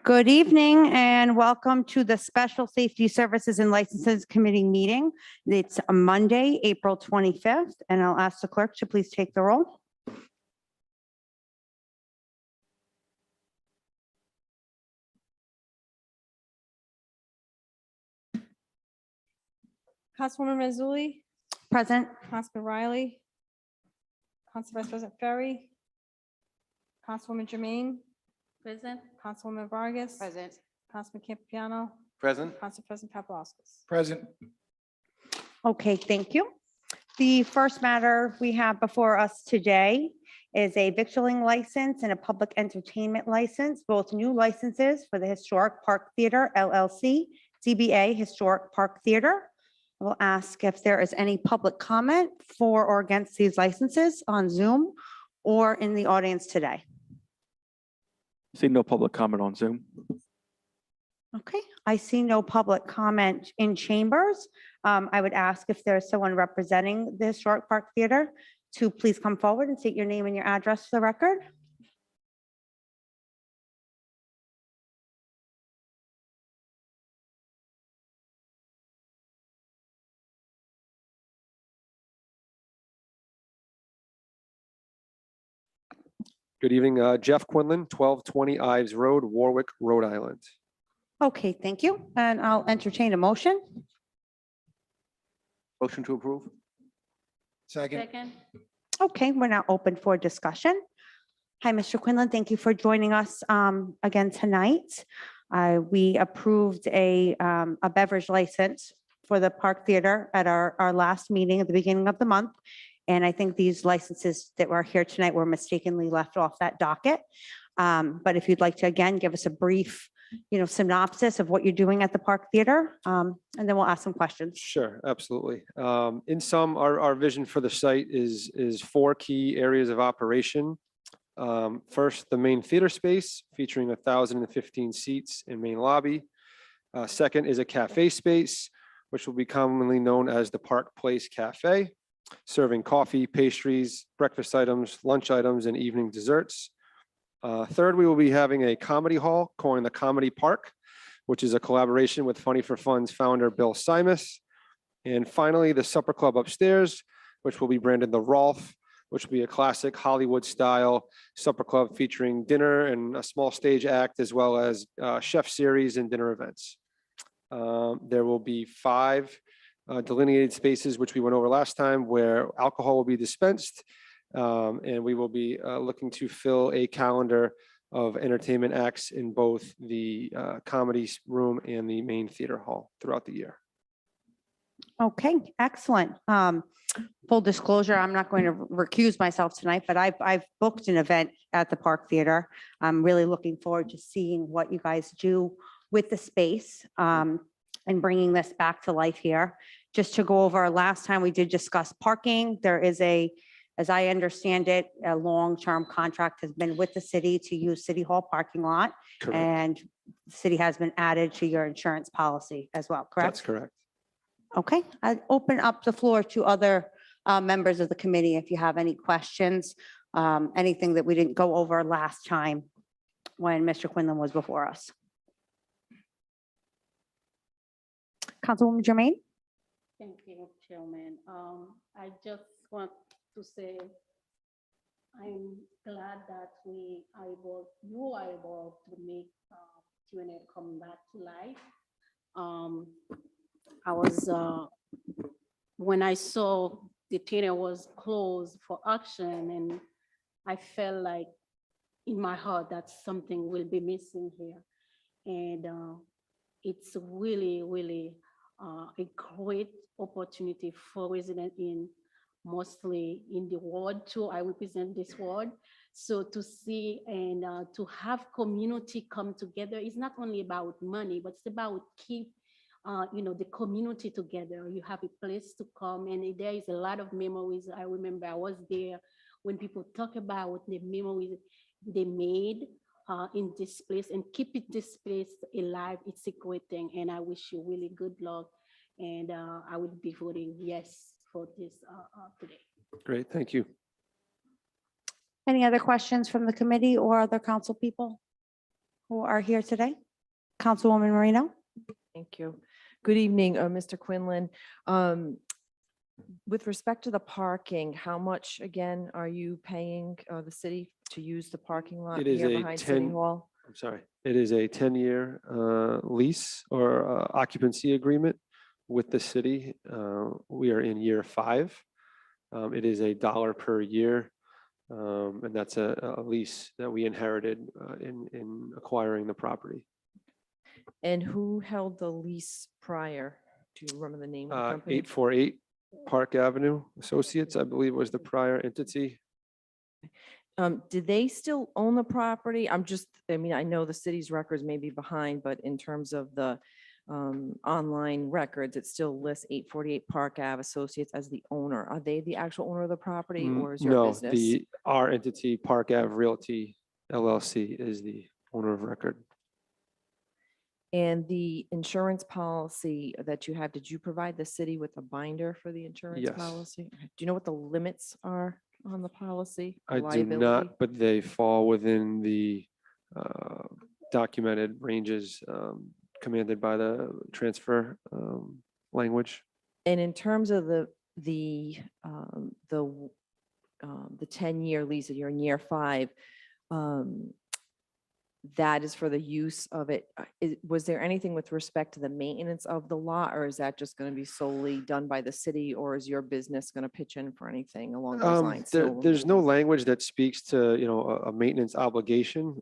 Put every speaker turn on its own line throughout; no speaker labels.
Good evening and welcome to the Special Safety Services and Licenses Committee meeting. It's a Monday, April 25th, and I'll ask the clerk to please take the roll.
Councilwoman Mazzulli,
Present.
Councilman Riley, Council Vice President Ferry, Councilwoman Jermaine,
Present.
Councilwoman Vargas,
Present.
Councilman Campiano,
Present.
Council President Paplaskas.
Present.
Okay, thank you. The first matter we have before us today is a victualling license and a public entertainment license, both new licenses for the Historic Park Theater LLC, DBA Historic Park Theater. I will ask if there is any public comment for or against these licenses on Zoom or in the audience today.
See no public comment on Zoom.
Okay, I see no public comment in chambers. I would ask if there's someone representing the Historic Park Theater to please come forward and state your name and your address for the record.
Good evening, Jeff Quinlan, 1220 Ives Road, Warwick, Rhode Island.
Okay, thank you. And I'll entertain a motion.
Motion to approve?
Second.
Okay, we're now open for discussion. Hi, Mr. Quinlan. Thank you for joining us again tonight. We approved a beverage license for the Park Theater at our last meeting at the beginning of the month. And I think these licenses that were here tonight were mistakenly left off that docket. But if you'd like to, again, give us a brief, synopsis of what you're doing at the Park Theater, and then we'll ask some questions.
Sure, absolutely. In sum, our vision for the site is four key areas of operation. First, the main theater space featuring 1,015 seats in main lobby. Second is a cafe space, which will be commonly known as the Park Place Cafe, serving coffee, pastries, breakfast items, lunch items, and evening desserts. Third, we will be having a comedy hall calling the Comedy Park, which is a collaboration with Funny for Fun's founder, Bill Simus. And finally, the supper club upstairs, which will be branded the Rolf, which will be a classic Hollywood style supper club featuring dinner and a small stage act, as well as chef series and dinner events. There will be 5 delineated spaces, which we went over last time, where alcohol will be dispensed. And we will be looking to fill a calendar of entertainment acts in both the comedy room and the main theater hall throughout the year.
Okay, excellent. Full disclosure, I'm not going to recuse myself tonight, but I've booked an event at the Park Theater. I'm really looking forward to seeing what you guys do with the space and bringing this back to life here. Just to go over, last time we did discuss parking. There is as I understand it, a long-term contract has been with the city to use City Hall parking lot.
Correct.
And the city has been added to your insurance policy as well, correct?
That's correct.
Okay, I open up the floor to other members of the committee if you have any questions, anything that we didn't go over last time when Mr. Quinlan was before us. Councilwoman Jermaine?
Thank you, Chairman. I just want to say I'm glad that you are able to make Q&A come back to life. When I saw the theater was closed for auction, and I felt like in my heart that something will be missing here. And it's really, really a great opportunity for residents mostly in the ward too. I represent this ward. So to see and to have community come together is not only about money, but it's about keep the community together. You have a place to come, and there is a lot of memories. I remember I was there when people talk about the memories they made in this place, and keep this place alive. It's a great thing, and I wish you really good luck. And I will be voting yes for this today.
Great, thank you.
Any other questions from the committee or other council people? who are here today. Councilwoman Marino.
Thank you. Good evening, Mr. Quinlan. With respect to the parking, how much, again, are you paying the city to use the parking lot
It is
here
a
behind City
10
Hall?
I'm sorry, it is a 10-year lease or occupancy agreement with the city. We are in year 5. It is $1 per year. And that's a lease that we inherited in acquiring the property.
And who held the lease prior? Do you remember the name of the company?
848 Park Avenue Associates, I believe, was the prior entity.
Did they still own the property? I mean, I know the city's records may be behind, but in terms of the online records, it still lists 848 Park Ave Associates as the owner. Are they the actual owner of the property or is your
No,
business?
our entity, Park Ave Realty LLC, is the owner of record.
And the insurance policy that you have, did you provide the city with a binder for the insurance
Yes.
policy? Okay. Do you know what the limits are on the policy? the
I do
liability?
not, but they fall within the documented ranges commanded by the transfer language.
And in terms of the 10-year lease that you're in year 5, that is for the use of it. Was there anything with respect to the maintenance of the lot, or is that just going to be solely done by the city, or is your business going to pitch in for anything along those lines?
There's no language that speaks to, a maintenance obligation.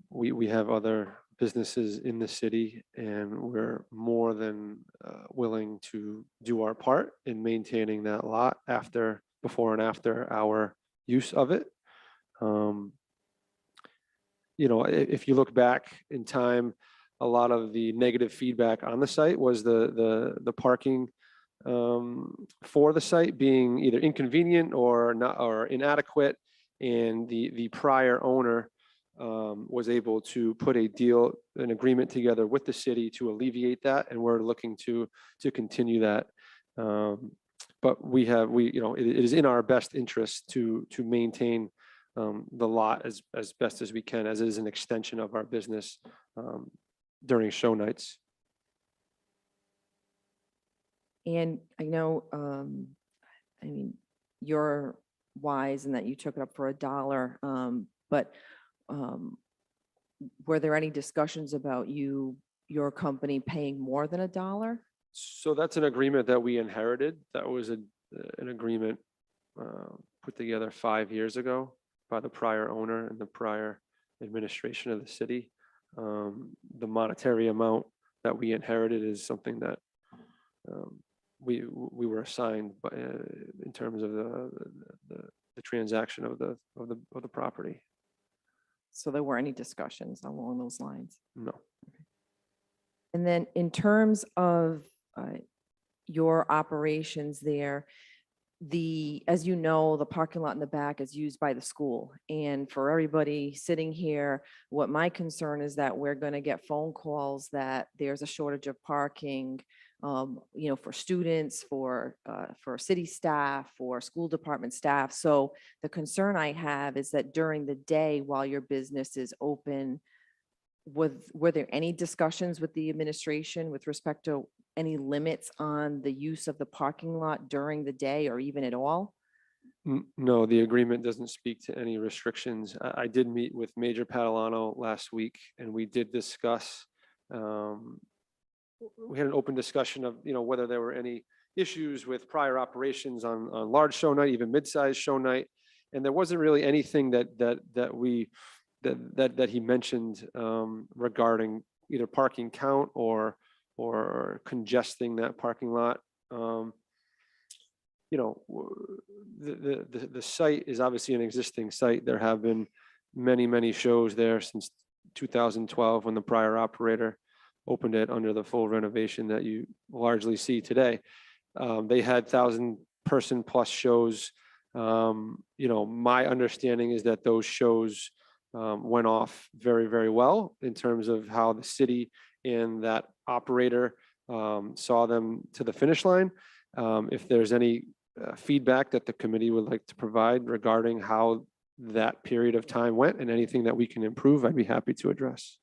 We have other businesses in the city, and we're more than willing to do our part in maintaining that lot before and after our use of it. If you look back in time, a lot of the negative feedback on the site was the parking for the site being either inconvenient or not, or inadequate. And the prior owner was able to put an agreement together with the city to alleviate that, and we're looking to continue that. But it is in our best interest to maintain the lot as best as we can, as it is an extension of our business during show nights.
And I know, I mean, you're wise in that you took it up for $1, but were there any discussions about your company paying more than $1?
So that's an agreement that we inherited. That was an agreement put together 5 years ago by the prior owner and the prior administration of the city. The monetary amount that we inherited is something that we were assigned in terms of the transaction of the property.
So there weren't any discussions along those lines?
No.
And then in terms of your operations there, as you know, the parking lot in the back is used by the school. And for everybody sitting here, what my concern is that we're going to get phone calls that there's a shortage of parking, for students, for city staff, for school department staff. So the concern I have is that during the day while your business is open, were there any discussions with the administration with respect to any limits on the use of the parking lot during the day or even at all?
No, the agreement doesn't speak to any restrictions. I did meet with Major Catalano last week, and we did discuss, we had an open discussion of, whether there were any issues with prior operations on large show night, even mid-sized show night. And there wasn't really anything that he mentioned regarding either parking count or congesting that parking lot. The site is obviously an existing site. There have been many shows there since 2012 when the prior operator opened it under the full renovation that you largely see today. They had 1,000-person plus shows. My understanding is that those shows went off very well in terms of how the city and that operator saw them to the finish line. If there's any feedback that the committee would like to provide regarding how that period of time went and anything that we can improve, I'd be happy to address.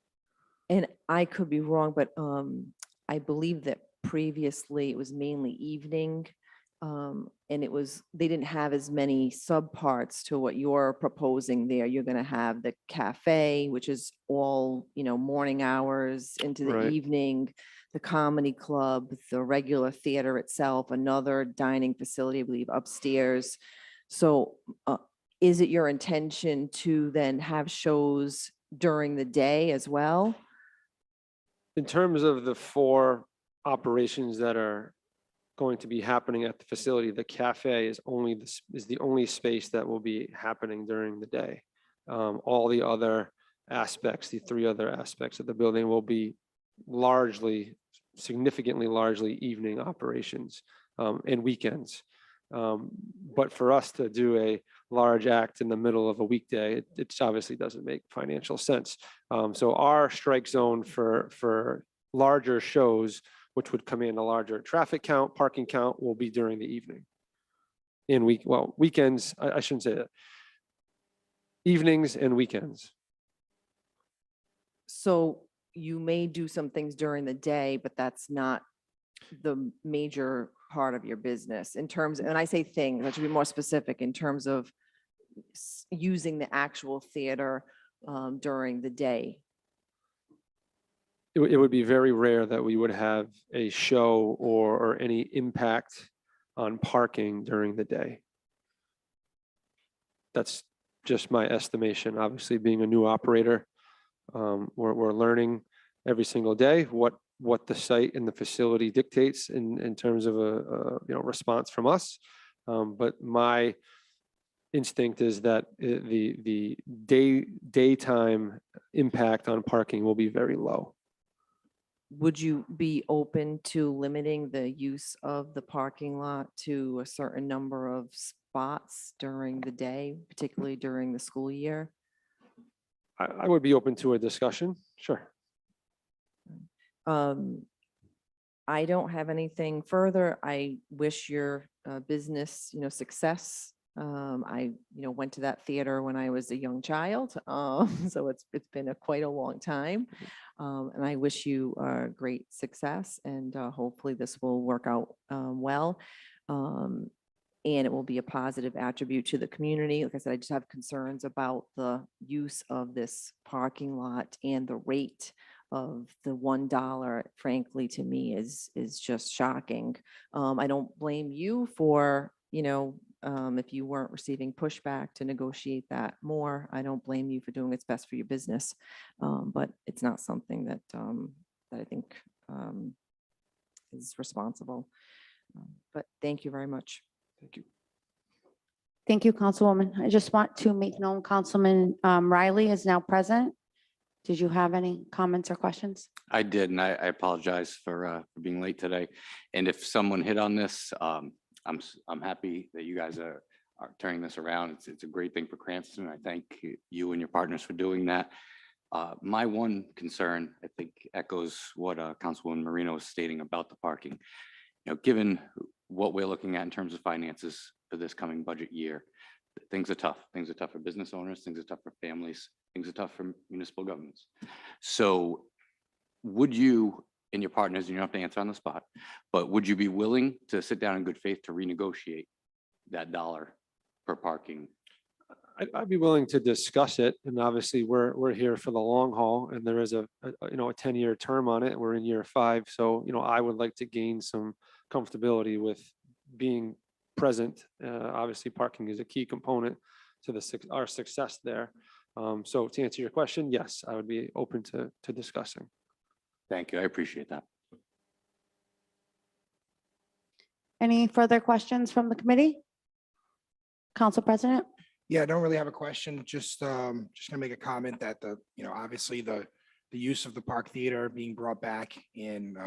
And I could be wrong, but I believe that previously it was mainly evening. And it was, they didn't have as many subparts to what you're proposing there. You're going to have the cafe, which is all, morning hours into the
Right.
evening, the comedy club, the regular theater itself, another dining facility, I believe, upstairs. So is it your intention to then have shows during the day as well?
In terms of the 4 operations that are going to be happening at the facility, the cafe is the only space that will be happening during the day. All the other aspects, the 3 other aspects of the building will be significantly largely evening operations and weekends. But for us to do a large act in the middle of a weekday, it obviously doesn't make financial sense. So our strike zone for larger shows, which would command a larger traffic count, parking count, will be during the evening. Weekends, I shouldn't say that. Evenings and weekends.
So you may do some things during the day, but that's not the major part of your business in terms, and I say things, I should be more specific in terms of using the actual theater during the day.
It would be very rare that we would have a show or any impact on parking during the day. That's just my estimation. Obviously, being a new operator, we're learning every single day what the site and the facility dictates in terms of a response from us. But my instinct is that the daytime impact on parking will be very low.
Would you be open to limiting the use of the parking lot to a certain number of spots during the day, particularly during the school year?
I would be open to a discussion. Sure.
I don't have anything further. I wish your business, success. I, went to that theater when I was a young child, so it's been quite a long time. And I wish you great success, and hopefully this will work out well. And it will be a positive attribute to the community. Like I said, I just have concerns about the use of this parking lot, and the rate of the $1, frankly, to me is just shocking. I don't blame you for, if you weren't receiving pushback to negotiate that more. I don't blame you for doing what's best for your business. But it's not something that I think is responsible. But thank you very much.
Thank you.
Thank you, Councilwoman. I just want to make known Councilman Riley is now present. Did you have any comments or questions?
I did, and I apologize for being late today. And if someone hit on this, I'm happy that you guys are turning this around. It's a great thing for Cranston. I thank you and your partners for doing that. My one concern, I think, echoes what Councilwoman Marino was stating about the parking. Given what we're looking at in terms of finances for this coming budget year, things are tough. Things are tough for business owners. Things are tough for families. Things are tough for municipal governments. So would you and your partners, and you don't have to answer on the spot, but would you be willing to sit down in good faith to renegotiate that $1 per parking?
I'd be willing to discuss it, and obviously we're here for the long haul, and there is a 10-year term on it. We're in year 5, so I would like to gain some comfortability with being present. Obviously, parking is a key component to our success there. So to answer your question, yes, I would be open to discussing.
Thank you. I appreciate that.
Any further questions from the committee? Council President?
Yeah, I don't really have a question. Just gonna make a comment that obviously the use of the Park Theater being brought back and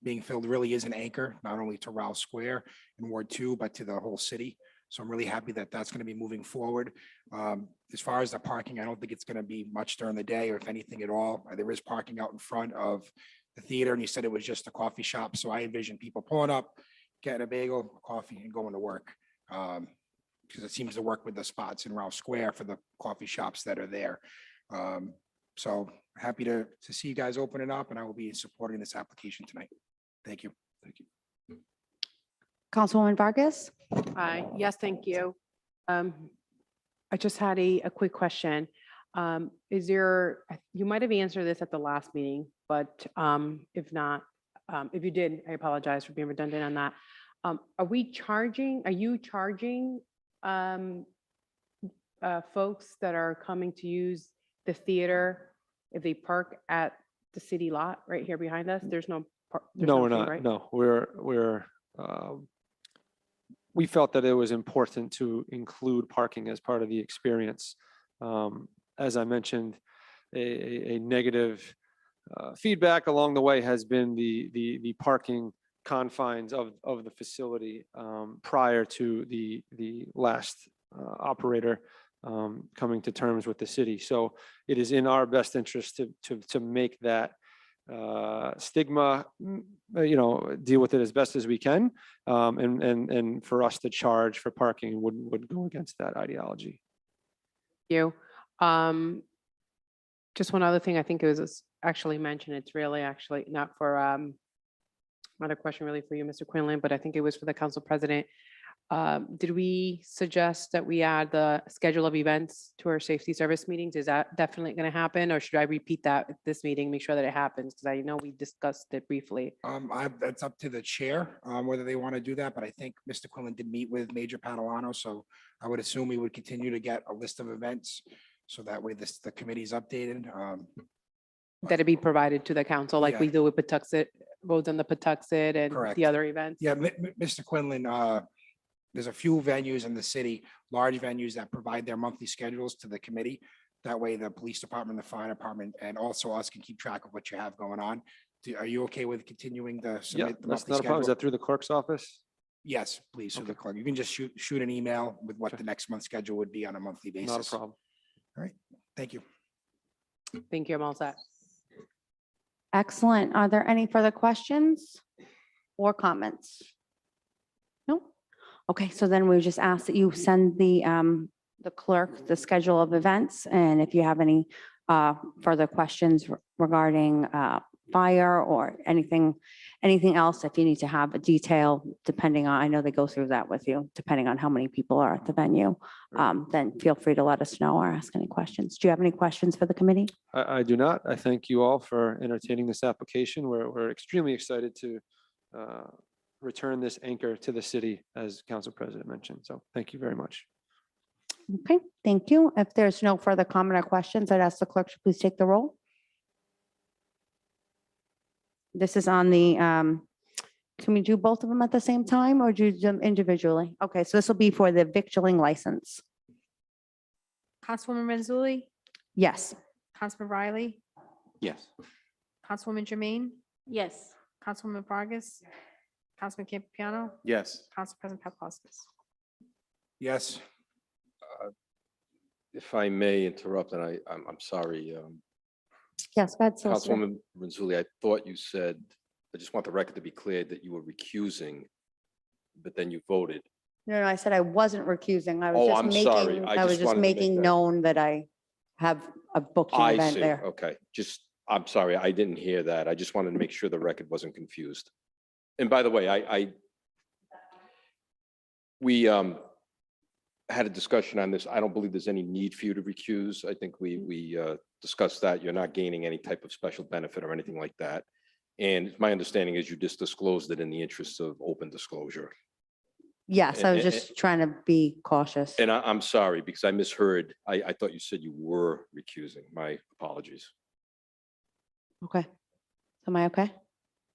being filled really is an anchor, not only to Ralph Square in Ward 2, but to the whole city. So I'm really happy that that's going to be moving forward. As far as the parking, I don't think it's going to be much during the day, or if anything at all. There is parking out in front of the theater, and you said it was just a coffee shop. So I envision people pulling up, getting a bagel, coffee, and going to work. Because it seems to work with the spots in Ralph Square for the coffee shops that are there. So happy to see you guys open it up, and I will be supporting this application tonight. Thank you. Thank you.
Councilwoman Vargas?
Yes, thank you. I just had a quick question. Is there, you might have answered this at the last meeting, but if not, if you did, I apologize for being redundant on that. Are you charging folks that are coming to use the theater if they park at the city lot right here behind us? There's no.
No, we're
fee,
not.
right?
No, we felt that it was important to include parking as part of the experience. As I mentioned, a negative feedback along the way has been the parking confines of the facility prior to the last operator coming to terms with the city. So it is in our best interest to make that stigma, deal with it as best as we can. And for us to charge for parking would go against that ideology.
You. Just one other thing, I think it was actually mentioned, it's really actually not for, not a question really for you, Mr. Quinlan, but I think it was for the council president. Did we suggest that we add the schedule of events to our safety service meetings? Is that definitely going to happen, or should I repeat that at this meeting, make sure that it happens? Because I know we discussed it briefly.
That's up to the chair, whether they want to do that, but I think Mr. Quinlan did meet with Major Padalano, so I would assume we would continue to get a list of events, so that way the committee's updated.
That it be provided to the council like we
Yeah.
do with Patuxent, roads on the Patuxent and
Correct.
the other events?
Yeah, Mr. Quinlan, there's a few venues in the city, large venues that provide their monthly schedules to the committee. That way the police department, the fire department, and also us can keep track of what you have going on. Are you okay with continuing to
Yeah,
submit the
that's
monthly
not a problem. Is
schedule?
that through the clerk's office?
Yes, please, through the
Okay.
clerk. You can just shoot an email with what
Okay.
the next month's schedule would be on a monthly basis.
Not a problem.
Thank you.
Thank you, I'm all set.
Excellent. Are there any further questions or comments? No? Okay, so then we just ask that you send the clerk the schedule of events, and if you have any further questions regarding fire or anything else, if you need to have a detail, depending on, I know they go through that with you, depending on how many people are at the venue, then feel free to let us know or ask any questions. Do you have any questions for the committee?
I do not. I thank you all for entertaining this application. We're extremely excited to return this anchor to the city, as Council President mentioned. So thank you very much.
Okay, thank you. If there's no further comment or questions, I'd ask the clerk to please take the roll. This is on the, can we do both of them at the same time or do them individually? Okay, so this will be for the victualling license.
Councilwoman Renzulli,
Yes.
Councilman Riley,
Yes.
Councilwoman Jermaine,
Yes.
Councilwoman Vargas, Councilman Campiano,
Yes.
Council President Paplaskas.
Yes,
If I may interrupt, and I'm sorry,
Yes, go ahead, Solicitor.
Councilwoman Renzulli, I thought you said, I just want the record to be clear that you were recusing, but then you voted.
No, I said I wasn't recusing. I
Oh,
was
I'm
just
sorry.
making,
I
I was
just
just
wanted to make
making
that-
known that I have a booked
I
event
see,
there.
okay, I'm sorry, I didn't hear that. I just wanted to make sure the record wasn't confused. And by the way, we had a discussion on this. I don't believe there's any need for you to recuse. I think we discussed that. You're not gaining any type of special benefit or anything like that. And my understanding is you just disclosed it in the interest of open disclosure.
Yes, I was
and-
just trying to be cautious.
And I'm sorry, because I misheard. I thought you said you were recusing. My apologies.
Okay. Am I okay?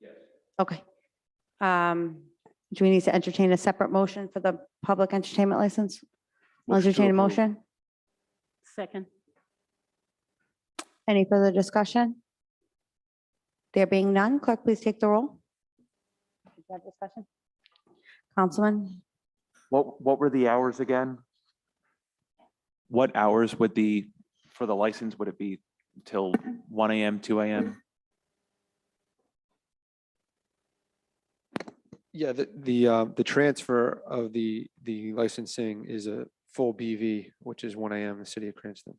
Yes.
Okay. Do we need to entertain a separate motion for the public entertainment license? I'll
Motion to
entertain a
approve.
motion.
Second.
Any further discussion? There being none, clerk, please take the roll. Is that discussion? Councilman?
What were the hours again? What hours would for the license, would it be till 1 AM, 2 AM?
Yeah, the transfer of the licensing is a full BV, which is 1 AM in the city of Cranston.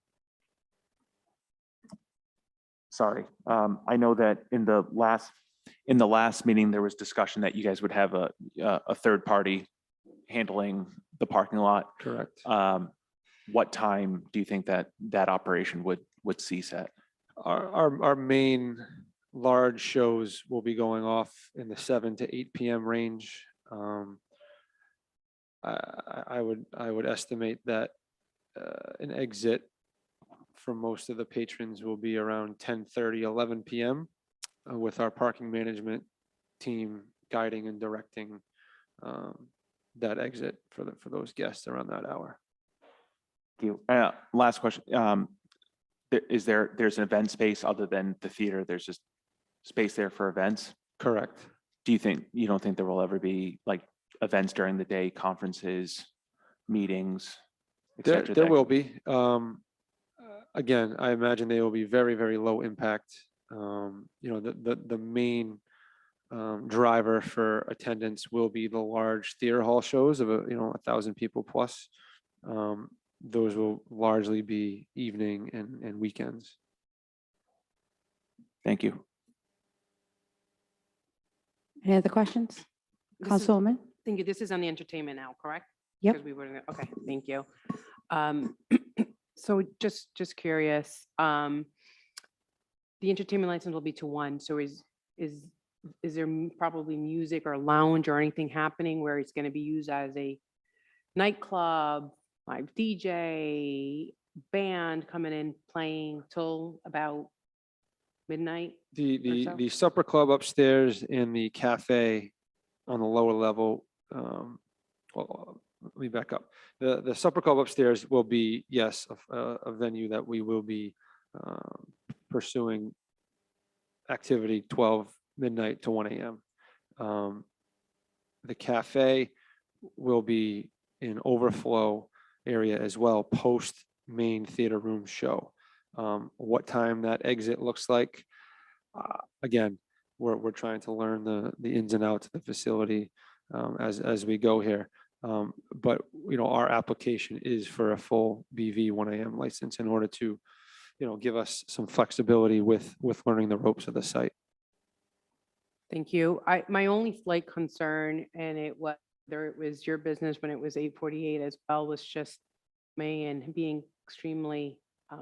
sorry. I know that in the last meeting, there was discussion that you guys would have a third party handling the parking lot.
Correct.
What time do you think that operation would cease at?
Our main large shows will be going off in the 7 to 8 p.m. range. I would estimate that an exit for most of the patrons will be around 10:30, 11 p.m. With our parking management team guiding and directing that exit for those guests around that hour.
Thank you. Last question. There's an event space other than the theater? There's just space there for events?
Correct.
You don't think there will ever be like events during the day, conferences, meetings, et cetera?
There will be. Again, I imagine they will be very, very low impact. The main driver for attendance will be the large theater hall shows of 1,000 people plus. Those will largely be evening and weekends.
Thank you.
Any other questions?
This is-
Councilwoman?
Thank you. This is on the entertainment now, correct?
Yep.
Because we were, okay, thank you. So just curious, the entertainment license will be to one, so is there probably music or lounge or anything happening where it's going to be used as a nightclub, live DJ, band coming in, playing till about midnight? so?
The supper club upstairs and the cafe on the lower level. Well, let me back up. The supper club upstairs will be, yes, a venue that we will be pursuing activity 12 midnight to 1 a.m. The cafe will be an overflow area as well, post main theater room show. What time that exit looks like, again, we're trying to learn the ins and outs of the facility as we go here. But our application is for a full BV 1 a.m. license in order to give us some flexibility with learning the ropes of the site.
Thank you. My only slight concern, and whether it was your business when it was 8:48 as well, was just me and being extremely, I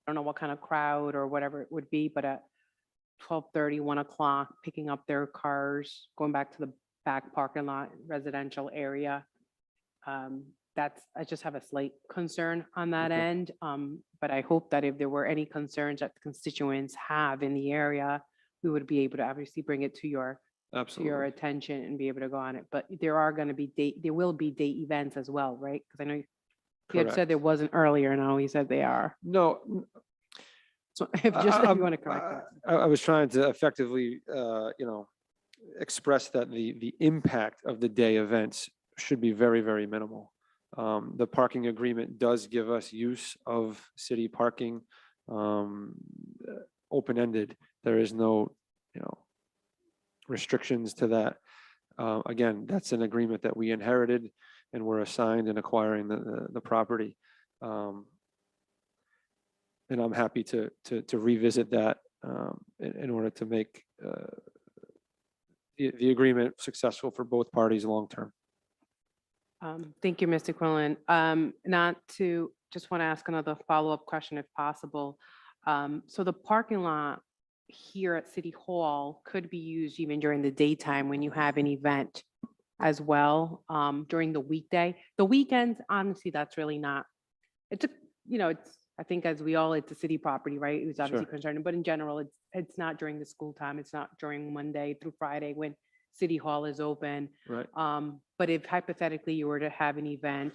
don't know what kind of crowd or whatever it would be, but at 12:30, 1 o'clock, picking up their cars, going back to the back parking lot, residential area. I just have a slight concern on that
Okay.
end. But I hope that if there were any concerns that the constituents have in the area, we would be able to obviously bring it to your
Absolutely.
attention and be able to go on it. But there will be day events as well, right? Because I know you had said there
Correct.
wasn't earlier, now he said they are.
No,
So if just if you want to correct that.
I was trying to effectively, express that the impact of the day events should be very, very minimal. The parking agreement does give us use of city parking, open-ended. There is no, restrictions to that. Again, that's an agreement that we inherited and were assigned in acquiring the property. And I'm happy to revisit that in order to make the agreement successful for both parties long-term.
Thank you, Mr. Quillen. Just want to ask another follow-up question if possible. So the parking lot here at City Hall could be used even during the daytime when you have an event as well, during the weekday. The weekends, honestly, that's really not, I think as it's a city property, right? It was obviously
Sure.
concerning, but in general, it's not during the school time. It's not during Monday through Friday when City Hall is open.
Right.
But if hypothetically you were to have an event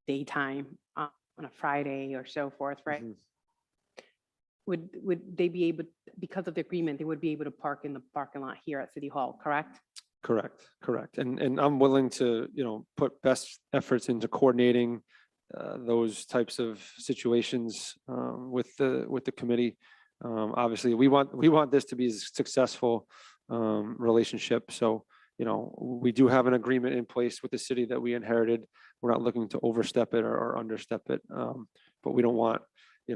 daytime on a Friday or so forth, right?
Mhm.
Would they be able, because of the agreement, they would be able to park in the parking lot here at City Hall, correct?
Correct. And I'm willing to, put best efforts into coordinating those types of situations with the committee. Obviously, we want this to be a successful relationship. So, we do have an agreement in place with the city that we inherited. We're not looking to overstep it or understep it. But we don't want,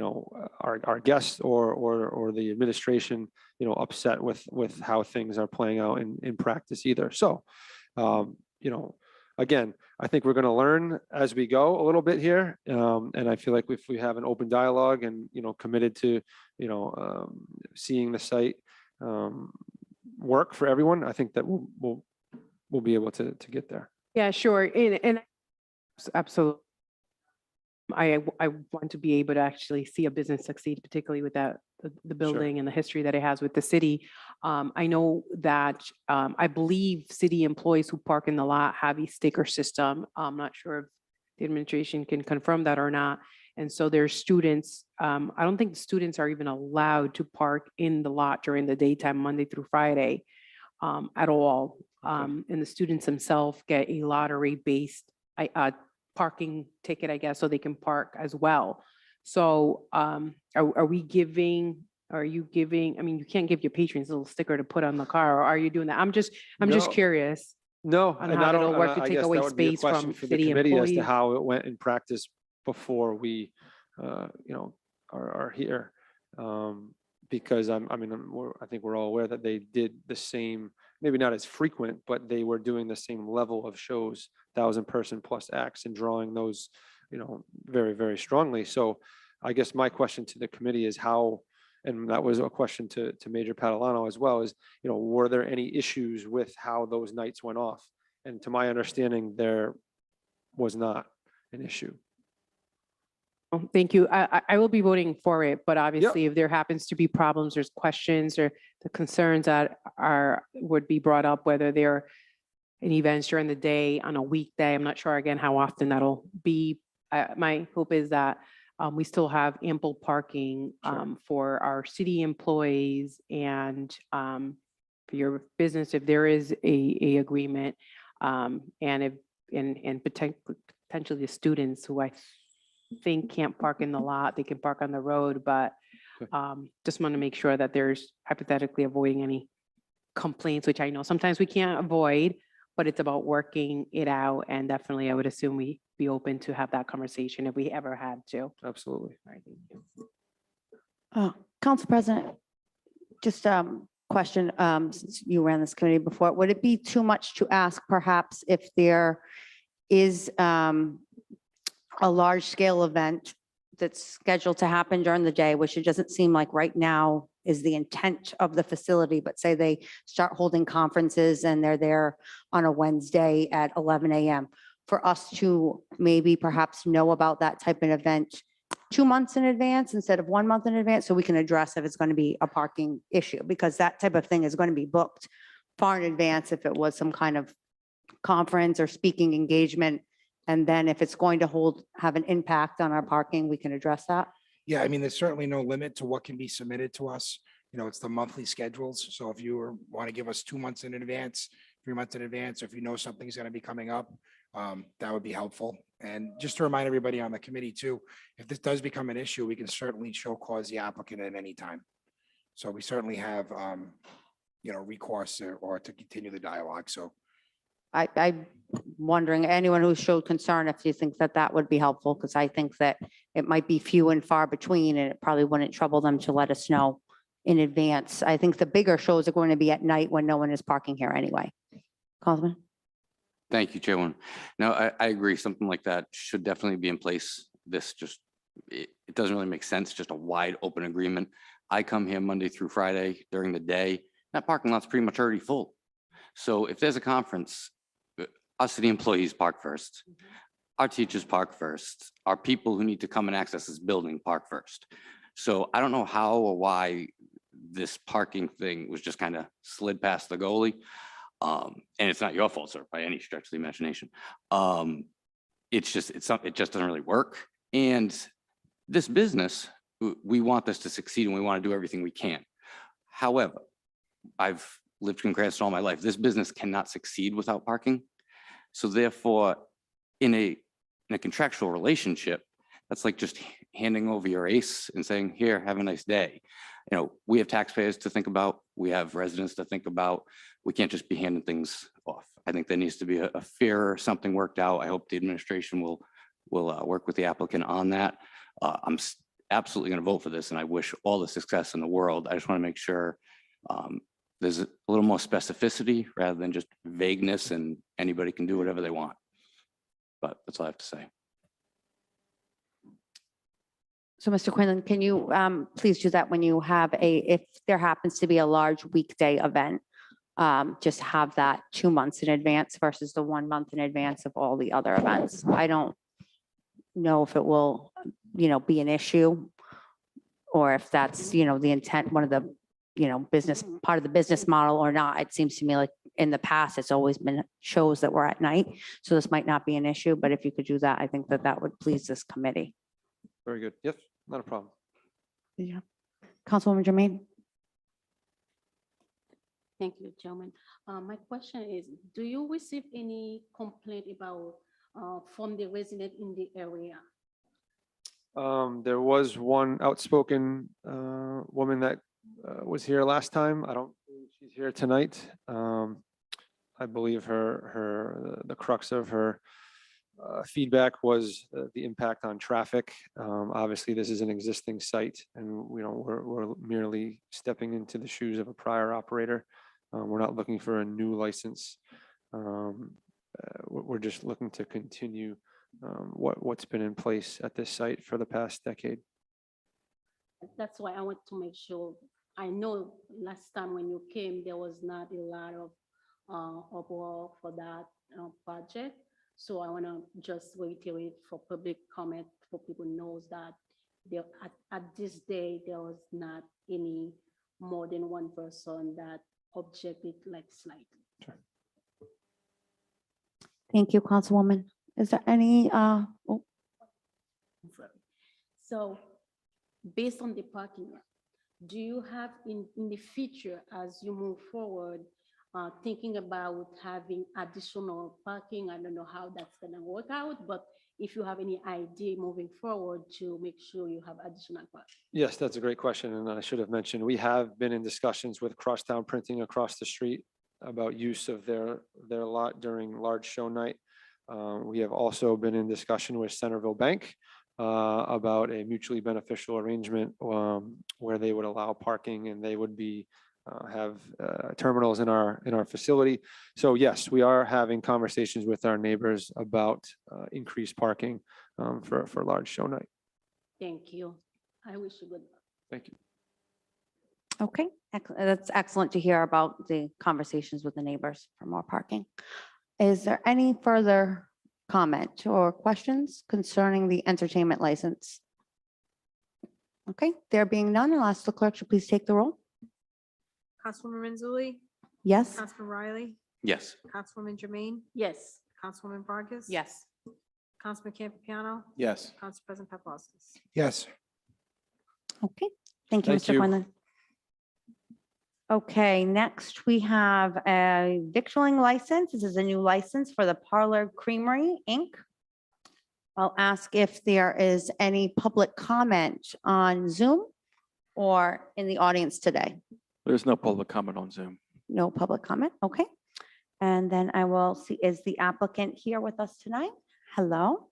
our guests or the administration, upset with how things are playing out in practice either. So, again, I think we're going to learn as we go a little bit here. And I feel like if we have an open dialogue and, committed to, seeing the site work for everyone, I think that we'll be able to get there.
Yeah, sure. And absolutely. I want to be able to actually see a business succeed, particularly with the building and the history that it has with the city. I know that I believe city employees who park in the lot have a sticker system. I'm not sure if the administration can confirm that or not. And so there's students, I don't think the students are even allowed to park in the lot during the daytime, Monday through Friday, at all. And the students themselves get a lottery-based parking ticket, I guess, so they can park as well. So are you giving, I mean, you can't give your patrons a little sticker to put on the car, or are you doing that? I'm just
No.
curious.
No,
On
and
how
I
it'll
don't,
work to
I
take
guess
away
that would be a
space
question
from
for the
city
committee as to
employees.
how it went in practice before we, are here. Because I think we're all aware that they did the same, maybe not as frequent, but they were doing the same level of shows, 1,000-person plus acts, and drawing those, very, very strongly. So I guess my question to the committee is how, and that was a question to Major Catalano as well, is, were there any issues with how those nights went off? And to my understanding, there was not an issue.
Oh, thank you. I will be voting for it, but obviously if there happens to be problems, there's questions or the concerns that would be brought up, whether they're in events during the day on a weekday. I'm not sure again how often that'll be. My hope is that we still have ample parking for our city employees and for your business if there is a agreement, and if and potentially the students who I think can't park in the lot, they can park on the road, but just want to make sure that there's hypothetically avoiding any complaints, which I know sometimes we can't avoid, but it's about working it out. And definitely I would assume we be open to have that conversation if we ever had to.
Absolutely.
All right, thank you.
Council President, just question, since you ran this committee before, would it be too much to ask perhaps if there is a large scale event that's scheduled to happen during the day, which it doesn't seem like right now is the intent of the facility, but say they start holding conferences and they're there on a Wednesday at 11 a.m. for us to maybe perhaps know about that type of event 2 months in advance instead of 1 month in advance, so we can address if it's going to be a parking issue, because that type of thing is going to be booked far in advance if it was some kind of conference or speaking engagement. And then if it's going to have an impact on our parking, we can address that.
Yeah, I mean, there's certainly no limit to what can be submitted to us. It's the monthly schedules. So if you want to give us 2 months in advance, 3 months in advance, or if you know something's going to be coming up, that would be helpful. And just to remind everybody on the committee too, if this does become an issue, we can certainly show cause the applicant at any time. So we certainly have, recourse or to continue the dialogue. So
I'm wondering, anyone who showed concern, if you think that would be helpful, because I think that it might be few and far between, and it probably wouldn't trouble them to let us know in advance. I think the bigger shows are going to be at night when no one is parking here anyway. Councilman?
Thank you, Chairwoman. No, I agree. Something like that should definitely be in place. It doesn't really make sense, just a wide open agreement. I come here Monday through Friday during the day. That parking lot's pretty much already full. So if there's a conference, our city employees park first. Our teachers park first. Our people who need to come and access this building park first. So I don't know how or why this parking thing was just kind of slid past the goalie. And it's not your fault, sir, by any stretch of the imagination. It just doesn't really work. And this business, we want this to succeed and we want to do everything we can. However, I've lived in Cranston all my life. This business cannot succeed without parking. So therefore, in a contractual relationship, that's like just handing over your ace and saying, here, have a nice day. We have taxpayers to think about. We have residents to think about. We can't just be handing things off. I think there needs to be a fair something worked out. I hope the administration will work with the applicant on that. I'm absolutely going to vote for this, and I wish all the success in the world. I just want to make sure there's a little more specificity rather than just vagueness and anybody can do whatever they want. But that's all I have to say.
So Mr. Quinlan, can you please do that when you have if there happens to be a large weekday event, just have that 2 months in advance versus the 1 month in advance of all the other events. I don't know if it will, be an issue or if that's, the intent, one of the, business, part of the business model or not. It seems to me like in the past, it's always been shows that were at night. So this might not be an issue, but if you could do that, I think that would please this committee.
Very good. Yes, not a problem.
Yeah. Councilwoman Jermaine?
Thank you, gentlemen. My question is, do you receive any complaint about from the resident in the area?
There was one outspoken woman that was here last time. I don't believe she's here tonight. I believe the crux of her feedback was the impact on traffic. Obviously, this is an existing site, and we're merely stepping into the shoes of a prior operator. We're not looking for a new license. We're just looking to continue what's been in place at this site for the past decade.
That's why I want to make sure. I know last time when you came, there was not a lot of uproar for that project. So I want to just reiterate for public comment, for people knows that there at this day, there was not any more than one person that objected like slightly.
Sure.
Thank you, Councilwoman. Is there any,
So based on the parking lot, do you have in the future, as you move forward, thinking about having additional parking? I don't know how that's gonna work out, but if you have any idea moving forward to make sure you have additional parking.
Yes, that's a great question, and I should have mentioned, we have been in discussions with Crosstown Printing across the street about use of their lot during large show night. We have also been in discussion with Centerville Bank about a mutually beneficial arrangement where they would allow parking and they would have terminals in our facility. So yes, we are having conversations with our neighbors about increased parking for large show night.
Thank you. I wish you good luck.
Thank you.
okay, that's excellent to hear about the conversations with the neighbors for more parking. Is there any further comment or questions concerning the entertainment license? Okay, there being none, I'll ask the clerk to please take the roll.
Councilwoman Renzulli,
Yes?
Councilman Riley,
Yes.
Councilwoman Jermaine,
Yes.
Councilwoman Vargas.
Yes.
Councilman Campiano,
Yes.
Council President Paplaskas.
Yes.
Okay, thank you,
Thank
Mr.
you.
Quinlan. Okay, next we have a Dictualing license. This is a new license for the Parlor Creamery, Inc. I'll ask if there is any public comment on Zoom or in the audience today.
There's no public comment on Zoom.
No public comment, okay. And then I will see, is the applicant here with us tonight? Hello.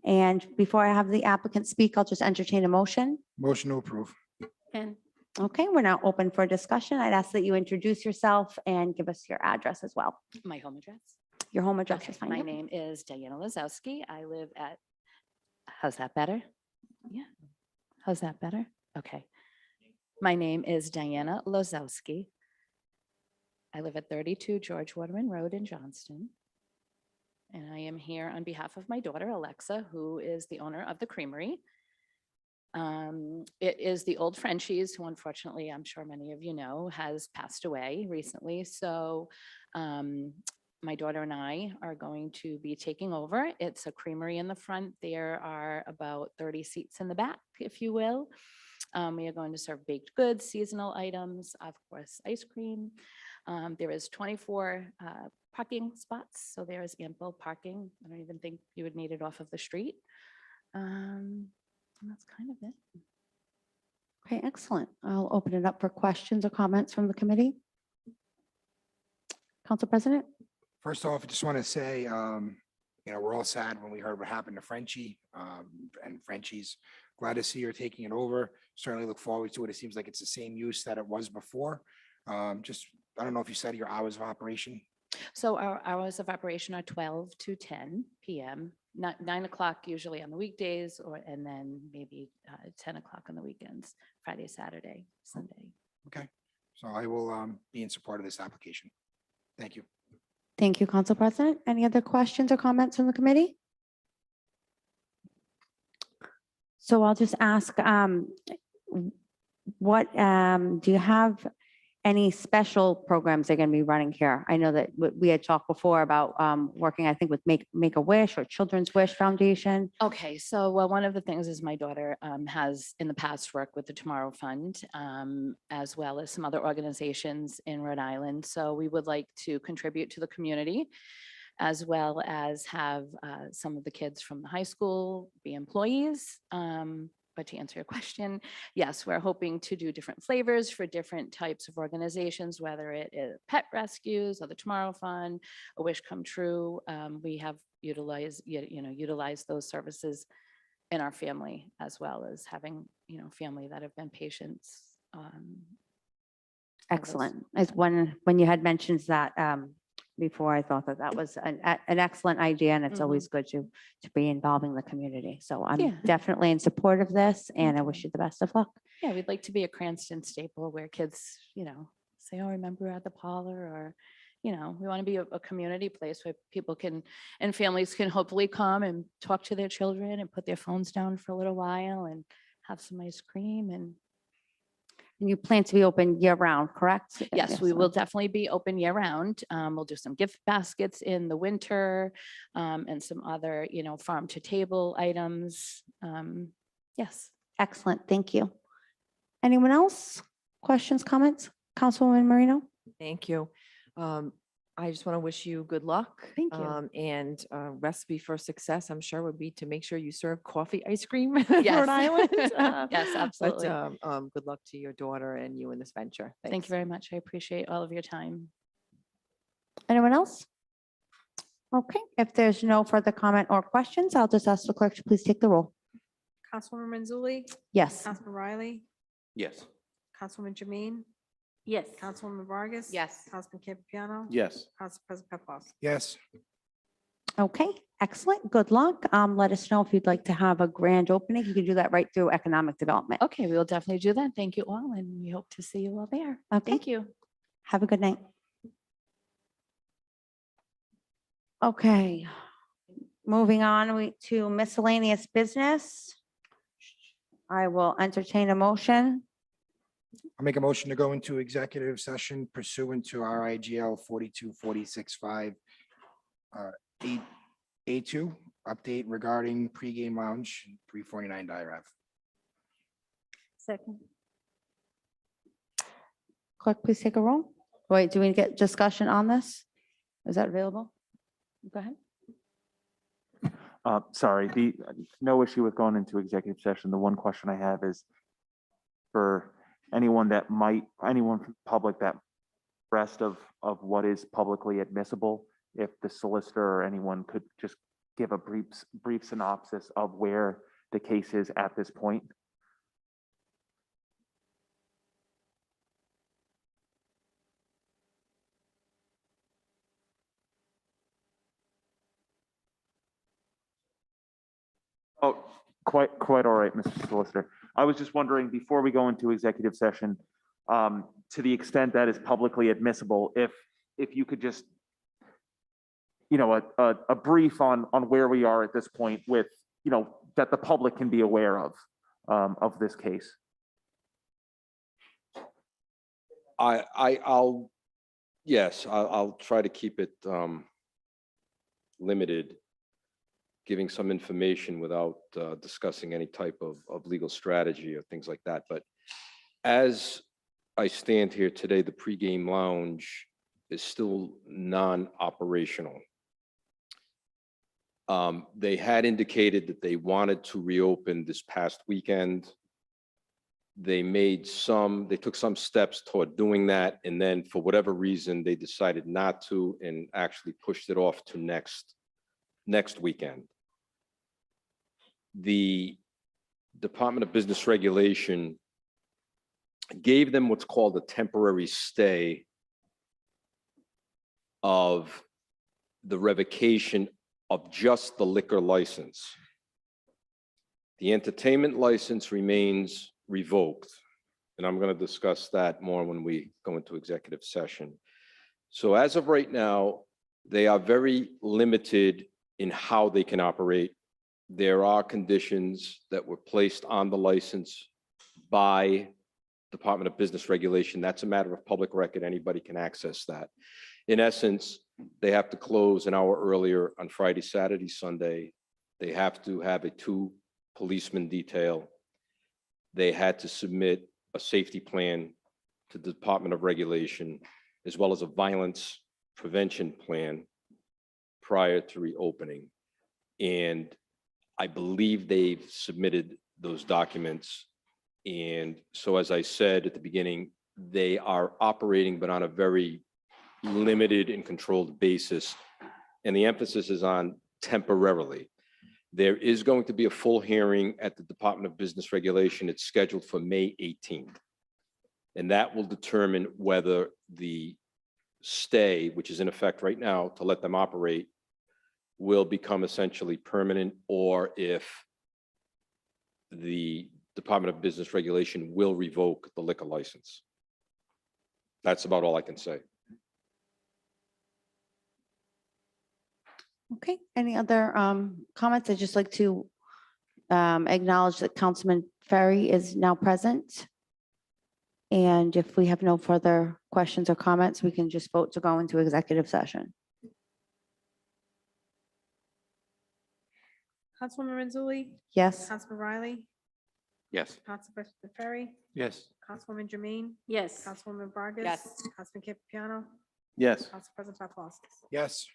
And before I have the applicant speak, I'll just entertain a motion.
Motion to approve.
And
Okay, we're now open for discussion. I'd ask that you introduce yourself and give us your address as well.
My home address?
Your home address
Okay,
is fine.
my
Yep.
name is Diana Lazowski. I live at, how's that better? Yeah. How's that better? Okay. My name is Diana Lazowski. I live at 32 George Waterman Road in Johnston. And I am here on behalf of my daughter, Alexa, who is the owner of the creamery. It is the old Frenchies, who unfortunately, I'm sure many of you know, has passed away recently. So my daughter and I are going to be taking over. It's a creamery in the front. There are about 30 seats in the back, if you will. We are going to serve baked goods, seasonal items, of course, ice cream. There is 24 parking spots, so there is ample parking. I don't even think you would need it off of the street. And that's kind of it.
Okay, excellent. I'll open it up for questions or comments from the committee. Council President?
First off, I just want to say, we're all sad when we heard what happened to Frenchie and Frenchie's. glad to see you're taking it over. Certainly look forward to it. It seems like it's the same use that it was before. Just, I don't know if you said your hours of operation.
So our hours of operation are 12 to 10 PM, not 9 o'clock usually on the weekdays, and then maybe 10 o'clock on the weekends, Friday, Saturday, Sunday.
Okay, so I will be in support of this application. Thank you.
Thank you, Council President. Any other questions or comments from the committee? So I'll just ask, what, do you have any special programs they're going to be running here? I know that we had talked before about working, I think, with Make-A-Wish or Children's Wish Foundation.
Okay, so one of the things is my daughter has in the past worked with the Tomorrow Fund, as well as some other organizations in Rhode Island. So we would like to contribute to the community, as well as have some of the kids from the high school be employees. But to answer your question, yes, we're hoping to do different flavors for different types of organizations, whether it is pet rescues or the Tomorrow Fund, A Wish Come True. We have utilized those services in our family, as well as having, family that have been patients.
Excellent. As when you had mentioned that before, I thought that was an excellent idea, and it's always good to be involving the community. So I'm
Yeah.
definitely in support of this, and I wish you the best of luck.
Yeah, we'd like to be a Cranston staple where kids, say, oh, remember at the parlor, or, we want to be a community place where people can, and families can hopefully come and talk to their children and put their phones down for a little while and have some ice cream. And
And you plan to be open year-round, correct?
yes, we will definitely be open year round. We'll do some gift baskets in the winter, and some other, farm to table items. Yes.
Excellent. Thank you. Anyone else? Questions, comments? Councilwoman Marino?
Thank you. I just want to wish you good luck.
Thank you.
And recipe for success, I'm sure, would be to make sure you serve coffee ice cream in
Yes.
Rhode Island.
Yes, absolutely.
But good luck to your daughter and you in this venture.
Thank
Thanks.
you very much. I appreciate all of your time.
Anyone else? Okay, if there's no further comment or questions, I'll just ask the clerk to please take the roll.
Councilwoman Mazzulli,
Yes.
Councilman Riley,
Yes.
Councilwoman Jermaine,
Yes.
Councilwoman Vargas.
Yes.
Councilman Campiano.
Yes.
Council President Paplaskas.
Yes,
Okay, excellent. Good luck. Let us know if you'd like to have a grand opening. You can do that right through economic development.
Okay, we will definitely do that. Thank you all, and we hope to see you all there.
Okay.
Thank you.
Have a good night. Okay. Moving on to miscellaneous business. I will entertain a motion.
I'll make a motion to go into executive session pursuant to RIGL 4246.5 A2, update regarding pregame lounge 349 Ave.
Second. Clerk, please take a roll. Wait, do we get discussion on this? Is that available? Go ahead.
Sorry, no issue with going into executive session. The one question I have is for anyone from the public that rest of what is publicly admissible, if the solicitor or anyone could just give a brief synopsis of where the case is at this point. Oh, quite all right, Mr. Solicitor. I was just wondering, before we go into executive session, to the extent that is publicly admissible, if you could just, a brief on where we are at this point with, that the public can be aware of this case.
I'll try to keep it limited, giving some information without discussing any type of legal strategy or things like that. But as I stand here today, the pregame lounge is still non-operational. They had indicated that they wanted to reopen this past weekend. They took some steps toward doing that, and then for whatever reason, they decided not to and actually pushed it off to next weekend. The Department of Business Regulation gave them what's called a temporary stay of the revocation of just the liquor license. The entertainment license remains revoked, and I'm going to discuss that more when we go into executive session. So as of right now, they are very limited in how they can operate. There are conditions that were placed on the license by Department of Business Regulation. That's a matter of public record. Anybody can access that. In essence, they have to close an hour earlier on Friday, Saturday, Sunday. They have to have a 2-policeman detail. They had to submit a safety plan to the Department of Regulation, as well as a violence prevention plan prior to reopening. And I believe they've submitted those documents. And so, as I said at the beginning, they are operating, but on a very limited and controlled basis. And the emphasis is on temporarily. There is going to be a full hearing at the Department of Business Regulation. It's scheduled for May 18th. And that will determine whether the stay, which is in effect right now to let them operate, will become essentially permanent, or if the Department of Business Regulation will revoke the liquor license. That's about all I can say.
Okay, any other comments? I'd just like to acknowledge that Councilman Ferry is now present. And if we have no further questions or comments, we can just vote to go into executive session.
Councilwoman Renzulli,
Yes?
Councilman Riley,
Yes.
Council President Ferry,
Yes.
Councilwoman Jermaine,
Yes.
Councilwoman Vargas.
Yes.
Councilman Campiano,
Yes.
Council President Paplaskas.
Yes.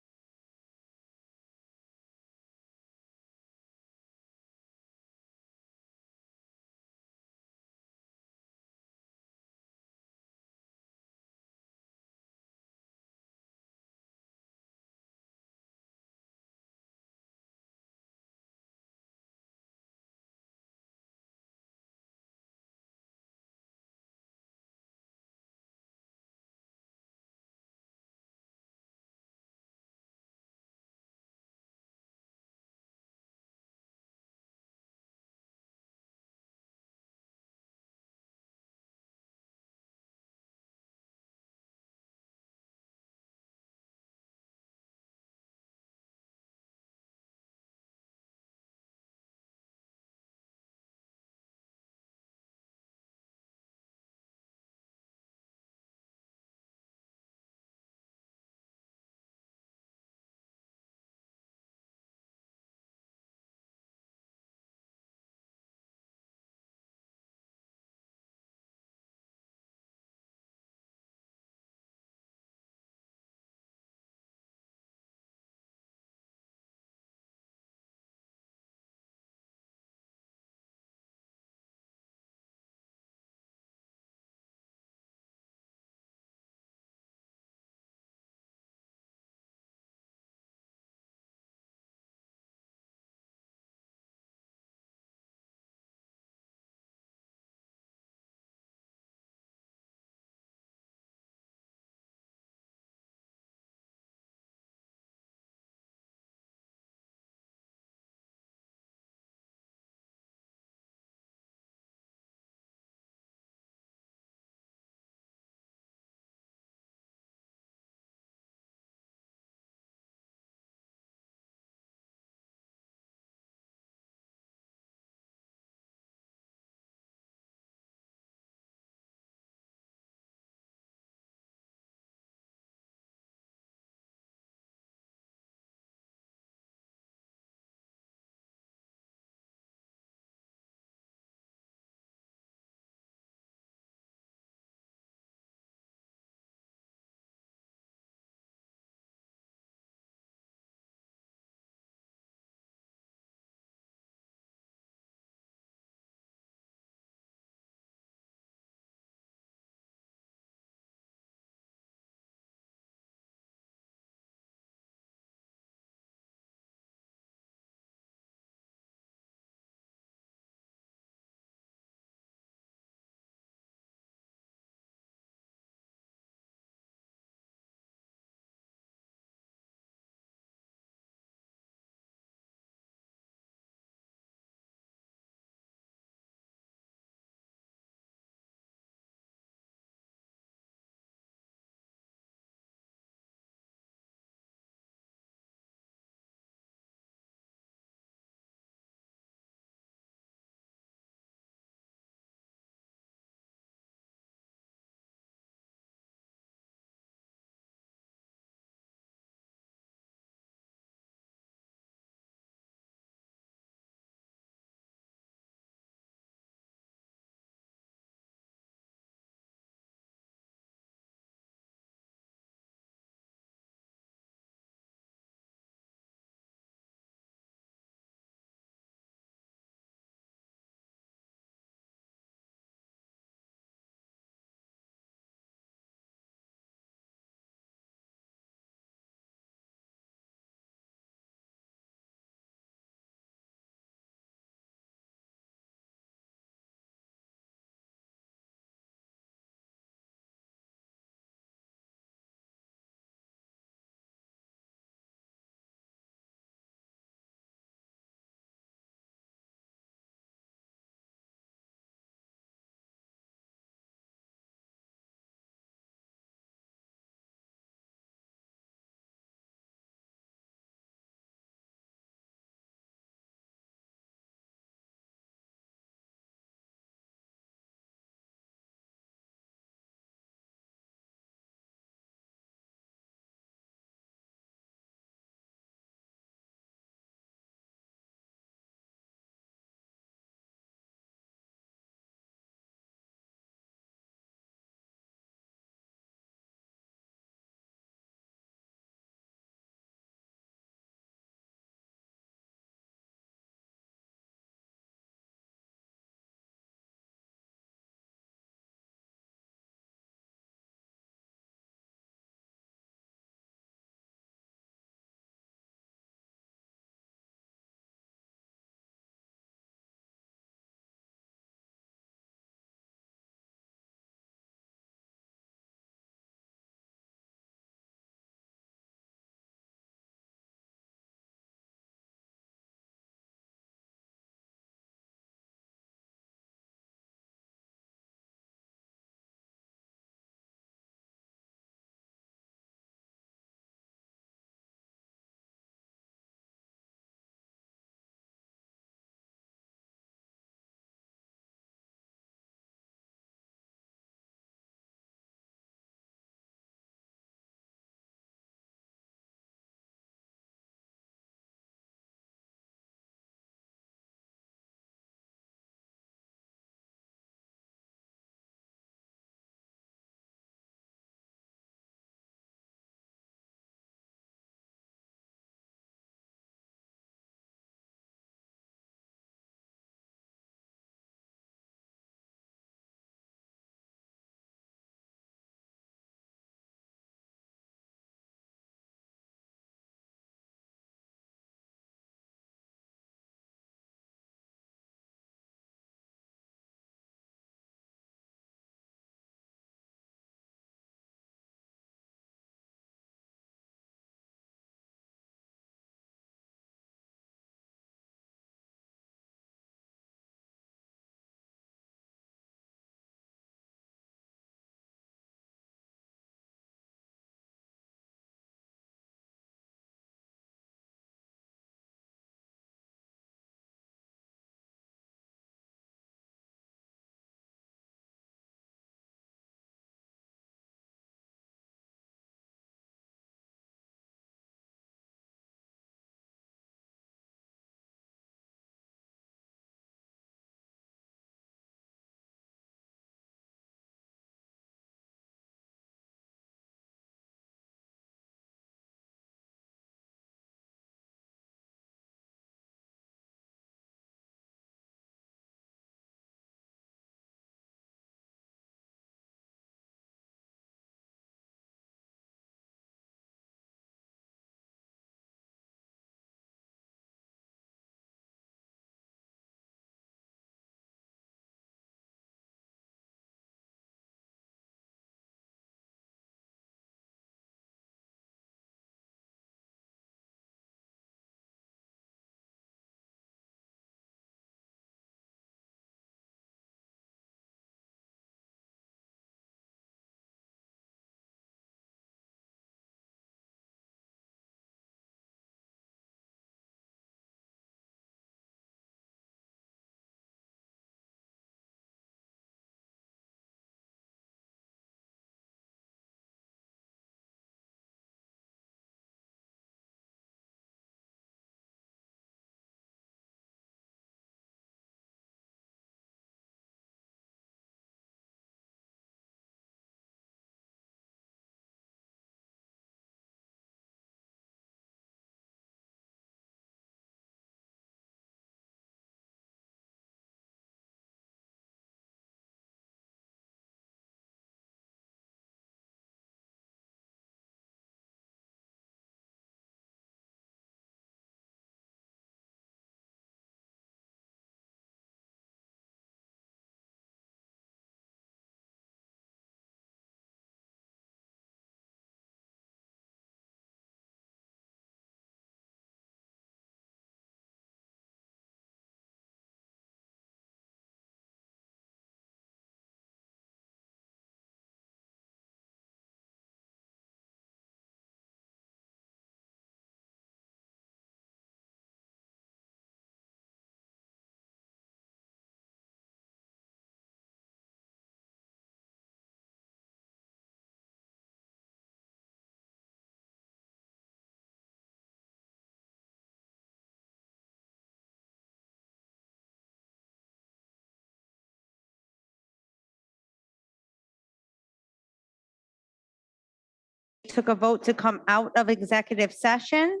took a vote to come out of executive session.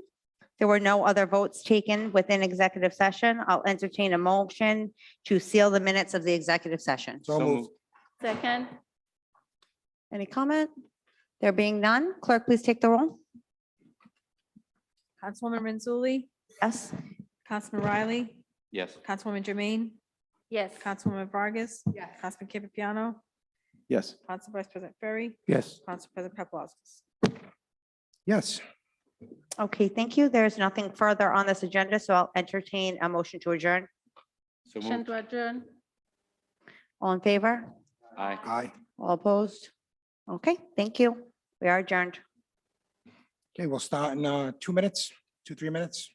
There were no other votes taken within executive session. I'll entertain a motion to seal the minutes of the executive session.
So moved.
Second,
Any comment? There being none, clerk, please take the roll.
Councilwoman Renzulli,
Yes.
Councilman Riley,
Yes.
Councilwoman Jermaine,
yes.
Councilwoman Vargas. Yes. Councilman Capiano,
Yes.
Council Vice President Ferry,
Yes.
Council President Paplaskas.
Yes.
Okay, thank you. There's nothing further on this agenda, so I'll entertain a motion to adjourn.
So
Motion
moved.
to adjourn.
All in favor?
Aye.
Aye.
All opposed? Okay, thank you. We are adjourned.
Okay, we'll start in 2 minutes, 3 minutes.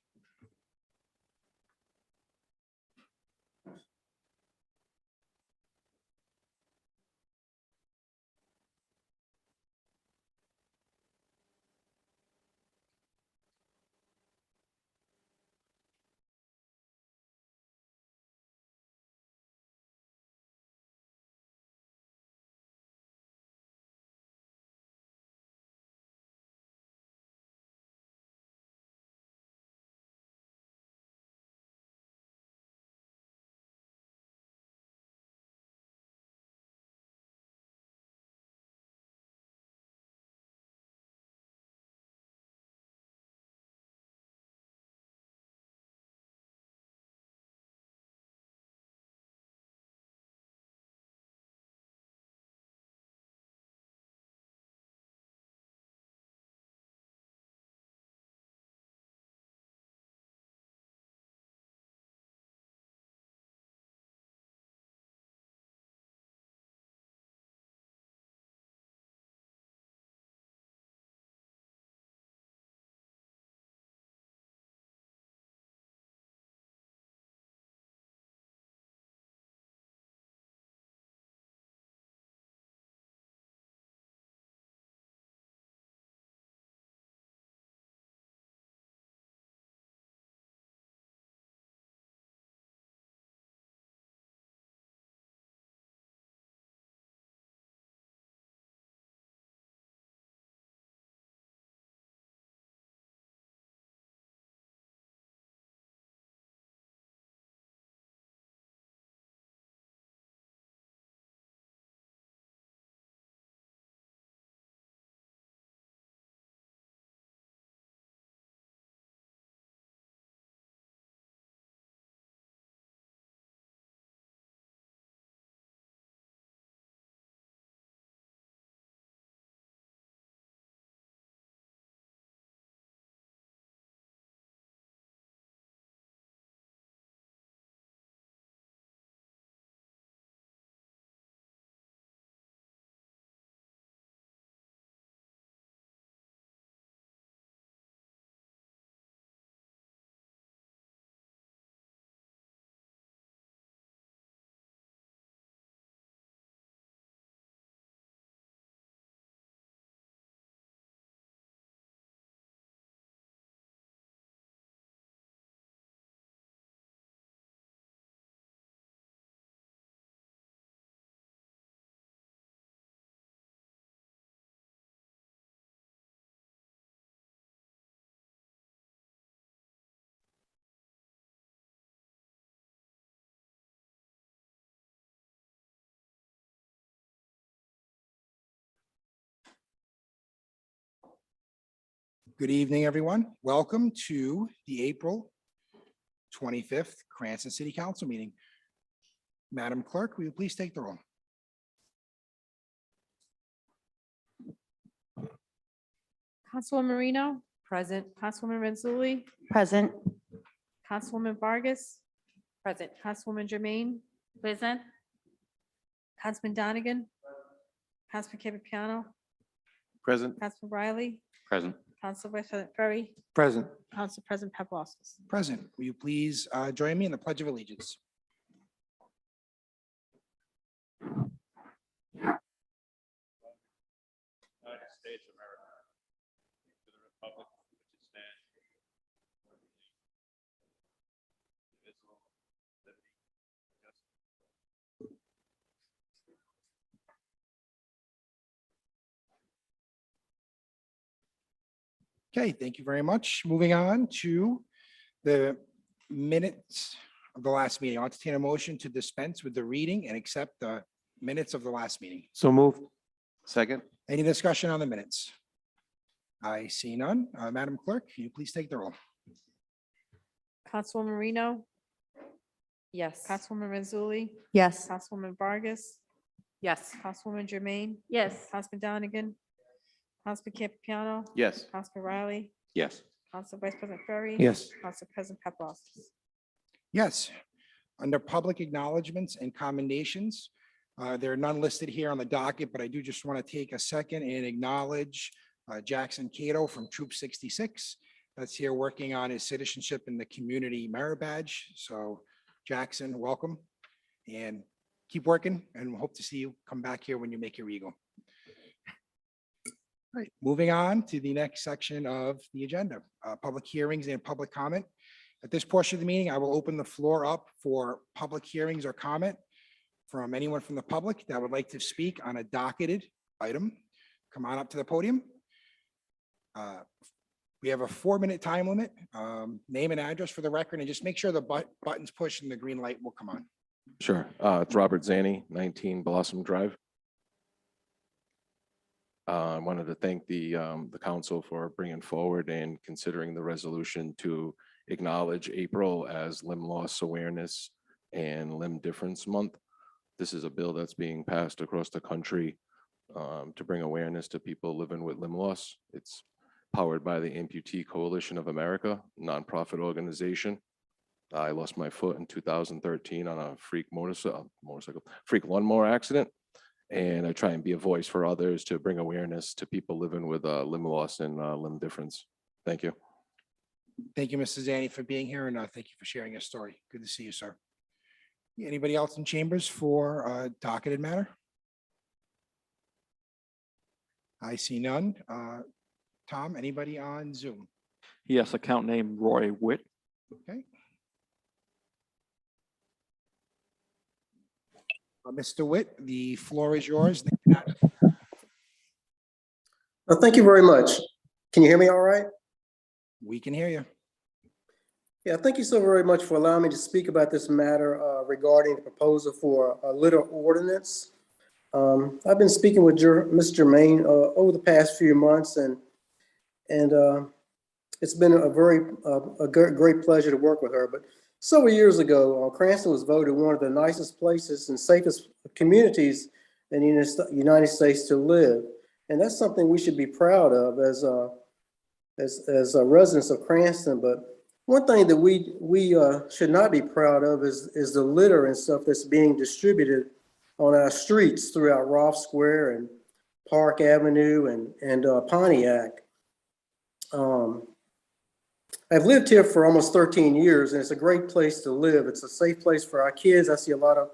Good evening, everyone. Welcome to the April 25th Cranston City Council meeting. Madam Clerk, will you please take the roll?
Councilwoman Marino,
Present.
Councilwoman Renzulli,
Present.
Councilwoman Vargas,
Present.
Councilwoman Jermaine,
Present,
Councilman Donegan, Councilman Capiano,
Present.
Councilman Riley,
Present.
Council Vice President Ferry,
Present.
Council President Paplaskas.
Present. Will you please join me in the Pledge of Allegiance? Okay, thank you very much. Moving on to the minutes of the last meeting. I'll entertain a motion to dispense with the reading and accept the minutes of the last meeting.
So moved. Second.
Any discussion on the minutes? I see none. Madam Clerk, can you please take the roll?
Councilwoman Marino,
Yes.
Councilwoman Mazzulli,
Yes.
Councilwoman Vargas,
Yes.
Councilwoman Jermaine,
Yes.
Councilman Donegan, Councilman Campiano,
Yes.
Councilman Riley,
Yes.
Council Vice President Ferry.
Yes.
Council President Paplaskas.
Yes. Under public acknowledgements and commendations, there are none listed here on the docket, but I do just want to take a second and acknowledge Jackson Cato from Troop 66. That's here working on his citizenship in the community merit badge. So Jackson, welcome and keep working, and we hope to see you come back here when you make your eagle. All right, moving on to the next section of the agenda, public hearings and public comment. At this portion of the meeting, I will open the floor up for public hearings or comment from anyone from the public that would like to speak on a docketed item. Come on up to the podium. We have a 4-minute time limit. Name and address for the record, and just make sure the button's pushed and the green light will come on.
Sure. It's Robert Zanni, 19 Blossom Drive. I wanted to thank the council for bringing forward and considering the resolution to acknowledge April as Limb Loss Awareness and Limb Difference Month. This is a bill that's being passed across the country to bring awareness to people living with limb loss. It's powered by the Amputee Coalition of America, nonprofit organization. I lost my foot in 2013 on a freak freak lawnmower accident. And I try and be a voice for others to bring awareness to people living with limb loss and limb difference. Thank you.
Thank you, Mrs. Zanni, for being here, and thank you for sharing your story. Good to see you, sir. Anybody else in chambers for a docketed matter? I see none. Tom, anybody on Zoom?
Yes, account name Roy Witt.
Okay. Mr. Witt, the floor is yours.
Thank you very much. Can you hear me all right?
We can hear you.
Yeah, thank you so very much for allowing me to speak about this matter regarding the proposal for a litter ordinance. I've been speaking with Ms. Jermaine over the past few months, and it's been a great pleasure to work with her. But several years ago, Cranston was voted one of the nicest places and safest communities in the United States to live, and that's something we should be proud of as residents of Cranston. But one thing that we should not be proud of is the litter and stuff that's being distributed on our streets throughout Roth Square and Park Avenue and Pontiac. I've lived here for almost 13 years, and it's a great place to live. It's a safe place for our kids. I see a lot of,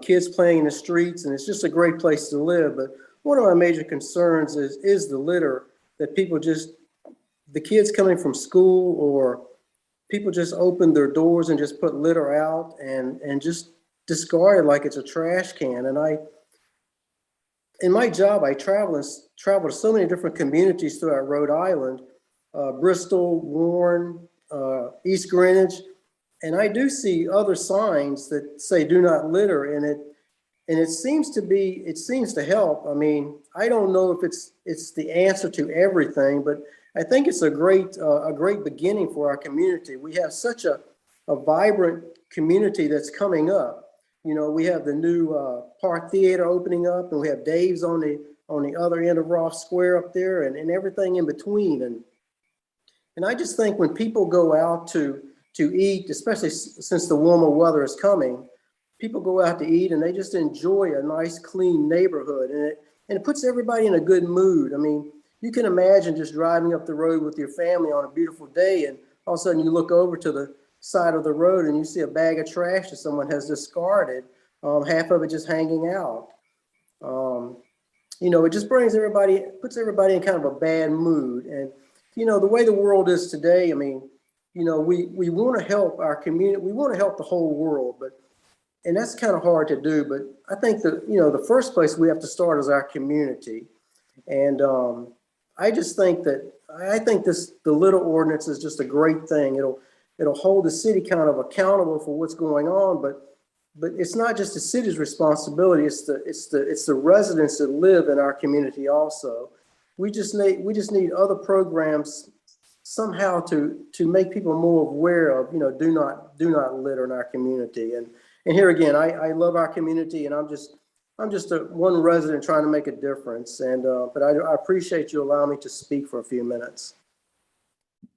kids playing in the streets, and it's just a great place to live. But one of my major concerns is the litter, that the kids coming from school, or people just open their doors and just put litter out and just discard it like it's a trash can. And in my job, I travel to so many different communities throughout Rhode Island, Bristol, Warren, East Greenwich, and I do see other signs that say "Do not litter," and it seems to help. I mean, I don't know if it's the answer to everything, but I think it's a great beginning for our community. We have such a vibrant community that's coming up. We have the new Park Theater opening up, and we have Dave's on the other end of Roth Square up there, and everything in between. And I just think when people go out to eat, especially since the warmer weather is coming, people go out to eat and they just enjoy a nice, clean neighborhood, and it puts everybody in a good mood. I mean, you can imagine just driving up the road with your family on a beautiful day, and all of a sudden you look over to the side of the road and you see a bag of trash that someone has discarded, half of it just hanging out. It just puts everybody in kind of a bad mood. And the way the world is today, I mean, we want to help our community, we want to help the whole world, and that's kind of hard to do. But I think that the first place we have to start is our community. And I just think that, I think the little ordinance is just a great thing. It'll hold the city kind of accountable for what's going on, but it's not just the city's responsibility, it's the residents that live in our community also. We just need other programs somehow to make people more aware of, do not litter in our community. And here again, I love our community, and I'm just one resident trying to make a difference. And but I appreciate you allowing me to speak for a few minutes.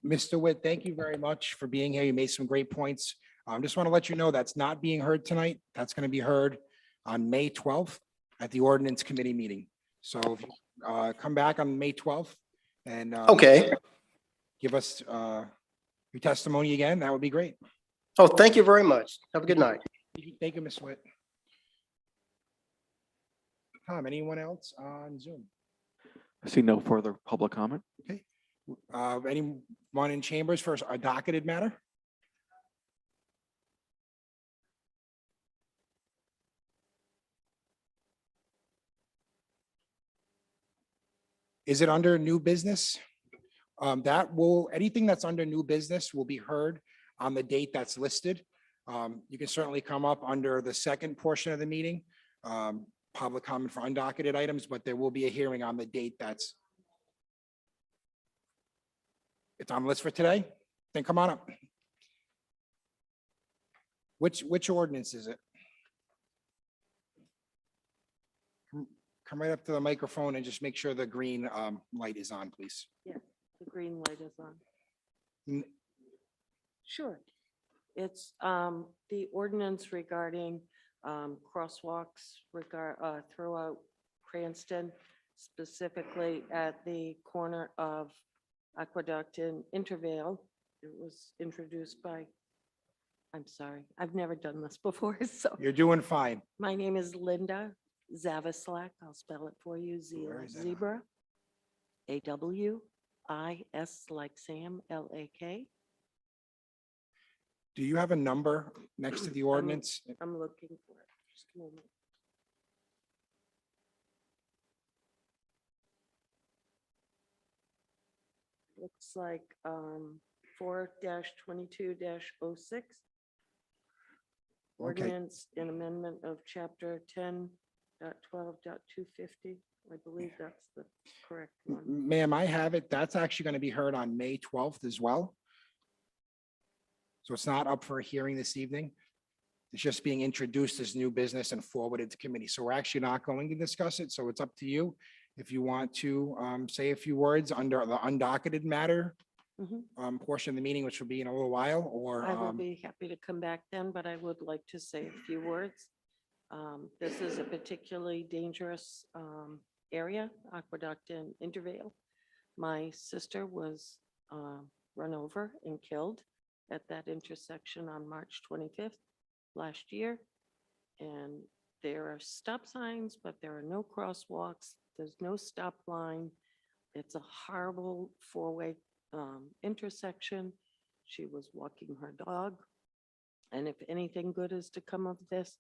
Mr. Witt, thank you very much for being here. You made some great points. Just want to let you know that's not being heard tonight. That's going to be heard on May 12th at the ordinance committee meeting. So if you come back on May 12th and
Okay.
give us your testimony again, that would be great.
Oh, thank you very much. Have a good night.
Thank you, Ms. Witt. Tom, anyone else on Zoom?
I see no further public comment.
Anyone in chambers for a docketed matter? Is it under new business? Anything that's under new business will be heard on the date that's listed. You can certainly come up under the second portion of the meeting, public comment for undocketed items, but there will be a hearing on the date it's on the list for today. Then come on up. Which ordinance is it? Come right up to the microphone and just make sure the green light is on, please.
The green light is on.
N-
Sure. It's the ordinance regarding crosswalks throughout Cranston, specifically at the corner of Aqueduct and Intervale. It was introduced by, I'm sorry, I've never done this before, so
You're doing fine.
my name is Linda Zavislak. I'll spell it for you.
Where is that?
Zebra, AWIS like Sam, LAK.
Do you have a number next to the ordinance?
I'm looking for it. Just a moment. Looks like 4-22-06. Ordinance and amendment of chapter 10.12.250. I believe that's the correct one.
Ma'am, I have it. That's actually going to be heard on May 12th as well. So it's not up for a hearing this evening. It's just being introduced as new business and forwarded to committee. So we're actually not going to discuss it. So it's up to you. If you want to say a few words under the undocketed matter portion of the meeting, which will be in a little while, or
I will be happy to come back then, but I would like to say a few words. This is a particularly dangerous area, Aqueduct and Intervale. My sister was run over and killed at that intersection on March 25th last year. And there are stop signs, but there are no crosswalks. There's no stop line. It's a horrible four-way intersection. She was walking her dog. And if anything good is to come of this,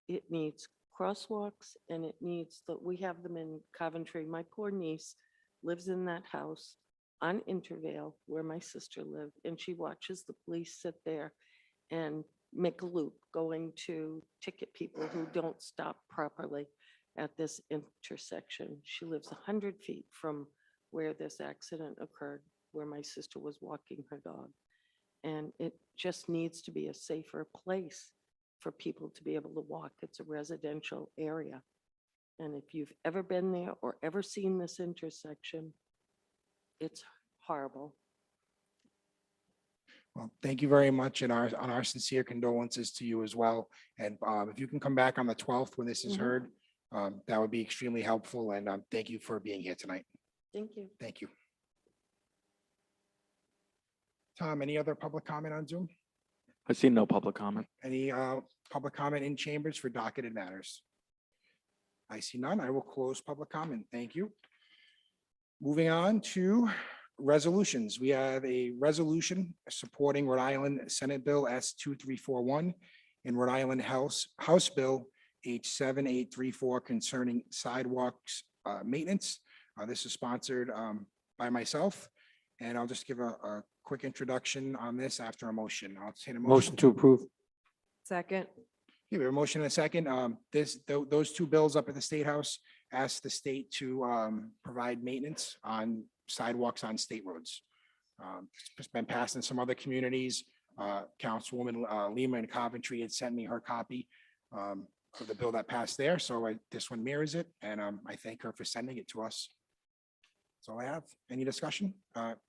it needs crosswalks and it needs we have them in Coventry. My poor niece lives in that house on Intervale where my sister lived, and she watches the police sit there and make a loop going to ticket people who don't stop properly at this intersection. She lives 100 feet from where this accident occurred, where my sister was walking her dog. And it just needs to be a safer place for people to be able to walk. It's a residential area. And if you've ever been there or ever seen this intersection, it's horrible.
well, thank you very much, and our sincere condolences to you as well. And if you can come back on the 12th when this is heard, that would be extremely helpful. And thank you for being here tonight.
Thank you.
Thank you. Tom, any other public comment on Zoom?
I see no public comment.
Any public comment in chambers for docketed matters? I see none. I will close public comment. Thank you. Moving on to resolutions. We have a resolution supporting Rhode Island Senate Bill S2341 and Rhode Island House Bill H7834 concerning sidewalks maintenance. This is sponsored by myself. And I'll just give a quick introduction on this after a motion. I'll entertain a
Motion to approve.
Second.
Okay, we have a motion and a second. Those two bills up at the State House ask the state to provide maintenance on sidewalks on state roads. It's been passed in some other communities. Councilwoman Lima in Coventry had sent me her copy of the bill that passed there. So this one mirrors it, and I thank her for sending it to us. That's all I have. Any discussion?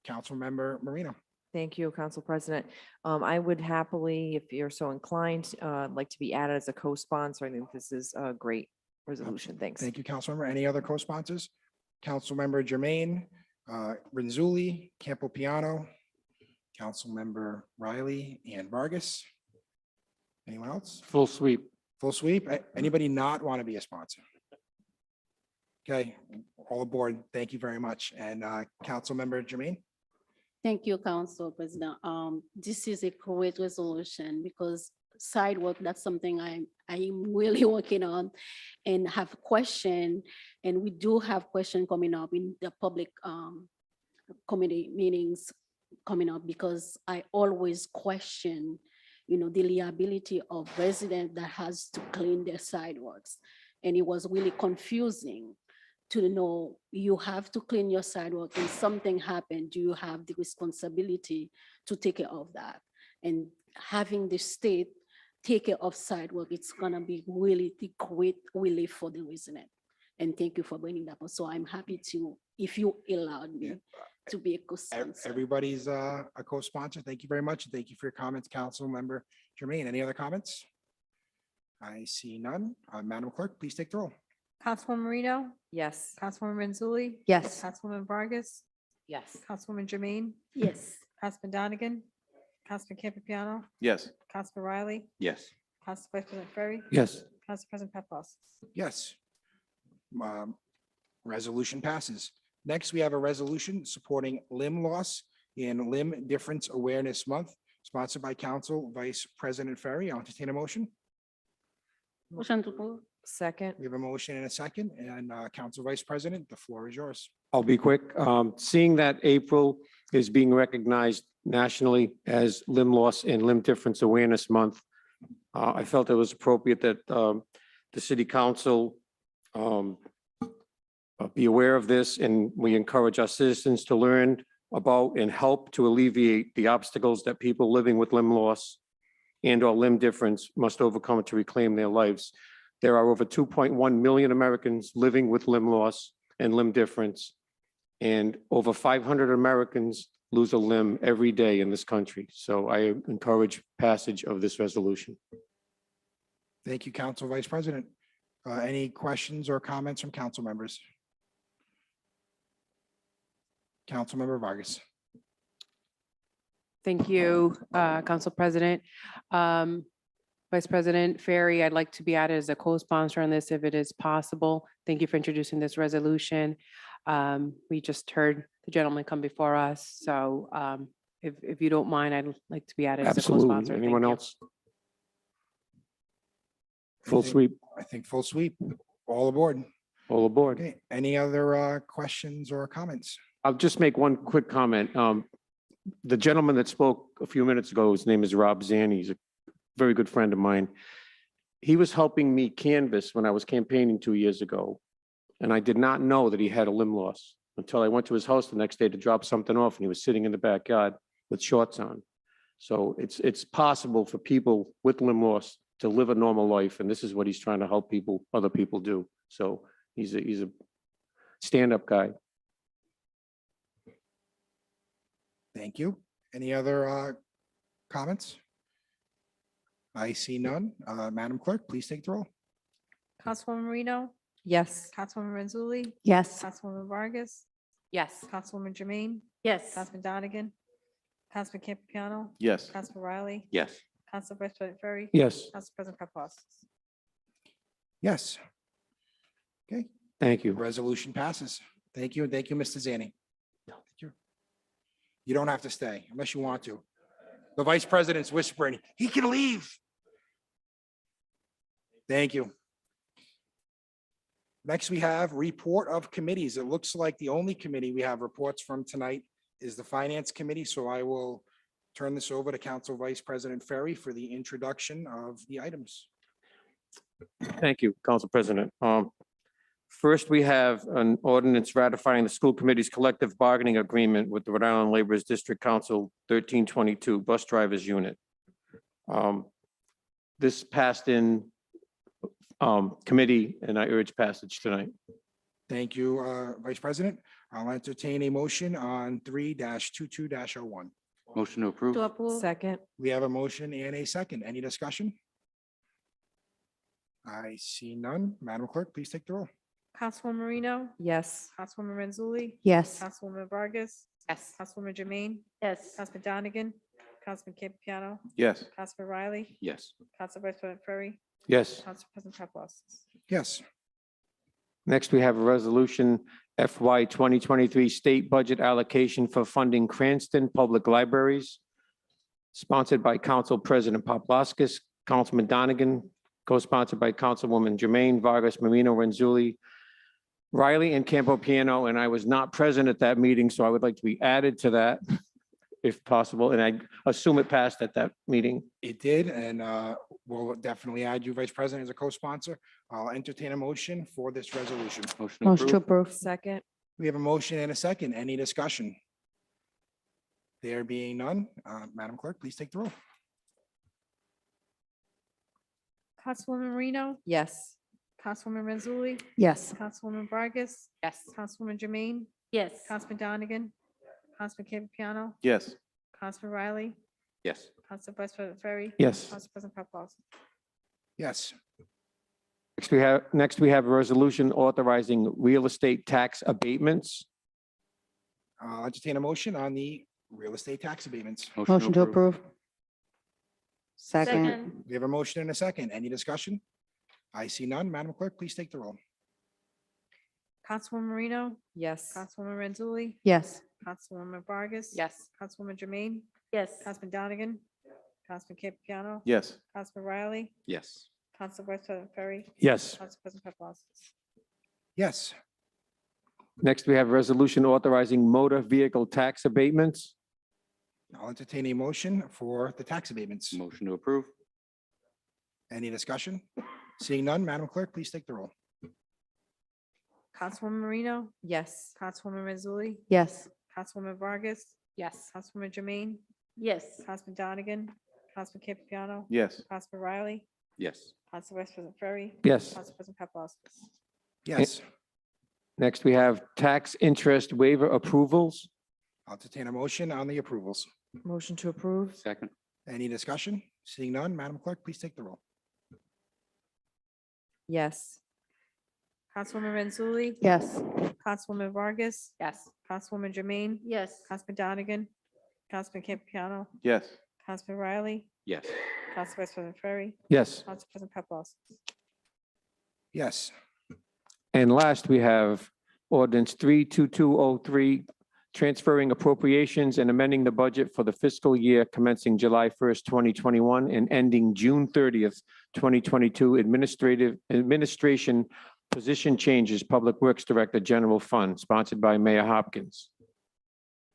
Councilmember Marino.
Thank you, Council President. I would happily, if you're so inclined, like to be added as a co-sponsor. I think this is a great resolution. Thanks.
Thank you, Councilmember. Any other co-sponsors? Councilmember Jermaine, Renzulli, Campopiano, Councilmember Riley and Vargas. Anyone else?
Full sweep.
Full sweep? Anybody not want to be a sponsor? Okay, all aboard. Thank you very much. And Councilmember Jermaine?
Thank you, Council President. This is a great resolution because sidewalk, that's something I'm really working on and have question. And we do have question coming up in the public committee meetings coming up because I always question, the liability of resident that has to clean their sidewalks. And it was really confusing to know you have to clean your sidewalk and something happened, do you have the responsibility to take care of that? And having the state take care of sidewalk, it's gonna be really the great relief for the resident. And thank you for bringing that up. So I'm happy to, if you allowed me to be a co-sponsor.
Everybody's a co-sponsor. Thank you very much. Thank you for your comments, Councilmember Jermaine. Any other comments? I see none. Madam Clerk, please take the roll.
Councilwoman Marino,
Yes.
Councilwoman Renzulli.
Yes.
Councilwoman Vargas,
Yes.
Councilwoman Jermaine,
Yes.
Councilman Donegan, Councilman Campopiano,
Yes.
Councilman Riley,
Yes.
Council Vice President Ferry,
Yes.
Council President Paplas.
Yes. Resolution passes. Next, we have a resolution supporting limb loss in Limb Difference Awareness Month, sponsored by Council Vice President Ferry. I'll entertain a motion.
Motion to approve.
Second.
We have a motion and a second, and Council Vice President, the floor is yours.
I'll be quick. Seeing that April is being recognized nationally as Limb Loss and Limb Difference Awareness Month, I felt it was appropriate that the city council be aware of this, and we encourage our citizens to learn about and help to alleviate the obstacles that people living with limb loss and or limb difference must overcome to reclaim their lives. There are over 2.1 million Americans living with limb loss and limb difference, and over 500 Americans lose a limb every day in this country. So I encourage passage of this resolution.
Thank you, Council Vice President. Any questions or comments from council members? Councilmember Vargas.
Thank you, Council President. Vice President Ferry, I'd like to be added as a co-sponsor on this if it is possible. Thank you for introducing this resolution. We just heard the gentleman come before us, so if you don't mind, I'd like to be added as a co-sponsor.
Absolutely.
Thank
Anyone
you.
else? Full sweep,
I think full sweep, all aboard.
all aboard.
Okay, any other questions or comments?
I'll just make one quick comment. The gentleman that spoke a few minutes ago, his name is Rob Zanni. He's a very good friend of mine. He was helping me canvass when I was campaigning 2 years ago. And I did not know that he had a limb loss until I went to his house the next day to drop something off, and he was sitting in the backyard with shorts on. So it's possible for people with limb loss to live a normal life, and this is what he's trying to help people, other people do. So he's a stand-up guy.
Thank you. Any other comments? I see none. Madam Clerk, please take the roll.
Councilwoman Marino,
Yes.
Councilwoman Renzulli,
Yes.
Councilwoman Vargas,
Yes.
Councilwoman Jermaine,
Yes.
Councilman Donegan, Councilman Campopiano,
Yes.
Councilman Riley,
Yes.
Council Vice President Ferry,
Yes,
Council President Paplas.
Yes. Okay,
thank you.
resolution passes. Thank you, and thank you, Mr. Zanni. Thank you. You don't have to stay unless you want to. The Vice President's whispering, he can leave. Thank you. Next, we have report of committees. It looks like the only committee we have reports from tonight is the Finance Committee, so I will turn this over to Council Vice President Ferry for the introduction of the items.
Thank you, Council President. First, we have an ordinance ratifying the school committee's collective bargaining agreement with the Rhode Island Laborers District Council 1322 Bus Drivers Unit. This passed in committee, and I urge passage tonight.
Thank you, Vice President. I'll entertain a motion on 3-22-01.
Motion to approve.
To approve.
Second,
We have a motion and a second. Any discussion? I see none. Madam Clerk, please take the roll.
Councilwoman Marino,
yes.
Councilwoman Renzulli,
Yes.
Councilwoman Vargas,
Yes.
Councilwoman Jermaine,
Yes.
Councilman Donegan, Councilman Campiano,
Yes.
Councilman Riley,
Yes.
Council Vice President Ferry,
Yes.
Council President Paplas.
Yes.
Next, we have a resolution FY 2023 state budget allocation for funding Cranston Public Libraries, sponsored by Council President Paplaskas, Councilman Donegan, co-sponsored by Councilwoman Jermaine, Vargas, Marino, Renzulli, Riley, and Campo Piano, and I was not present at that meeting, so I would like to be added to that if possible, and I assume it passed at that meeting.
It did, and we'll definitely add you, Vice President, as a co-sponsor. I'll entertain a motion for this resolution.
Motion to
Motion to
approve.
approve.
Second,
We have a motion and a second. Any discussion? There being none, Madam Clerk, please take the roll.
Councilwoman Marino,
yes.
Councilwoman Renzulli,
Yes.
Councilwoman Vargas,
Yes.
Councilwoman Jermaine,
Yes.
Councilman Donegan, Councilman Campiano,
Yes.
Councilman Riley,
Yes.
Council Vice President Ferry,
Yes.
Council President Paplas.
Yes.
Next we have a resolution authorizing real estate tax abatements.
I'll entertain a motion on the real estate tax abatements.
Motion to approve. Second.
We have a motion and a second. Any discussion? I see none. Madam Clerk, please take the roll.
Councilwoman Marino,
Yes.
Councilwoman Renzulli,
Yes.
Councilwoman Vargas.
Yes.
Councilwoman Jermaine,
Yes.
Councilman Donegan, Councilman Campiano,
Yes.
Councilman Riley,
Yes.
Council Vice President Ferry,
Yes.
Council President Paplas.
Yes.
Next, we have a resolution authorizing motor vehicle tax abatements.
I'll entertain a motion for the tax abatements.
Motion to approve.
Any discussion? Seeing none, Madam Clerk, please take the roll.
Councilwoman Marino,
Yes.
Councilwoman Renzulli,
Yes.
Councilwoman Vargas,
Yes.
Councilwoman Jermaine,
Yes.
Councilman Donegan, Councilman Campiano,
Yes.
Councilman Riley,
Yes.
Council Vice President Ferry,
Yes.
Council President Paplas.
Yes.
Next, we have tax interest waiver approvals.
I'll entertain a motion on the approvals.
Motion to approve,
Second.
Any discussion? Seeing none, Madam Clerk, please take the roll.
yes.
Councilwoman Renzulli,
Yes.
Councilwoman Vargas,
Yes.
Councilwoman Jermaine,
Yes.
Councilman Donegan, Councilman Campiano,
Yes.
Councilman Riley,
Yes.
Council Vice President Ferry,
Yes.
Council President Paplas.
Yes.
And last, we have ordinance 32203, transferring appropriations and amending the budget for the fiscal year commencing July 1st, 2021 and ending June 30th, 2022, administration position changes, Public Works Director, General Fund, sponsored by Mayor Hopkins.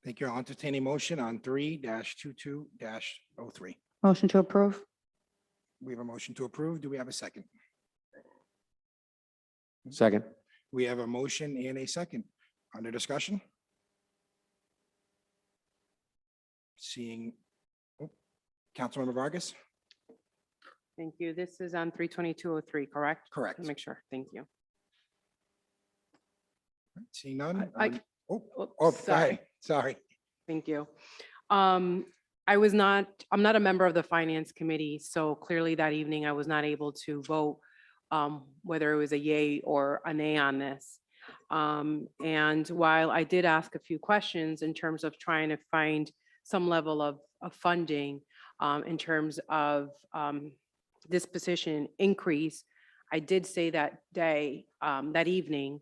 Thank you. I'll entertain a motion on 3-22-03.
Motion to approve.
We have a motion to approve. Do we have a second?
Second.
We have a motion and a second. Under discussion? Seeing, Councilmember Vargas?
Thank you. This is on 32203, correct?
Correct.
Make sure. Thank you.
Seeing none?
I-
Oh,
Oh,
go
sorry.
ahead. Sorry.
Thank you. I'm not a member of the Finance Committee, so clearly that evening I was not able to vote whether it was a yay or a nay on this. And while I did ask a few questions in terms of trying to find some level of funding in terms of this position increase, I did say that day, that evening,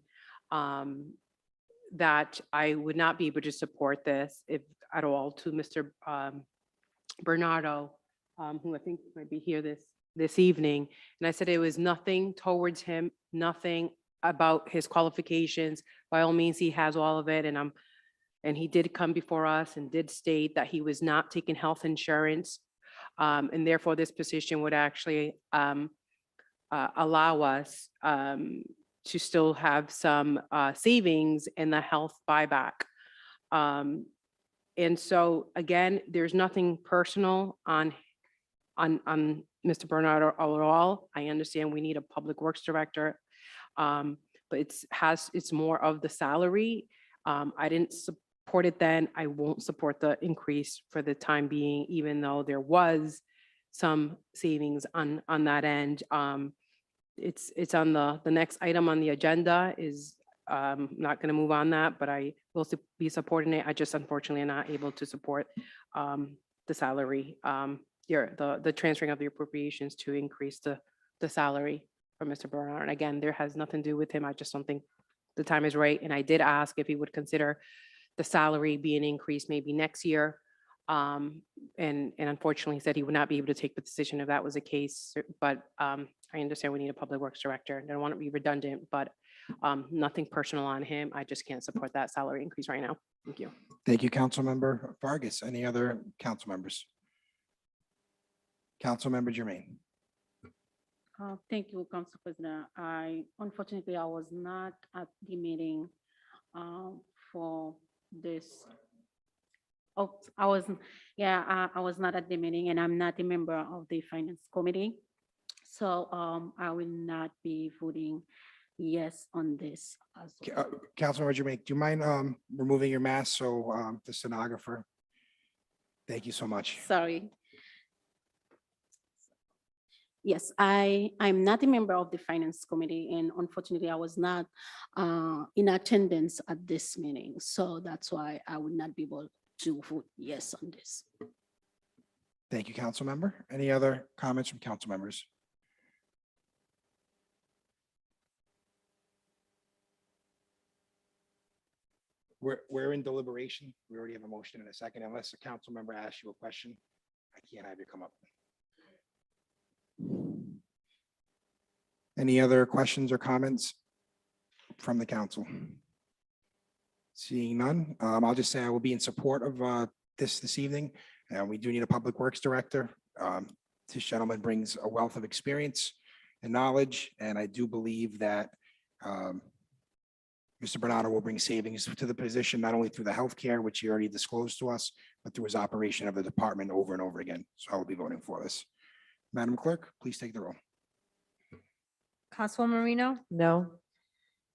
that I would not be able to support this if at all to Mr. Bernardo, who I think might be here this evening. And I said it was nothing towards him, nothing about his qualifications. By all means, he has all of it, and he did come before us and did state that he was not taking health insurance. And therefore, this position would actually allow us to still have some savings in the health buyback. And so, again, there's nothing personal on Mr. Bernardo at all. I understand we need a public works director, but it's more of the salary. I didn't support it then. I won't support the increase for the time being, even though there was some savings on that end. It's on the next item on the agenda is not going to move on that, but I will be supporting it. I just unfortunately am not able to support the salary, the transferring of the appropriations to increase the salary for Mr. Bernard. And again, there has nothing to do with him. I just don't think the time is right. And I did ask if he would consider the salary being increased maybe next year. And unfortunately, he said he would not be able to take the decision if that was the case. But I understand we need a public works director. I don't want to be redundant, but nothing personal on him. I just can't support that salary increase right now. Thank you.
Thank you, Councilmember Vargas. Any other council members? Councilmember Jermaine.
Thank you, Council President. Unfortunately, I was not at the meeting for this. Oh, I was not at the meeting, and I'm not a member of the Finance Committee. So I will not be voting yes on this as well.
Councilmember Jermaine, do you mind removing your mask so the stenographer? Thank you so much.
Sorry. Yes, I'm not a member of the Finance Committee, and unfortunately, I was not in attendance at this meeting. So that's why I would not be able to vote yes on this.
Thank you, council member. Any other comments from council members? We're in deliberation. We already have a motion in a second. Unless a council member asks you a question, I can't have you come up. Any other questions or comments from the council? Seeing none, I'll just say I will be in support of this evening. We do need a public works director. This gentleman brings a wealth of experience and knowledge, and I do believe that Mr. Bernardo will bring savings to the position, not only through the healthcare, which he already disclosed to us, but through his operation of the department over and over again. So I will be voting for this. Madam Clerk, please take the roll.
Councilwoman Marino,
No.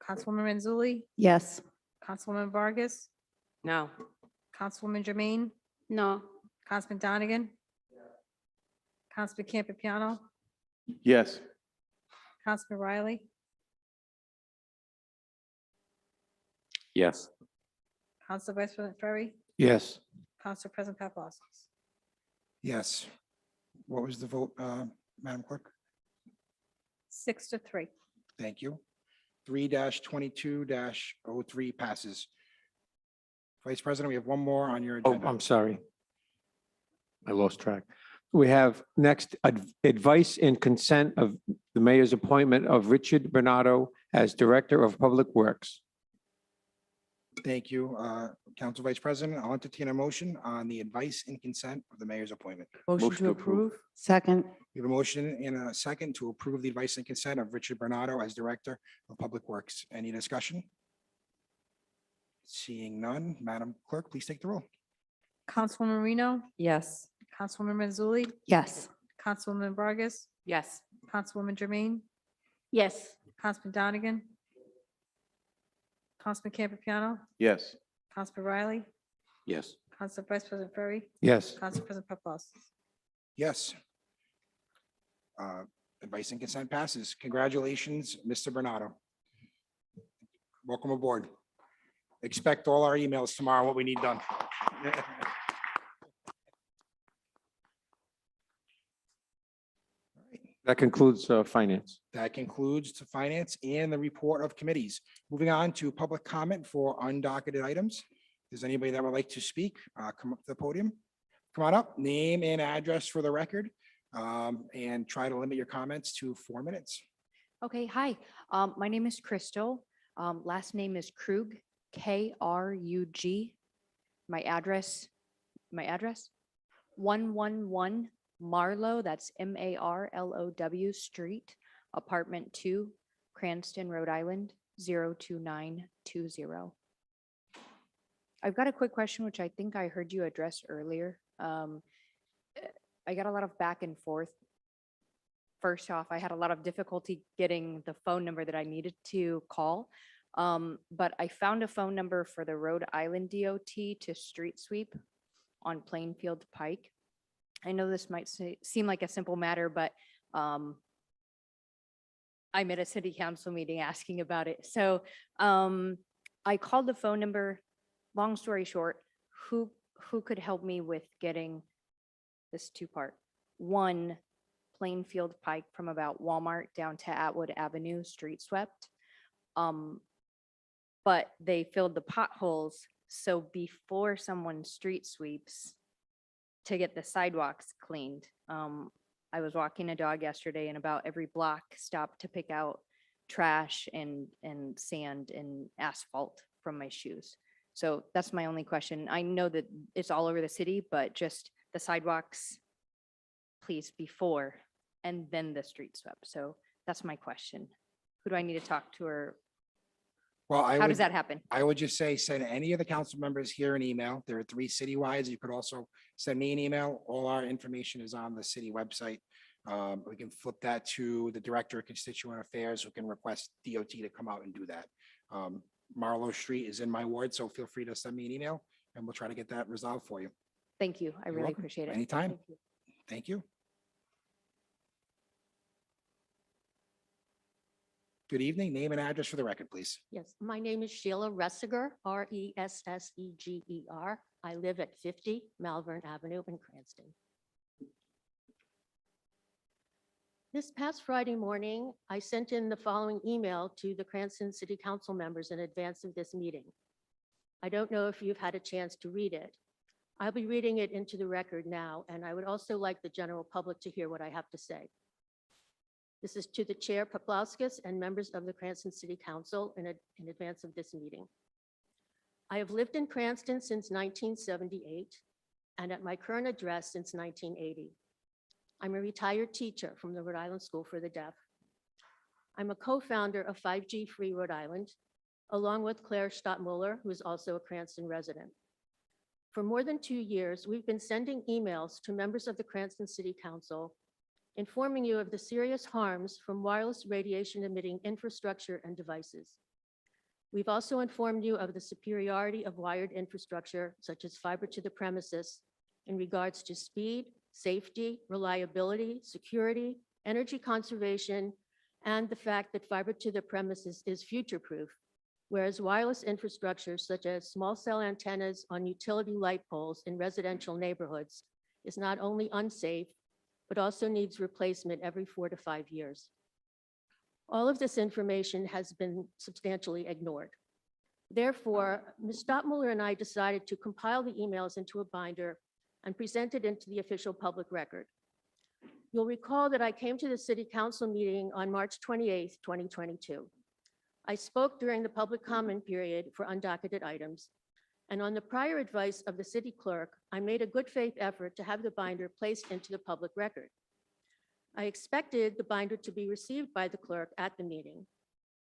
Councilwoman Renzulli,
Yes.
Councilwoman Vargas,
No.
Councilwoman Jermaine,
No,
Councilman Donegan, Councilman Campiano,
Yes.
Councilman Riley,
Yes.
Council Vice President Ferry,
Yes.
Council President Paplaskas.
Yes. What was the vote, Madam Clerk?
6-3.
Thank you. 3-22-03 passes. Vice President, we have one more on your
Oh,
agenda.
I'm sorry. I lost track. We have next advice and consent of the mayor's appointment of Richard Bernardo as Director of Public Works.
Thank you, Council Vice President. I'll entertain a motion on the advice and consent of the mayor's appointment.
Motion
Motion
to
to approve.
approve?
Second.
We have a motion and a second to approve the advice and consent of Richard Bernardo as Director of Public Works. Any discussion? Seeing none, Madam Clerk, please take the roll.
Councilwoman Marino,
Yes.
Councilwoman Renzulli,
Yes.
Councilwoman Vargas,
Yes.
Councilwoman Jermaine,
yes,
Councilman Donegan, Councilman Campiano,
Yes.
Councilman Riley,
Yes.
Council Vice President Ferry,
Yes.
Council President Paplaskas.
Yes. Advice and consent passes. Congratulations, Mr. Bernardo. Welcome aboard. Expect all our emails tomorrow, what we need done.
That concludes finance.
That concludes the finance and the report of committees. Moving on to public comment for undocketed items. Is anybody that would like to speak? Come up to the podium. Come on up, name and address for the record, and try to limit your comments to 4 minutes.
Okay, hi. My name is Crystal. Last name is Krug, Krug. My address, 111 Marlow, that's Marlow Street, Apartment 2, Cranston, Rhode Island, 02920. I've got a quick question, which I think I heard you address earlier. I got a lot of back and forth. First off, I had a lot of difficulty getting the phone number that I needed to call. But I found a phone number for the Rhode Island DOT to street sweep on Plainfield Pike. I know this might seem like a simple matter, but I'm at a city council meeting asking about it. So I called the phone number. Long story short, who could help me with getting this two-part? One, Plainfield Pike from about Walmart down to Atwood Avenue, street swept. But they filled the potholes. So before someone street sweeps to get the sidewalks cleaned, I was walking a dog yesterday and about every block stopped to pick out trash and sand and asphalt from my shoes. So that's my only question. I know that it's all over the city, but just the sidewalks, please, before and then the street swept. So that's my question. Who do I need to talk to, or
Well,
how does that happen?
I would just say, send any of the council members here an email. There are 3 citywides. You could also send me an email. All our information is on the city website. We can flip that to the Director of Constituent Affairs, who can request DOT to come out and do that. Marlowe Street is in my ward, so feel free to send me an email and we'll try to get that resolved for you.
Thank you. I
You're
really
welcome.
appreciate it.
Anytime.
Thank you.
Thank you. Good evening. Name and address for the record, please.
Yes, my name is Sheila Ressiger, Resseger. I live at 50 Malvern Avenue in Cranston. This past Friday morning, I sent in the following email to the Cranston City Council members in advance of this meeting. I don't know if you've had a chance to read it. I'll be reading it into the record now, and I would also like the general public to hear what I have to say. This is to the Chair Paplauskas and members of the Cranston City Council in advance of this meeting. I have lived in Cranston since 1978 and at my current address since 1980. I'm a retired teacher from the Rhode Island School for the Deaf. I'm a co-founder of 5G Free Rhode Island, along with Claire Stottmuller, who is also a Cranston resident. For more than 2 years, we've been sending emails to members of the Cranston City Council informing you of the serious harms from wireless radiation emitting infrastructure and devices. We've also informed you of the superiority of wired infrastructure, such as fiber to the premises, in regards to speed, safety, reliability, security, energy conservation, and the fact that fiber to the premises is future-proof, whereas wireless infrastructure, such as small cell antennas on utility light poles in residential neighborhoods, is not only unsafe, but also needs replacement every 4 to 5 years. All of this information has been substantially ignored. Therefore, Ms. Stottmuller and I decided to compile the emails into a binder and present it into the official public record. You'll recall that I came to the City Council meeting on March 28th, 2022. I spoke during the public comment period for undocketed items, and on the prior advice of the city clerk, I made a good faith effort to have the binder placed into the public record. I expected the binder to be received by the clerk at the meeting.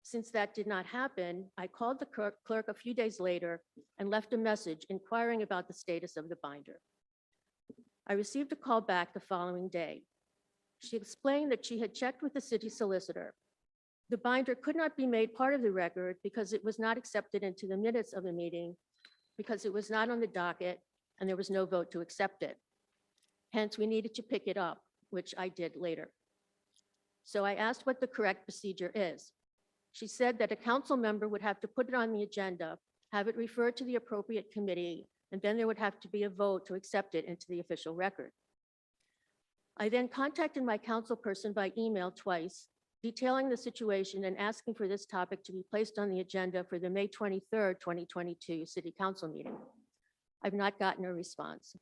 Since that did not happen, I called the clerk a few days later and left a message inquiring about the status of the binder. I received a call back the following day. She explained that she had checked with the city solicitor. The binder could not be made part of the record because it was not accepted into the minutes of the meeting, because it was not on the docket and there was no vote to accept it. Hence, we needed to pick it up, which I did later. So I asked what the correct procedure is. She said that a council member would have to put it on the agenda, have it referred to the appropriate committee, and then there would have to be a vote to accept it into the official record. I then contacted my council person by email twice, detailing the situation and asking for this topic to be placed on the agenda for the May 23rd, 2022 City Council meeting. I've not gotten a response.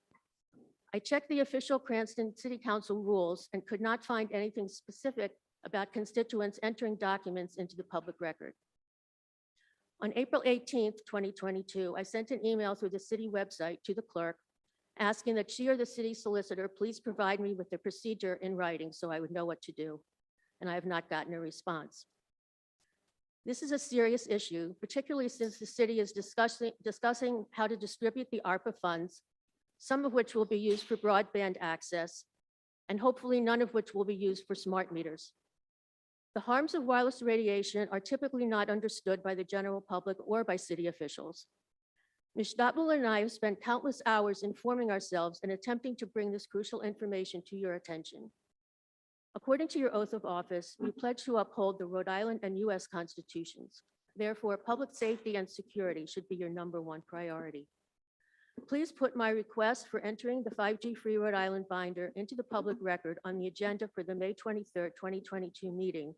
I checked the official Cranston City Council rules and could not find anything specific about constituents entering documents into the public record. On April 18th, 2022, I sent an email through the city website to the clerk asking that she or the city solicitor please provide me with the procedure in writing so I would know what to do, and I have not gotten a response. This is a serious issue, particularly since the city is discussing how to distribute the ARPA funds, some of which will be used for broadband access, and hopefully none of which will be used for smart meters. The harms of wireless radiation are typically not understood by the general public or by city officials. Ms. Stotwell and I have spent countless hours informing ourselves and attempting to bring this crucial information to your attention. According to your oath of office, you pledge to uphold the Rhode Island and US constitutions. Therefore, public safety and security should be your #1 priority. Please put my request for entering the 5G Free Rhode Island binder into the public record on the agenda for the May 23rd, 2022 meeting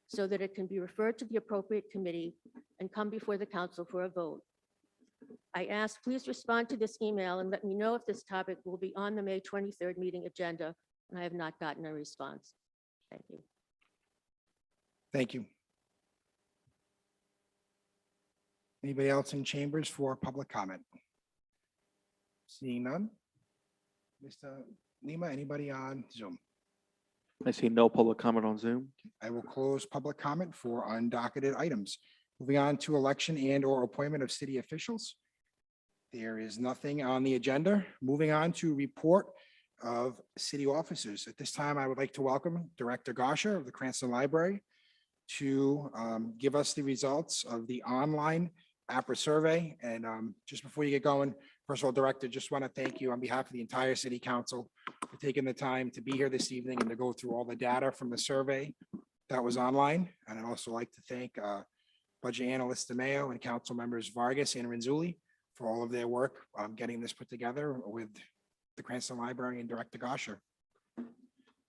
so that it can be referred to the appropriate committee and come before the council for a vote. I ask, please respond to this email and let me know if this topic will be on the May 23rd meeting agenda, and I have not gotten a response. Thank you.
Thank you. Anybody else in chambers for public comment? Seeing none. Mr. Lima, anybody on Zoom?
I see no public comment on Zoom.
I will close public comment for undocketed items. Moving on to election and/or appointment of city officials. There is nothing on the agenda. Moving on to report of city officers. At this time, I would like to welcome Director Gosher of the Cranston Library to give us the results of the online APRA survey. And just before you get going, first of all, Director, just want to thank you on behalf of the entire city council for taking the time to be here this evening and to go through all the data from the survey that was online. And I'd also like to thank Budget Analyst DeMayo and Council Members Vargas and Renzulli for all of their work getting this put together with the Cranston Library and Director Gosher.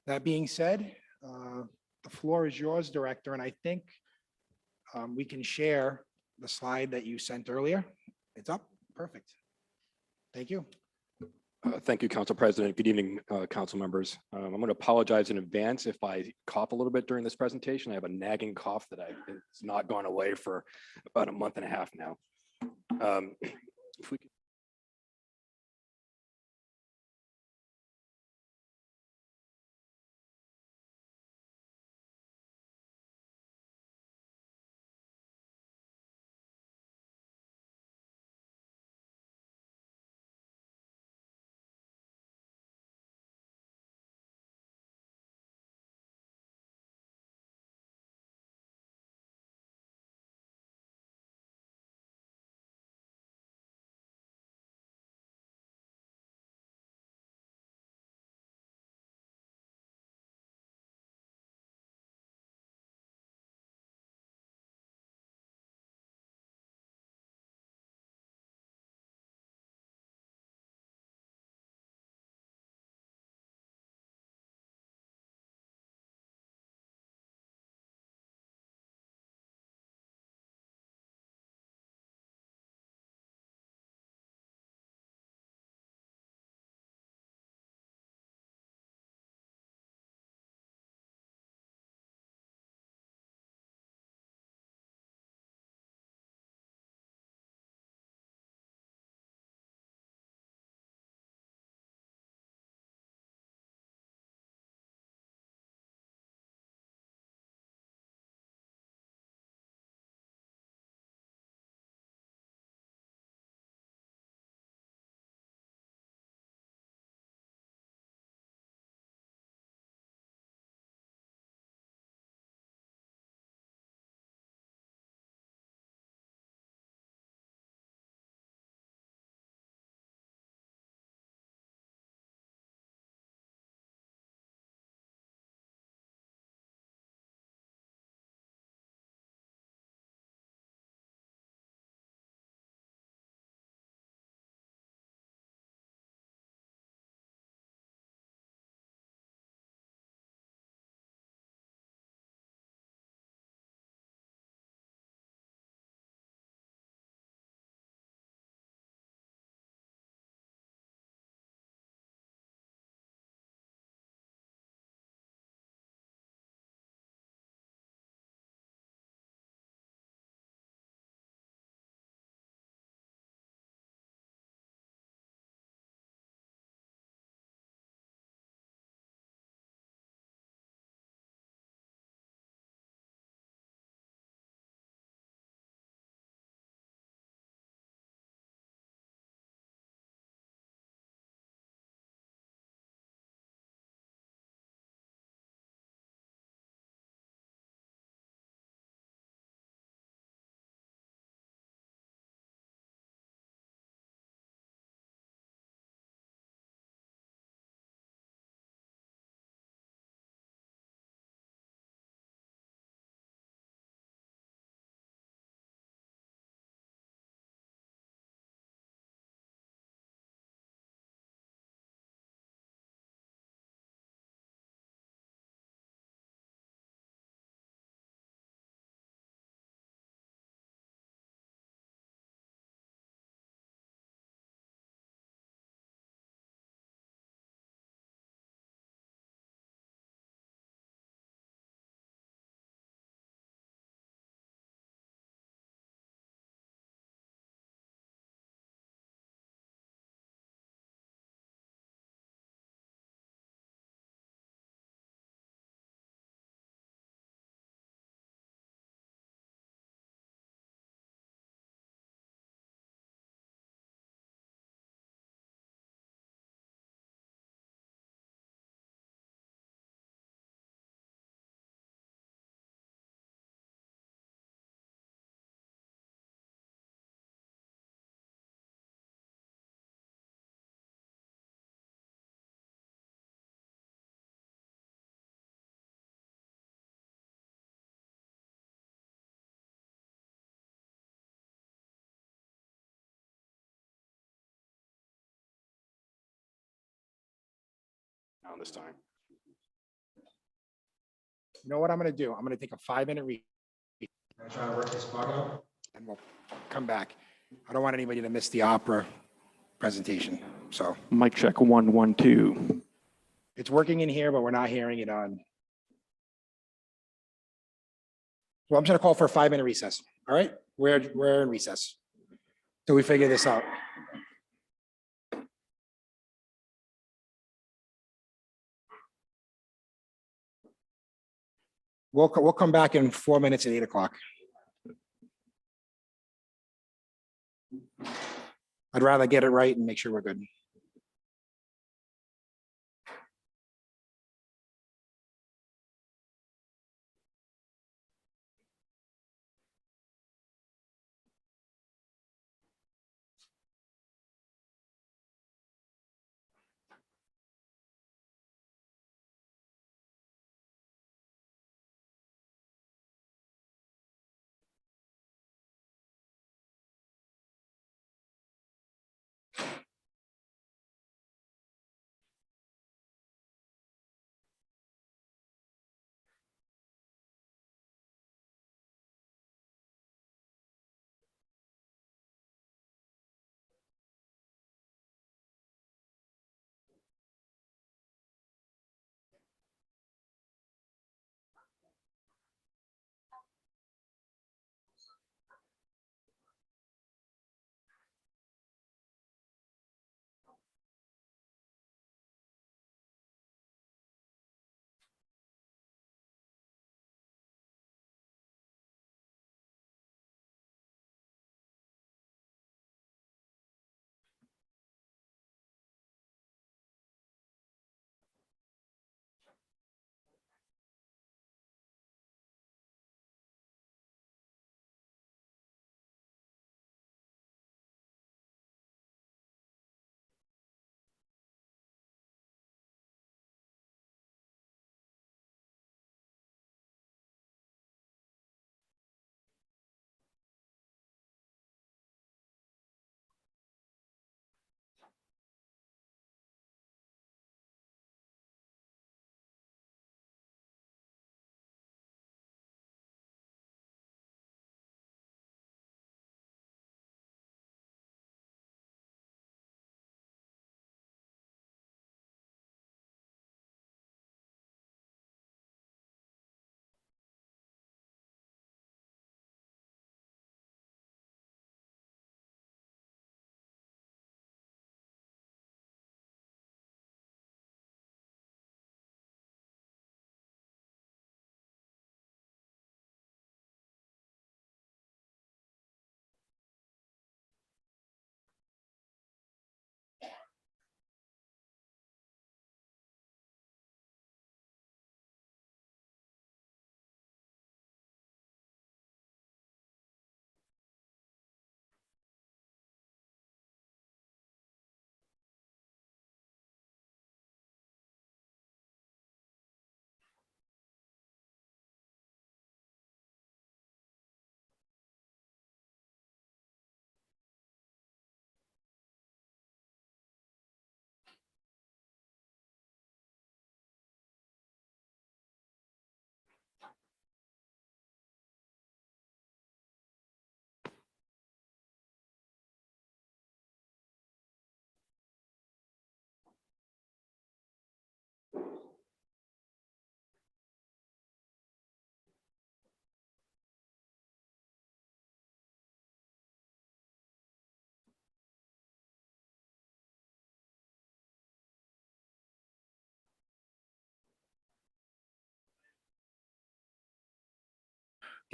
That being said, the floor is yours, Director, and I think we can share the slide that you sent earlier. It's up. Perfect. Thank you.
Thank you, Council President. Good evening, council members. I'm going to apologize in advance if I cough a little bit during this presentation. I have a nagging cough that it's not gone away for about a month and a half now. If we could
Now this time. You know what I'm gonna do? I'm gonna take a 5-minute recess. I'm gonna try to work this bug out, and we'll come back. I don't want anybody to miss the opera presentation, so.
Mic check 1, 1, 2.
It's working in here, but we're not hearing it on. Well, I'm just gonna call for a 5-minute recess. All right, we're in recess till we figure this out. We'll come back in 4 minutes at 8 o'clock. I'd rather get it right and make sure we're good.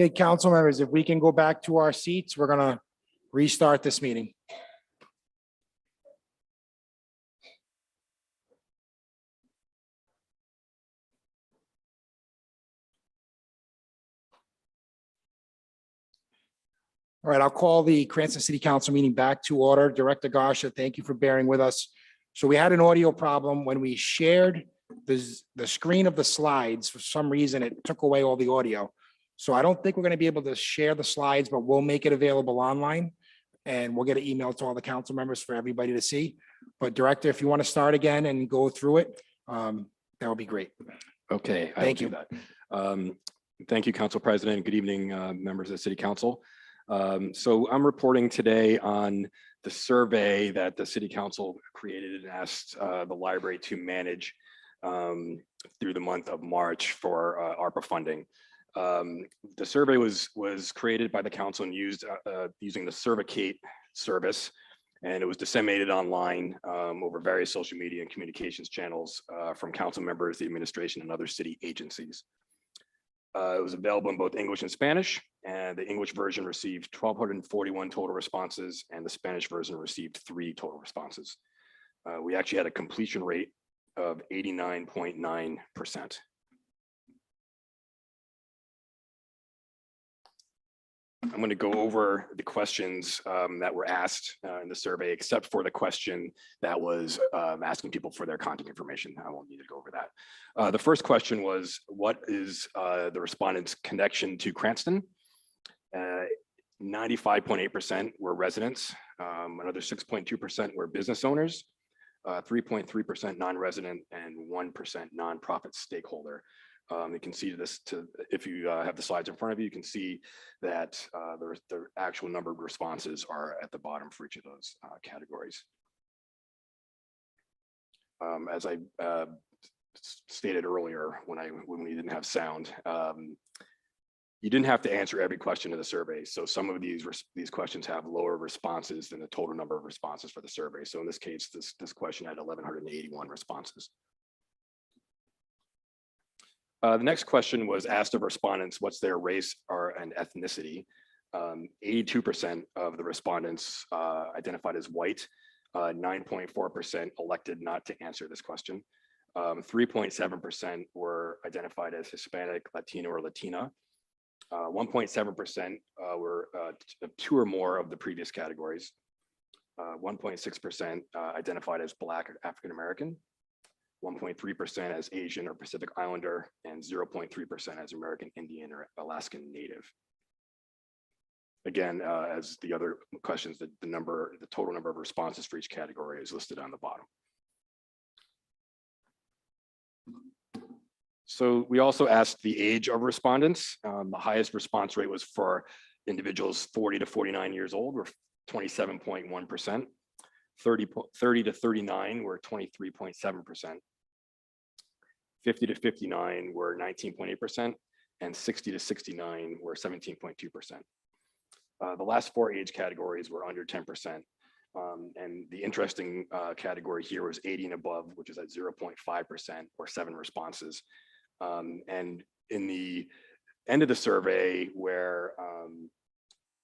Okay, council members, if we can go back to our seats, we're gonna restart this meeting. All right, I'll call the Cranston City Council meeting back to order. Director Garsha, thank you for bearing with us. So we had an audio problem when we shared the screen of the slides. For some reason, it took away all the audio. So I don't think we're going to be able to share the slides, but we'll make it available online. And we'll get an email to all the council members for everybody to see. But Director, if you want to start again and go through it, that would be great.
Okay, I will
Thank
do
you.
that. Thank you, Council President. Good evening, members of the City Council. So I'm reporting today on the survey that the City Council created and asked the library to manage through the month of March for ARPA funding. The survey was created by the council and used using the Surveycate service, and it was disseminated online over various social media and communications channels from council members, the administration, and other city agencies. It was available in both English and Spanish, and the English version received 1,241 total responses, and the Spanish version received 3 total responses. We actually had a completion rate of 89.9%. I'm going to go over the questions that were asked in the survey, except for the question that was asking people for their contact information. I won't need to go over that. The first question was, what is the respondents' connection to Cranston? 95.8% were residents. Another 6.2% were business owners, 3.3% non-resident, and 1% nonprofit stakeholder. You can see this if you have the slides in front of you, you can see that the actual number of responses are at the bottom for each of those categories. As I stated earlier, when we didn't have sound, you didn't have to answer every question of the survey. So some of these questions have lower responses than the total number of responses for the survey. So in this case, this question had 1,181 responses. The next question was asked of respondents, what's their race and ethnicity? 82% of the respondents identified as white. 9.4% elected not to answer this question. 3.7% were identified as Hispanic, Latino, or Latina. 1.7% were 2 or more of the previous categories. 1.6% identified as Black or African American. 1.3% as Asian or Pacific Islander, and 0.3% as American Indian or Alaskan Native. Again, as the other questions, the total number of responses for each category is listed on the bottom. So we also asked the age of respondents. The highest response rate was for individuals 40 to 49 years old, were 27.1%. 30 to 39 were 23.7%. 50 to 59 were 19.8%, and 60 to 69 were 17.2%. The last 4 age categories were under 10%. And the interesting category here was 80 and above, which is at 0.5% or 7 responses. And in the end of the survey, where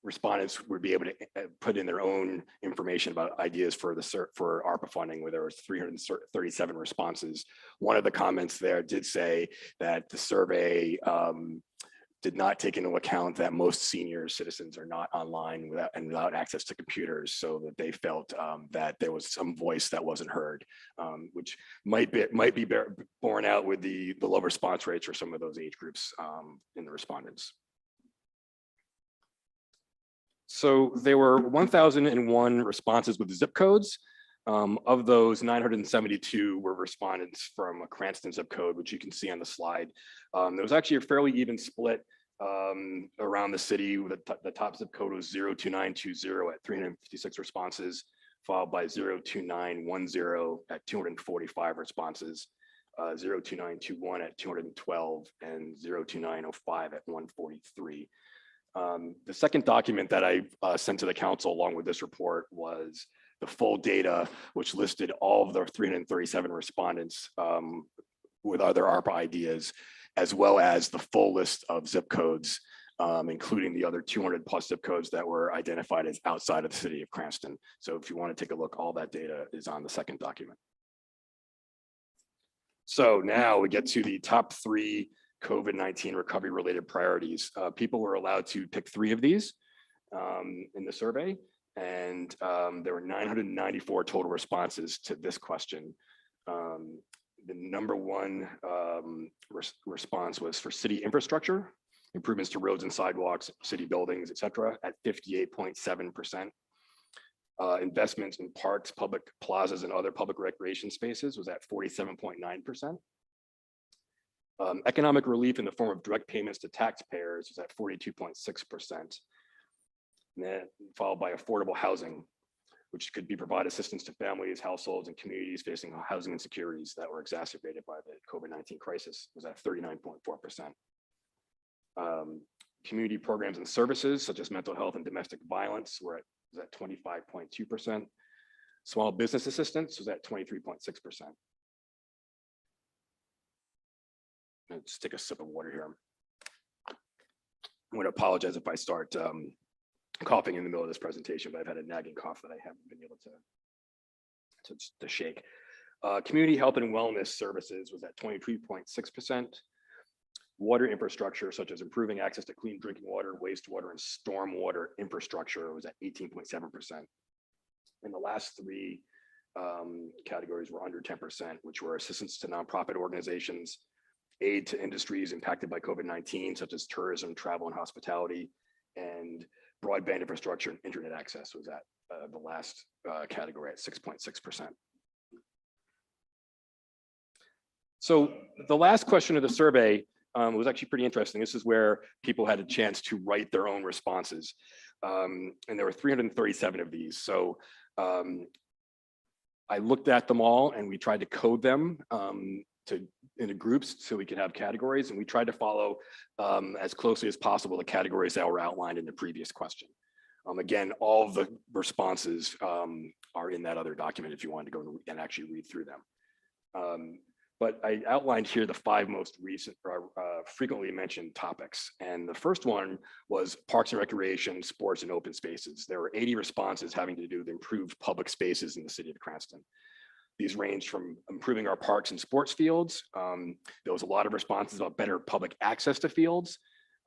respondents would be able to put in their own information about ideas for ARPA funding, where there was 337 responses. One of the comments there did say that the survey did not take into account that most senior citizens are not online without access to computers, so that they felt that there was some voice that wasn't heard, which might be borne out with the low response rates for some of those age groups in the respondents. So there were 1,001 responses with zip codes. Of those, 972 were respondents from a Cranston zip code, which you can see on the slide. There was actually a fairly even split around the city. The top zip code was 02920 at 356 responses, followed by 02910 at 245 responses, 02921 at 212, and 02905 at 143. The second document that I sent to the council along with this report was the full data, which listed all of the 337 respondents with other ARPA ideas, as well as the full list of zip codes, including the other 200 plus zip codes that were identified as outside of the city of Cranston. So if you want to take a look, all that data is on the second document. So now we get to the top 3 COVID-19 recovery related priorities. People were allowed to pick 3 of these in the survey, and there were 994 total responses to this question. The number 1 response was for city infrastructure, improvements to roads and sidewalks, city buildings, et cetera, at 58.7%. Investments in parks, public plazas, and other public recreation spaces was at 47.9%. Economic relief in the form of direct payments to taxpayers was at 42.6%. Then followed by affordable housing, which could be provide assistance to families, households, and communities facing housing insecurities that were exacerbated by the COVID-19 crisis, was at 39.4%. Community programs and services such as mental health and domestic violence was at 25.2%. Small business assistance was at 23.6%. Let's take a sip of water here. I'm going to apologize if I start coughing in the middle of this presentation, but I've had a nagging cough that I haven't been able to shake. Community health and wellness services was at 23.6%. Water infrastructure, such as improving access to clean drinking water, wastewater, and stormwater infrastructure, was at 18.7%. And the last three categories were under 10%, which were assistance to nonprofit organizations, aid to industries impacted by COVID-19, such as tourism, travel, and hospitality, and broadband infrastructure and internet access was at the last category at 6.6%. So the last question of the survey was actually pretty interesting. This is where people had a chance to write their own responses. And there were 337 of these. So I looked at them all and we tried to code them into groups so we could have categories, and we tried to follow as closely as possible the categories that were outlined in the previous question. Again, all of the responses are in that other document if you wanted to go and actually read through them. But I outlined here the 5 most recent frequently mentioned topics. And the first one was parks and recreation, sports, and open spaces. There were 80 responses having to do with improved public spaces in the city of Cranston. These range from improving our parks and sports fields. There was a lot of responses about better public access to fields,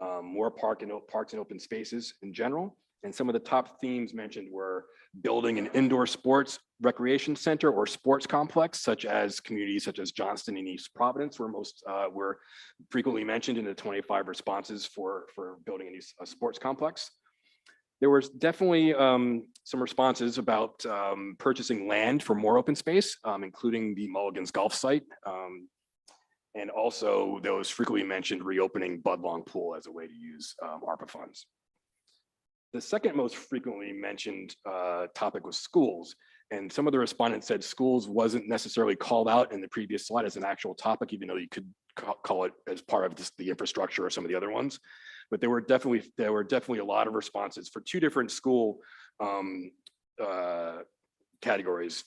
more parks and open spaces in general. And some of the top themes mentioned were building an indoor sports recreation center or sports complex, such as communities such as Johnston and East Providence were frequently mentioned in the 25 responses for building a sports complex. There was definitely some responses about purchasing land for more open space, including the Mulligan's golf site. And also there was frequently mentioned reopening Budlong Pool as a way to use ARPA funds. The second most frequently mentioned topic was schools. And some of the respondents said schools wasn't necessarily called out in the previous slide as an actual topic, even though you could call it as part of the infrastructure or some of the other ones. But there were definitely a lot of responses for 2 different school categories.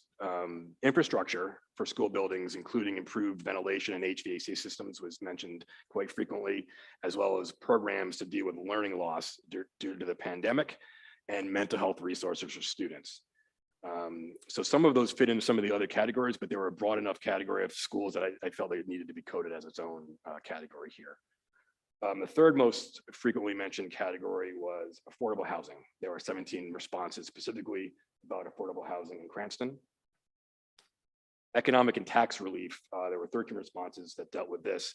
Infrastructure for school buildings, including improved ventilation and HVAC systems, was mentioned quite frequently, as well as programs to deal with learning loss due to the pandemic and mental health resources for students. So some of those fit into some of the other categories, but there were a broad enough category of schools that I felt they needed to be coded as its own category here. The third most frequently mentioned category was affordable housing. There were 17 responses specifically about affordable housing in Cranston. Economic and tax relief, there were 13 responses that dealt with this.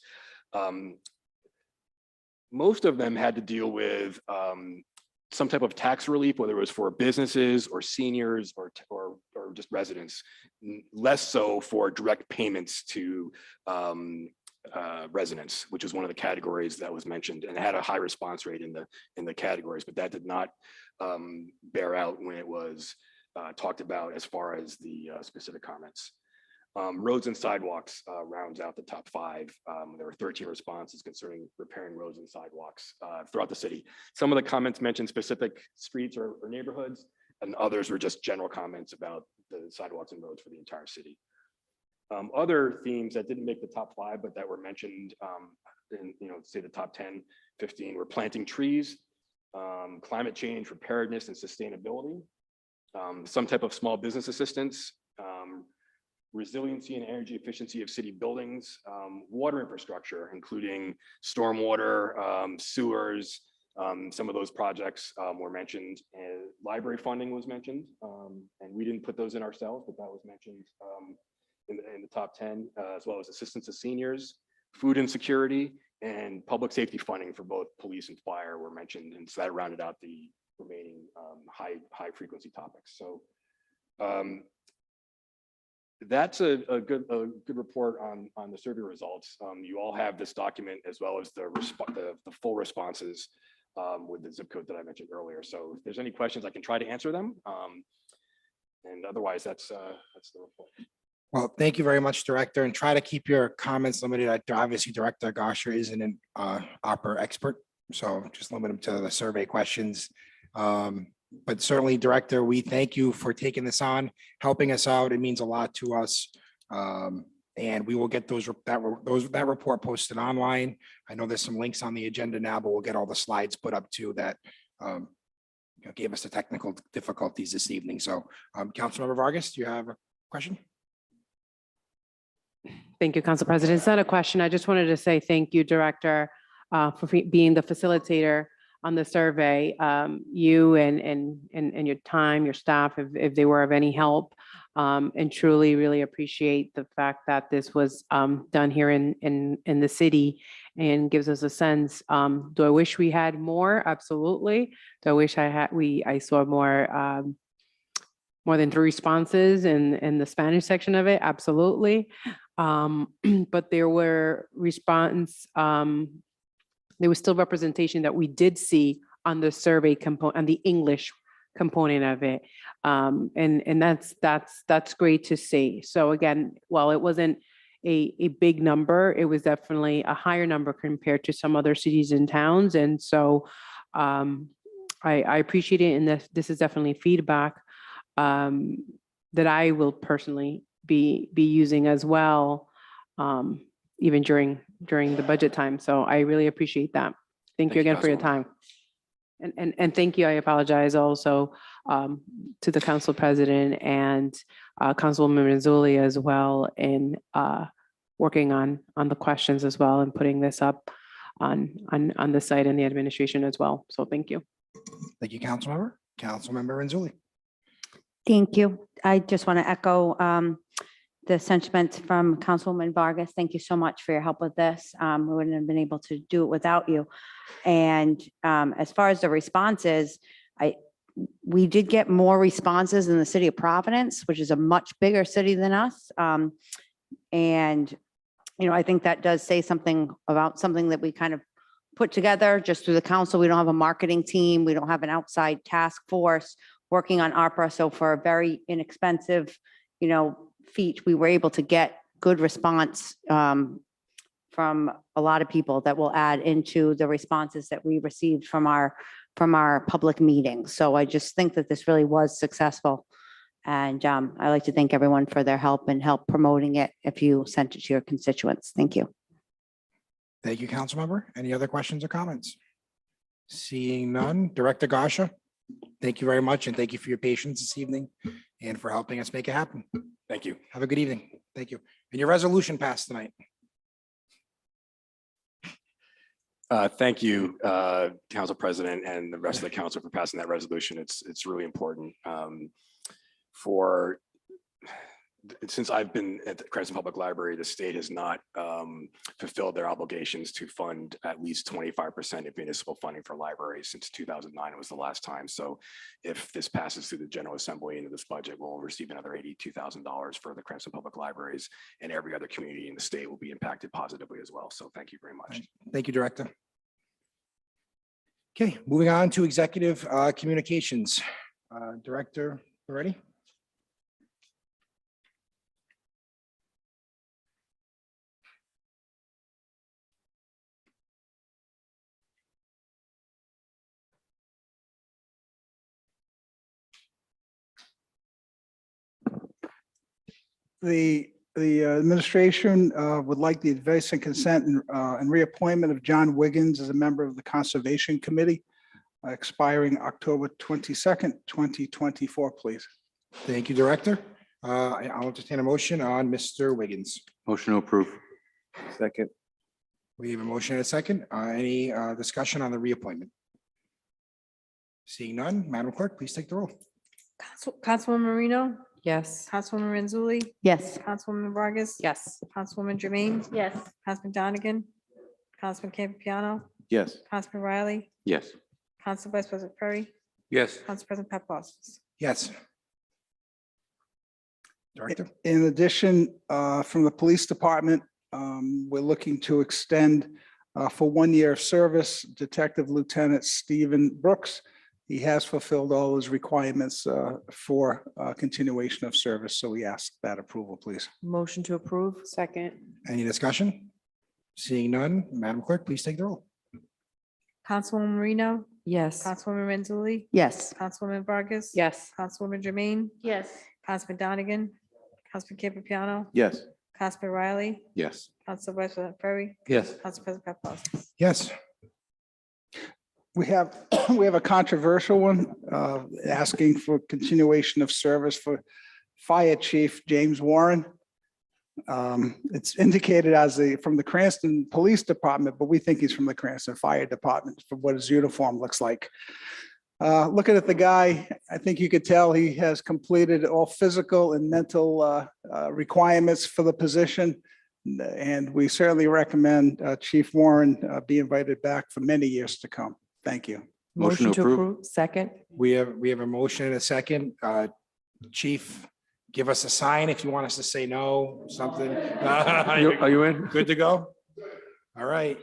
Most of them had to deal with some type of tax relief, whether it was for businesses or seniors or just residents, less so for direct payments to residents, which is one of the categories that was mentioned, and it had a high response rate in the categories, but that did not bear out when it was talked about as far as the specific comments. Roads and sidewalks rounds out the top 5. There were 13 responses concerning repairing roads and sidewalks throughout the city. Some of the comments mentioned specific streets or neighborhoods, and others were just general comments about the sidewalks and roads for the entire city. Other themes that didn't make the top 5, but that were mentioned in, say the top 10, 15 were planting trees, climate change, preparedness, and sustainability, some type of small business assistance, resiliency and energy efficiency of city buildings, water infrastructure, including stormwater, sewers. Some of those projects were mentioned, and library funding was mentioned, and we didn't put those in ourselves, but that was mentioned in the top 10, as well as assistance to seniors, food insecurity, and public safety funding for both police and fire were mentioned, and so that rounded out the remaining high frequency topics. So That's a good report on the survey results. You all have this document as well as the full responses with the zip code that I mentioned earlier. So if there's any questions, I can try to answer them. And otherwise, that's the report.
Well, thank you very much, Director, and try to keep your comments limited. Obviously, Director Gosher isn't an opera expert, so just limit them to the survey questions. But certainly, Director, we thank you for taking this on, helping us out. It means a lot to us. And we will get that report posted online. I know there's some links on the agenda now, but we'll get all the slides put up too that gave us the technical difficulties this evening. So, Councilmember Vargas, do you have a question?
Thank you, Council President. It's not a question. I just wanted to say thank you, Director, for being the facilitator on the survey. You and your time, your staff, if they were of any help, and truly really appreciate the fact that this was done here in the city and gives us a sense. Do I wish we had more? Absolutely. Do I wish I saw more than 3 responses in the Spanish section of it? Absolutely. But there were there was still representation that we did see on the survey component, on the English component of it. And that's great to see. So again, while it wasn't a big number, it was definitely a higher number compared to some other cities and towns. And so I appreciate it. And this is definitely feedback that I will personally be using as well, even during the budget time. So I really appreciate that. Thank you again for your time. And thank you. I apologize also to the council president and Councilwoman Mazzulli as well in working on the questions as well and putting this up on the site and the administration as well. So thank you.
Thank you, Councilmember. Councilmember Renzulli.
Thank you. I just want to echo the sentiments from Councilwoman Vargas. Thank you so much for your help with this. We wouldn't have been able to do it without you. And as far as the responses, we did get more responses in the city of Providence, which is a much bigger city than us. And, I think that does say something about something that we kind of put together just through the council. We don't have a marketing team. We don't have an outside task force working on opera. So for a very inexpensive, feat, we were able to get good response from a lot of people that will add into the responses that we received from our public meetings. So I just think that this really was successful. And I'd like to thank everyone for their help and help promoting it if you sent it to your constituents. Thank you.
Thank you, Councilmember. Any other questions or comments? Seeing none, Director Gasha, thank you very much. And thank you for your patience this evening and for helping us make it happen.
Thank you.
Have a good evening. Thank you. And your resolution passed tonight.
Thank you, Council President and the rest of the council for passing that resolution. It's really important since I've been at the Cranston Public Library, the state has not fulfilled their obligations to fund at least 25% of municipal funding for libraries since 2009. It was the last time. So if this passes through the General Assembly into this budget, we'll receive another $82,000 for the Cranston Public Libraries, and every other community in the state will be impacted positively as well. So thank you very much.
Thank you, Director. Okay, moving on to executive communications. Director, you ready?
The administration would like the advice and consent and reappointment of John Wiggins as a member of the Conservation Committee, expiring October 22nd, 2024, please.
Thank you, Director. I'll entertain a motion on Mr. Wiggins.
Motion to approve.
Second.
We have a motion and a second. Any discussion on the reappointment? Seeing none, Madam Clerk, please take the roll.
Councilwoman Marino,
Yes.
Councilwoman Renzulli,
Yes.
Councilwoman Vargas.
Yes.
Councilwoman Jermaine,
Yes.
Councilman Donegan, Councilman Campiano,
Yes.
Councilman Riley,
Yes.
Council Vice President Perry,
Yes.
Council President Paplaskas.
Yes. Director?
In addition, from the police department, we're looking to extend for 1 year of service, Detective Lieutenant Stephen Brooks. He has fulfilled all his requirements for continuation of service, so we ask that approval, please.
Motion to approve?
Second.
Any discussion? Seeing none, Madam Clerk, please take the roll.
Councilwoman Marino,
Yes.
Councilwoman Mensley,
Yes.
Councilwoman Vargas.
Yes.
Councilwoman Jermaine,
Yes.
Councilman Donegan, Councilman Campiano,
Yes.
Councilman Riley,
Yes.
Council President Ferry,
Yes.
Council President Paplaskas.
Yes.
We have, we have a controversial one, asking for continuation of service for Fire Chief James Warren. It's indicated as from the Cranston Police Department, but we think he's from the Cranston Fire Department for what his uniform looks like. Looking at the guy, I think you could tell he has completed all physical and mental requirements for the position. And we certainly recommend Chief Warren be invited back for many years to come. Thank you.
Motion to approve.
Second?
We have a motion and a second. Chief, give us a sign if you want us to say no, something.
Are you in?
Good to go? All right.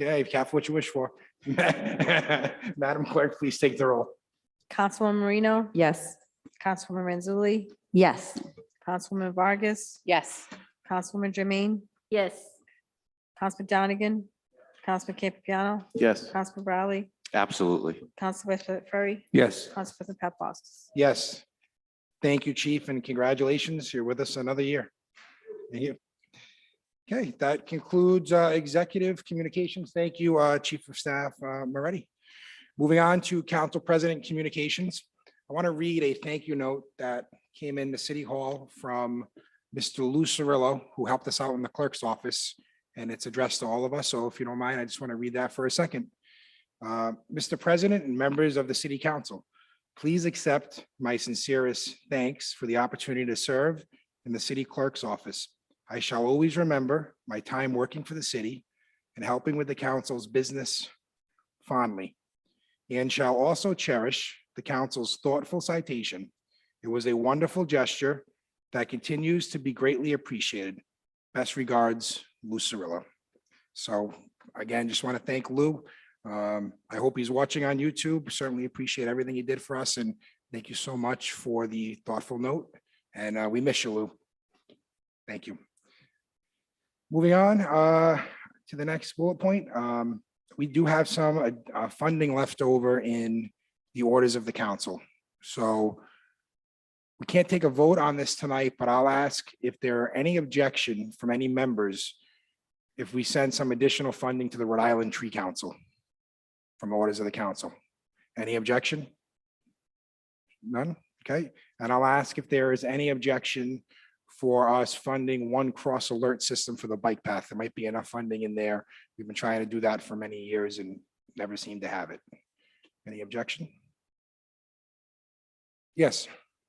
Okay, careful what you wish for. Madam Clerk, please take the roll.
Councilwoman Marino,
Yes.
Councilwoman Mensley,
Yes.
Councilwoman Vargas,
Yes.
Councilwoman Jermaine,
Yes.
Councilman Donegan, Councilman Campiano,
Yes.
Councilman Riley,
Absolutely.
Council President Ferry,
Yes.
Council President Paplaskas.
Yes. Thank you, Chief, and congratulations. You're with us another year. Thank you. Okay, that concludes executive communications. Thank you, Chief of Staff Moretti. Moving on to Council President Communications. I want to read a thank you note that came in the City Hall from Mr. Lou Cirillo, who helped us out in the clerk's office, and it's addressed to all of us. So if you don't mind, I just want to read that for a second. Mr. President and members of the City Council, please accept my sincerest thanks for the opportunity to serve in the city clerk's office. I shall always remember my time working for the city and helping with the council's business fondly, and shall also cherish the council's thoughtful citation. It was a wonderful gesture that continues to be greatly appreciated. Best regards, Lou Cirillo. So again, just want to thank Lou. I hope he's watching on YouTube. Certainly appreciate everything he did for us, and thank you so much for the thoughtful note. And we miss you, Lou. Thank you. Moving on to the next bullet point. We do have some funding left over in the orders of the council. So we can't take a vote on this tonight, but I'll ask if there are any objection from any members if we send some additional funding to the Rhode Island Tree Council from orders of the council. Any objection? None? Okay. And I'll ask if there is any objection for us funding one cross alert system for the bike path. There might be enough funding in there. We've been trying to do that for many years and never seem to have it. Any objection? Yes,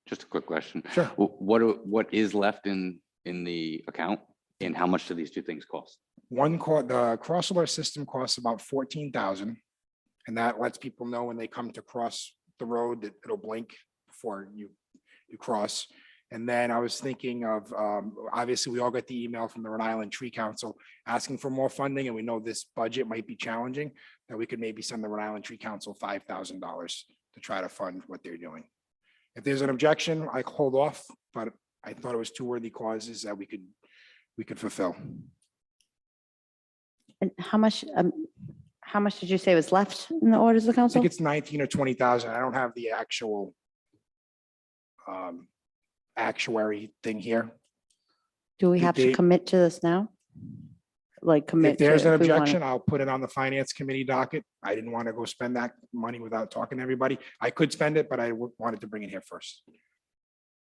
Just a quick question.
sure.
What is left in the account and how much do these two things cost?
The cross alert system costs about 14,000. And that lets people know when they come to cross the road that it'll blink before you cross. And then I was thinking of, obviously, we all got the email from the Rhode Island Tree Council asking for more funding, and we know this budget might be challenging, that we could maybe send the Rhode Island Tree Council $5,000 to try to fund what they're doing. If there's an objection, I hold off, but I thought it was two worthy causes that we could fulfill.
And how much did you say was left in the orders of the
I
council?
think it's 19 or 20,000. I don't have the actual actuary thing here.
Do we have to
they-
commit to this now? Like commit
If
to.
there's an
if we wanna-
objection, I'll put it on the finance committee docket. I didn't want to go spend that money without talking to everybody. I could spend it, but I wanted to bring it here first.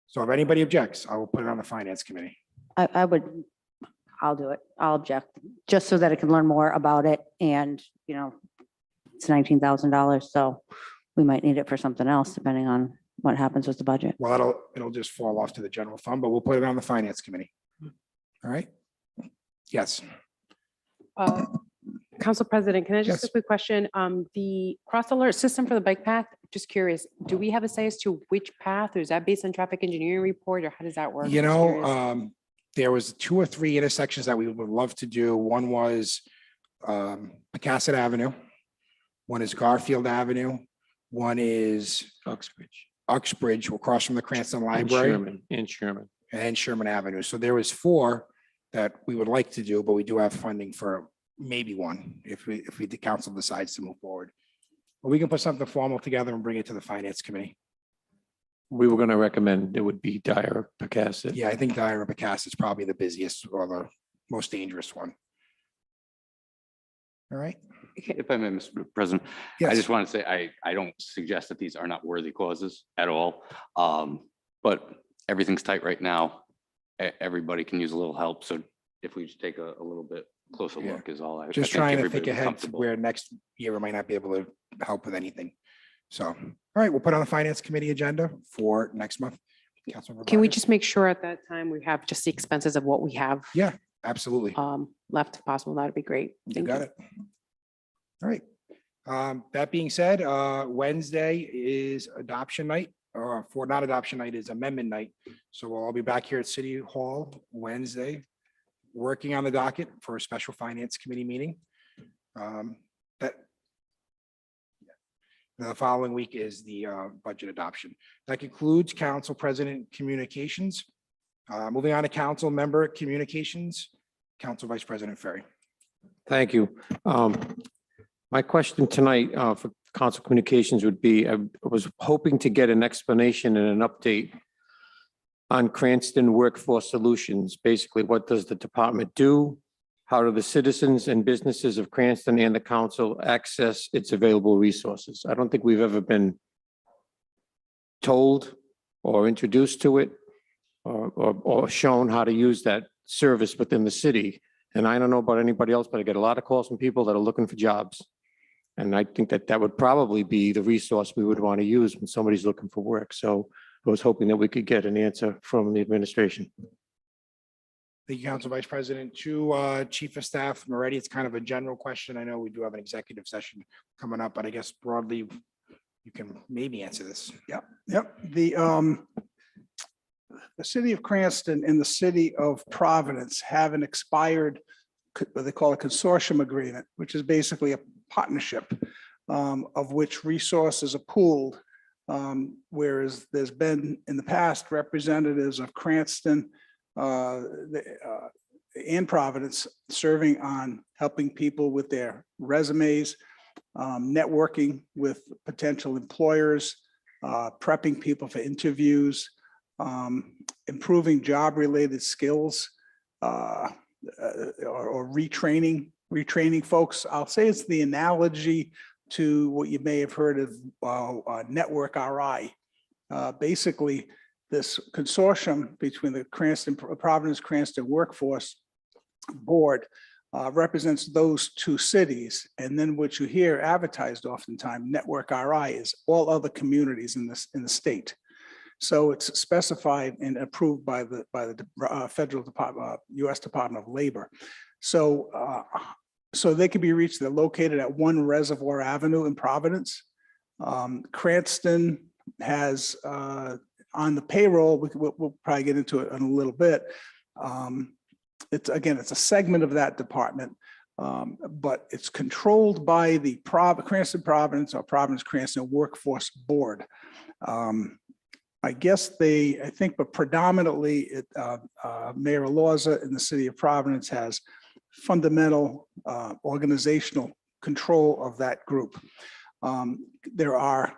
So if anybody objects, I will put it on the finance committee.
I'll do it. I'll object, just so that I can learn more about it. And, it's $19,000, so we might need it for something else, depending on what happens with the budget.
Well, it'll just fall off to the general fund, but we'll put it on the finance committee. All right? Yes.
Council President, can I just
Yes.
ask a quick question? The cross alert system for the bike path, just curious, do we have a say as to which path, or is that based on traffic engineering report, or how does that work?
You
Just
know,
curious.
there was 2 or 3 intersections that we would love to do. One was Pecasset Avenue. One is Garfield Avenue. One is Uxbridge, across from the Cranston Library.
And Sherman.
And Sherman Avenue. So there was 4 that we would like to do, but we do have funding for maybe 1 if the council decides to move forward. But we can put something formal together and bring it to the finance committee.
We were going to recommend it would be Dyer, Pecasset.
Yeah, I think Dyer Pecasset is probably the busiest or the most dangerous one. All right.
If I may, Mr. President, I
Yes.
just want to say, I don't suggest that these are not worthy causes at all. But everything's tight right now. Everybody can use a little help. So if we just take a little bit closer
Yeah.
look is all I.
Just
I
trying to
everybody
think
would be
ahead to
comfortable.
where next year we might not be able to help with anything. So, all right, we'll put on the finance committee agenda for next month. Councilmember
Can we
Vargas?
just make sure at that time we have just the expenses of what we have
Yeah, absolutely.
left if possible? That'd be great.
You
Thank
got it. All right. That being said, Wednesday is adoption night, or for not adoption night is amendment night. So we'll all be back here at City Hall Wednesday, working on the docket for a special finance committee meeting. That the following week is the budget adoption. That concludes council president communications. Moving on to council member communications, Council Vice President Ferry.
Thank you. My question tonight for council communications would be, I was hoping to get an explanation and an update on Cranston Workforce Solutions. Basically, what does the department do? How do the citizens and businesses of Cranston and the council access its available resources? I don't think we've ever been told or introduced to it or shown how to use that service within the city. And I don't know about anybody else, but I get a lot of calls from people that are looking for jobs. And I think that that would probably be the resource we would want to use when somebody's looking for work. So I was hoping that we could get an answer from the administration.
Thank you, Council Vice President. To Chief of Staff Moretti, it's kind of a general question. I know we do have an executive session coming up, but I guess broadly, you can maybe answer this.
Yep. The city of Cranston and the city of Providence have an expired, what they call a consortium agreement, which is basically a partnership of which resources are pooled. Whereas there's been in the past representatives of Cranston and Providence serving on helping people with their resumes, networking with potential employers, prepping people for interviews, improving job-related skills, or retraining folks. I'll say it's the analogy to what you may have heard of Network RI. Basically, this consortium between the Providence Cranston Workforce Board represents those 2 cities. And then what you hear advertised oftentimes, Network RI, is all other communities in the state. So it's specified and approved by the federal department, U.S. Department of Labor. So they can be reached. They're located at 1 Reservoir Avenue in Providence. Cranston has on the payroll, we'll probably get into it in a little bit. It's a segment of that department, but it's controlled by the Cranston Providence or Providence Cranston Workforce Board. I think, but predominantly Mayor Alorza in the city of Providence has fundamental organizational control of that group. There are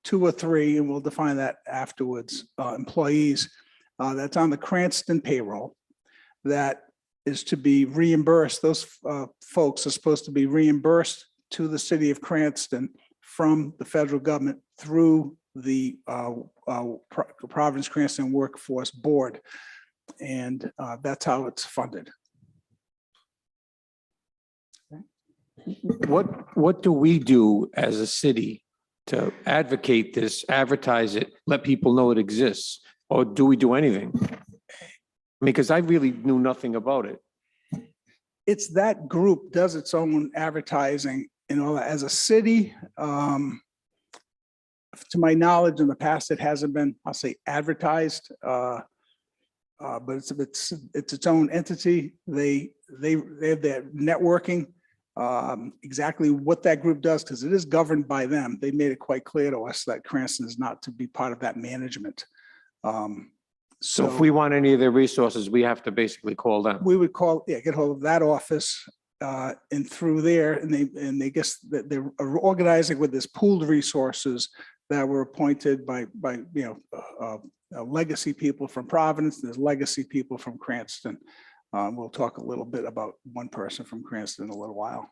2 or 3, and we'll define that afterwards, employees that's on the Cranston payroll that is to be reimbursed. Those folks are supposed to be reimbursed to the city of Cranston from the federal government through the Providence Cranston Workforce Board. And that's how it's funded.
What do we do as a city to advocate this, advertise it, let people know it exists? Or do we do anything? Because I really knew nothing about it.
It's that group does its own advertising, as a city. to my knowledge, in the past, it hasn't been, I'll say, advertised. But it's its own entity. They have their networking, exactly what that group does, because it is governed by them. They made it quite clear to us that Cranston is not to be part of that management.
So if we want any of their resources, we have to basically call them.
we would call, yeah, get hold of that office, and through there, and they guess that they're organizing with this pooled resources that were appointed by legacy people from Providence. There's legacy people from Cranston. We'll talk a little bit about one person from Cranston in a little while.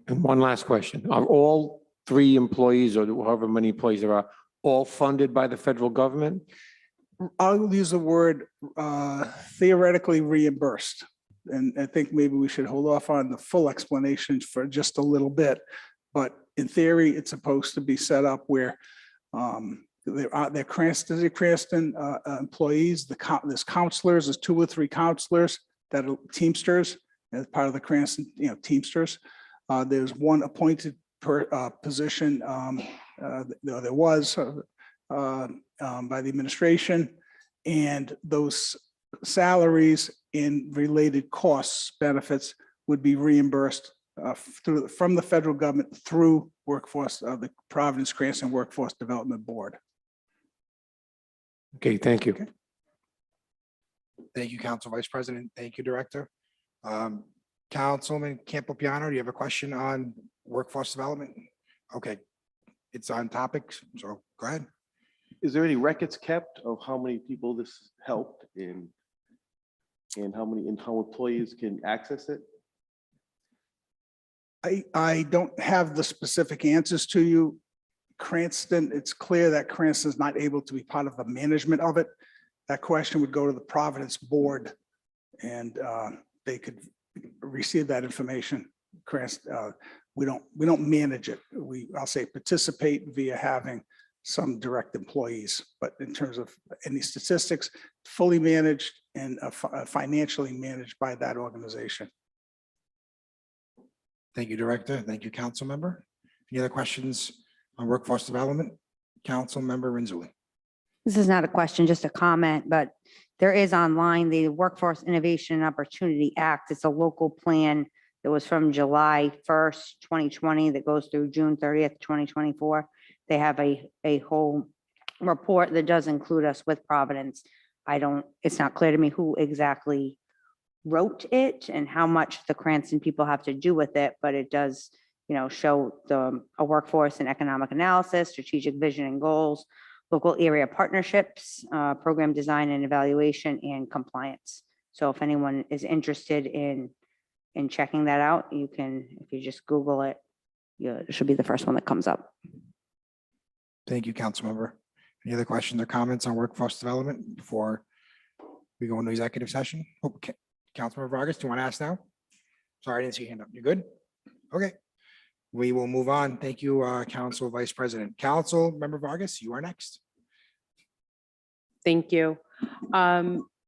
And one last question. Are all 3 employees or however many employees there are all funded by the federal government?
I'll use the word theoretically reimbursed. And I think maybe we should hold off on the full explanation for just a little bit. But in theory, it's supposed to be set up where they're Cranston employees. There's counselors, there's 2 or 3 counselors that are Teamsters as part of the Cranston, Teamsters. There's one appointed position. There was by the administration, and those salaries and related costs, benefits would be reimbursed from the federal government through workforce, the Providence Cranston Workforce Development Board.
Okay, thank you.
Okay.
Thank you, Council Vice President. Thank you, Director. Councilman Campopiano, do you have a question on workforce development? Okay, it's on topic, so go ahead.
Is there any records kept of how many people this helped and how employees can access it?
I don't have the specific answers to you. Cranston, it's clear that Cranston is not able to be part of the management of it. That question would go to the Providence Board, and they could receive that information. Cranston, we don't manage it. I'll say participate via having some direct employees, but in terms of any statistics, fully managed and financially managed by that organization.
Thank you, Director. Thank you, Council Member. Any other questions on workforce development? Council Member Renzulli.
This is not a question, just a comment, but there is online the Workforce Innovation and Opportunity Act. It's a local plan that was from July 1st, 2020, that goes through June 30th, 2024. They have a whole report that does include us with Providence. It's not clear to me who exactly wrote it and how much the Cranston people have to do with it, but it does, show a workforce and economic analysis, strategic vision and goals, local area partnerships, program design and evaluation, and compliance. So if anyone is interested in checking that out, you can, if you just Google it, it should be the first one that comes up.
Thank you, Council Member. Any other questions or comments on workforce development before we go into executive session? Okay, Councilmember Vargas, do you want to ask now? Sorry, I didn't see your hand up. You good? Okay. We will move on. Thank you, Council Vice President. Council Member Vargas, you are next.
Thank you.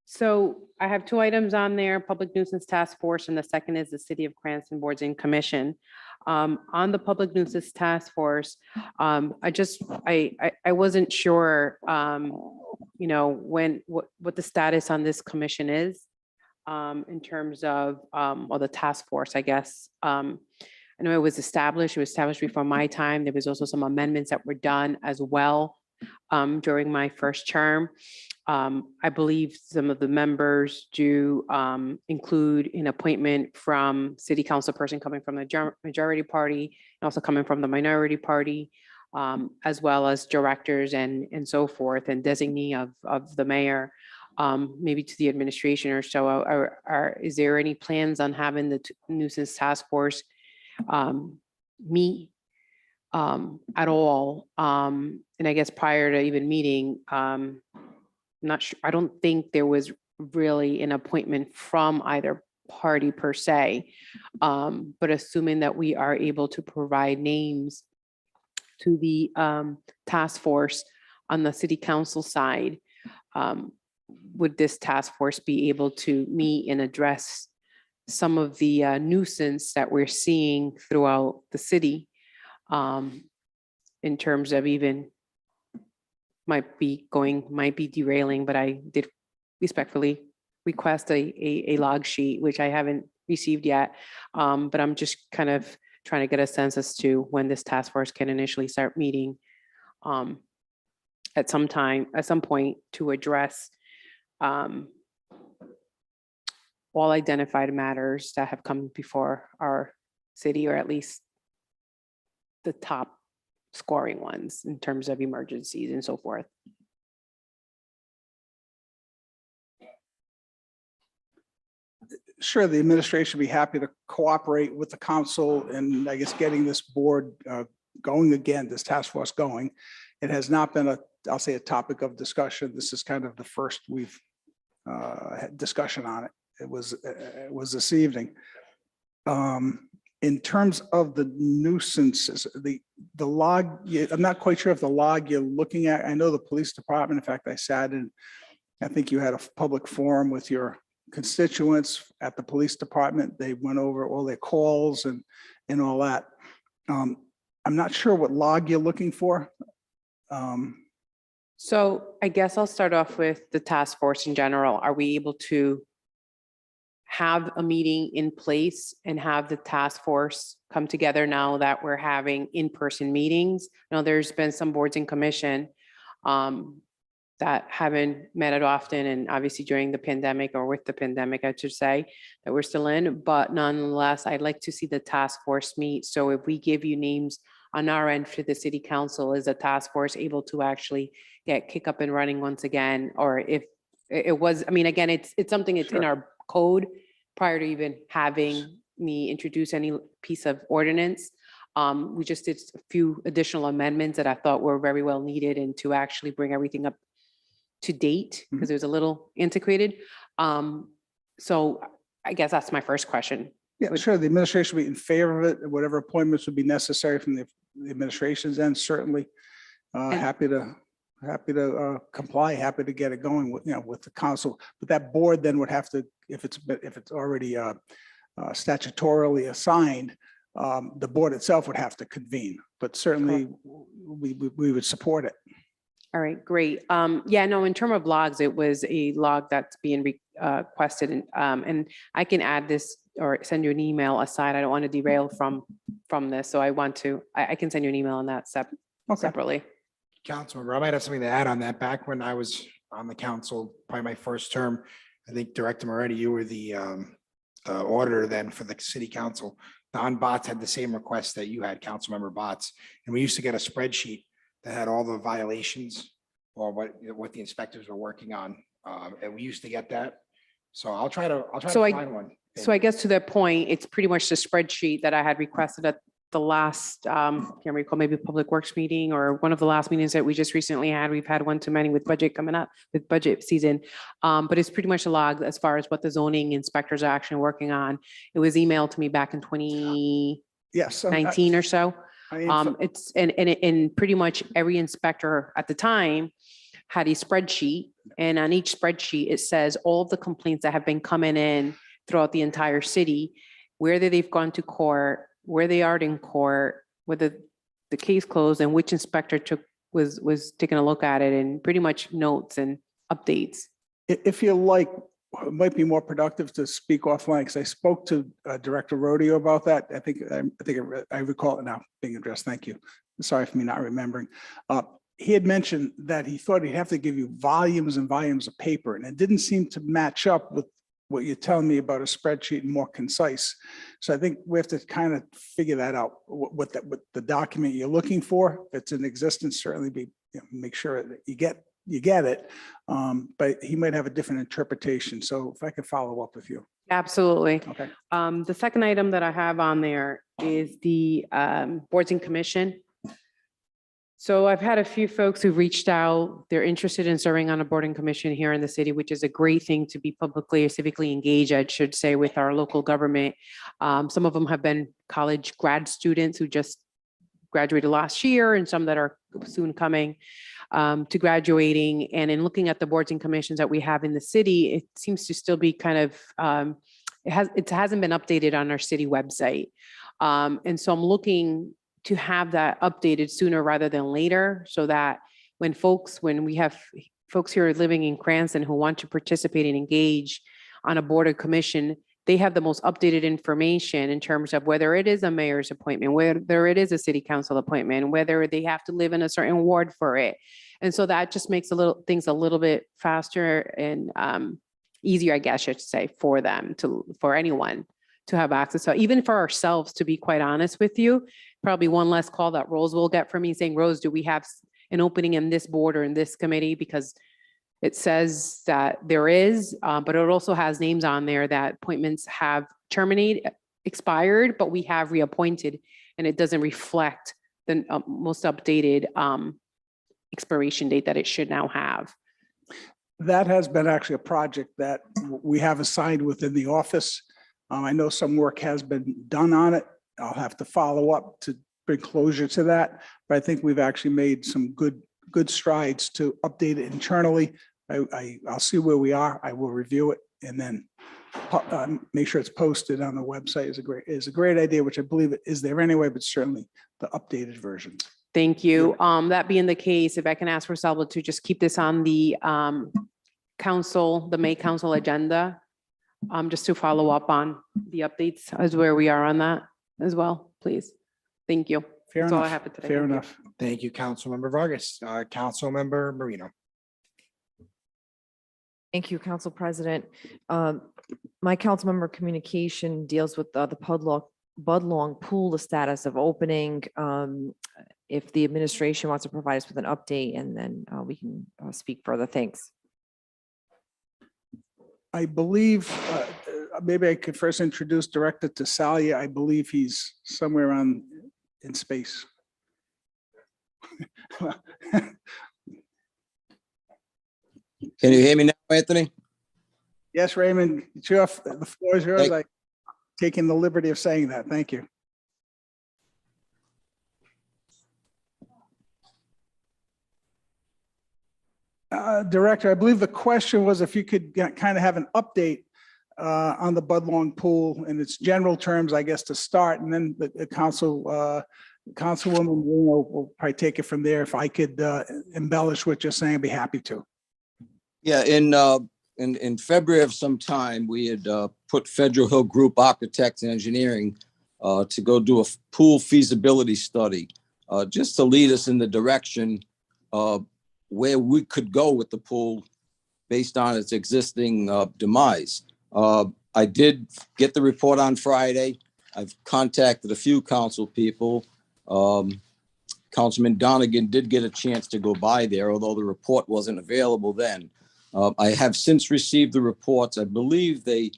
So I have 2 items on there, Public Nuisance Task Force, and the second is the City of Cranston Boards and Commission. On the Public Nuisance Task Force, I wasn't sure, what the status on this commission is in terms of, or the task force, I guess. I know it was established before my time. There was also some amendments that were done as well during my first term. I believe some of the members do include an appointment from city council person coming from the majority party and also coming from the minority party, as well as directors and so forth, and designee of the mayor, maybe to the administration or so. Is there any plans on having the nuisance task force meet at all? And I guess prior to even meeting, not sure, I don't think there was really an appointment from either party per se, but assuming that we are able to provide names to the task force on the city council side, would this task force be able to meet and address some of the nuisance that we're seeing throughout the city, in terms of even might be derailing, but I did respectfully request a log sheet, which I haven't received yet. But I'm just kind of trying to get a sense as to when this task force can initially start meeting at some point to address all identified matters that have come before our city, or at least the top scoring ones in terms of emergencies and so forth.
Sure, the administration would be happy to cooperate with the council and I guess getting this board going again, this task force going. It has not been I'll say a topic of discussion. This is kind of the first we've had discussion on it. It was this evening. In terms of the nuisances, the log, I'm not quite sure if the log you're looking at, I know the police department, in fact, I sat in, I think you had a public forum with your constituents at the police department. They went over all their calls and all that. I'm not sure what log you're looking for.
So I guess I'll start off with the task force in general. Are we able to have a meeting in place and have the task force come together now that we're having in-person meetings? I know there's been some boards and commission that haven't met it often, and obviously during the pandemic, or with the pandemic, I should say, that we're still in, but nonetheless, I'd like to see the task force meet. So if we give you names on our end for the city council, is the task force able to actually kick up and running once again? Or if it was, I mean, again, it's something it's in our code prior to even having me introduce any piece of ordinance. We just did a few additional amendments that I thought were very well needed, and to actually bring everything up to date, because it was a little antiquated. So I guess that's my first question.
Yeah, sure. The administration would be in favor of it. Whatever appointments would be necessary from the administration's end, certainly happy to comply, happy to get it going with, with the council. But that board then would have to, if it's already statutorily assigned, the board itself would have to convene. But certainly we would support it.
All right, great. Yeah, no, in terms of logs, it was a log that's being requested, and I can add this or send you an email aside. I don't want to derail from this, so I can send you an email on that separately.
Councilmember, I might have something to add on that. Back when I was on the council, probably my first term, I think Director Moretti, you were the auditor then for the city council. Don Botts had the same request that you had, Councilmember Botts, and we used to get a spreadsheet that had all the violations or what the inspectors were working on, and we used to get that. So I'll try to find one.
So I guess to that point, it's pretty much the spreadsheet that I had requested at the last, can't recall, maybe Public Works meeting or one of the last meetings that we just recently had. We've had one too many with budget coming up, with budget season. But it's pretty much a log as far as what the zoning inspectors are actually working on. It was emailed to me back in 2019 or so. It's and pretty much every inspector at the time had a spreadsheet, and on each spreadsheet it says all of the complaints that have been coming in throughout the entire city, whether they've gone to court, where they are in court, whether the case closed, and which inspector was taking a look at it, and pretty much notes and updates.
If you like, it might be more productive to speak offline, because I spoke to Director Rodeo about that. I think I recall it now being addressed. Thank you. Sorry for me not remembering. He had mentioned that he thought he'd have to give you volumes and volumes of paper, and it didn't seem to match up with what you're telling me about a spreadsheet and more concise. So I think we have to kind of figure that out, what the document you're looking for. If it's in existence, certainly make sure that you get it. But he might have a different interpretation. So if I could follow up with you.
Absolutely.
Okay.
The second item that I have on there is the boards and commission. So I've had a few folks who reached out. They're interested in serving on a board and commission here in the city, which is a great thing to be publicly or civically engaged, I should say, with our local government. Some of them have been college grad students who just graduated last year, and some that are soon coming to graduating. And in looking at the boards and commissions that we have in the city, it seems to still be kind of, it hasn't been updated on our city website. And so I'm looking to have that updated sooner rather than later, so that when we have folks here living in Cranston who want to participate and engage on a board or commission, they have the most updated information in terms of whether it is a mayor's appointment, whether it is a city council appointment, whether they have to live in a certain ward for it. And so that just makes things a little bit faster and easier, I guess I should say, for anyone to have access. So even for ourselves, to be quite honest with you, probably one less call that Rose will get from me saying, Rose, do we have an opening in this board or in this committee? Because it says that there is, but it also has names on there that appointments have expired, but we have reappointed, and it doesn't reflect the most updated expiration date that it should now have.
That has been actually a project that we have assigned within the office. I know some work has been done on it. I'll have to follow up to bring closure to that, but I think we've actually made some good strides to update it internally. I'll see where we are. I will review it and then make sure it's posted on the website is a great idea, which I believe it is there anyway, but certainly the updated version.
Thank you. That being the case, if I can ask Rosalba to just keep this on the May council agenda, just to follow up on the updates as where we are on that as well, please. Thank you.
Fair
That's all I
enough.
have for today.
Fair
Thank you.
enough.
Thank you, Councilmember Vargas. Councilmember Marino.
Thank you, Council President. My council member communication deals with the Budlong pool, the status of opening. If the administration wants to provide us with an update, and then we can speak further. Thanks.
I believe, maybe I could first introduce Director Tasalia. I believe he's somewhere in space.
Can you hear me now, Anthony?
Yes, Raymond, the floor is yours. I'm taking the liberty of saying that. Thank you. Director, I believe the question was if you could kind of have an update on the Budlong pool in its general terms, I guess, to start, and then the Councilwoman will probably take it from there. If I could embellish what you're saying, I'd be happy to.
Yeah, in February of some time, we had put Federal Hill Group Architects and Engineering to go do a pool feasibility study, just to lead us in the direction where we could go with the pool based on its existing demise. I did get the report on Friday. I've contacted a few council people. Councilman Donegan did get a chance to go by there, although the report wasn't available then. I have since received the reports. I believe they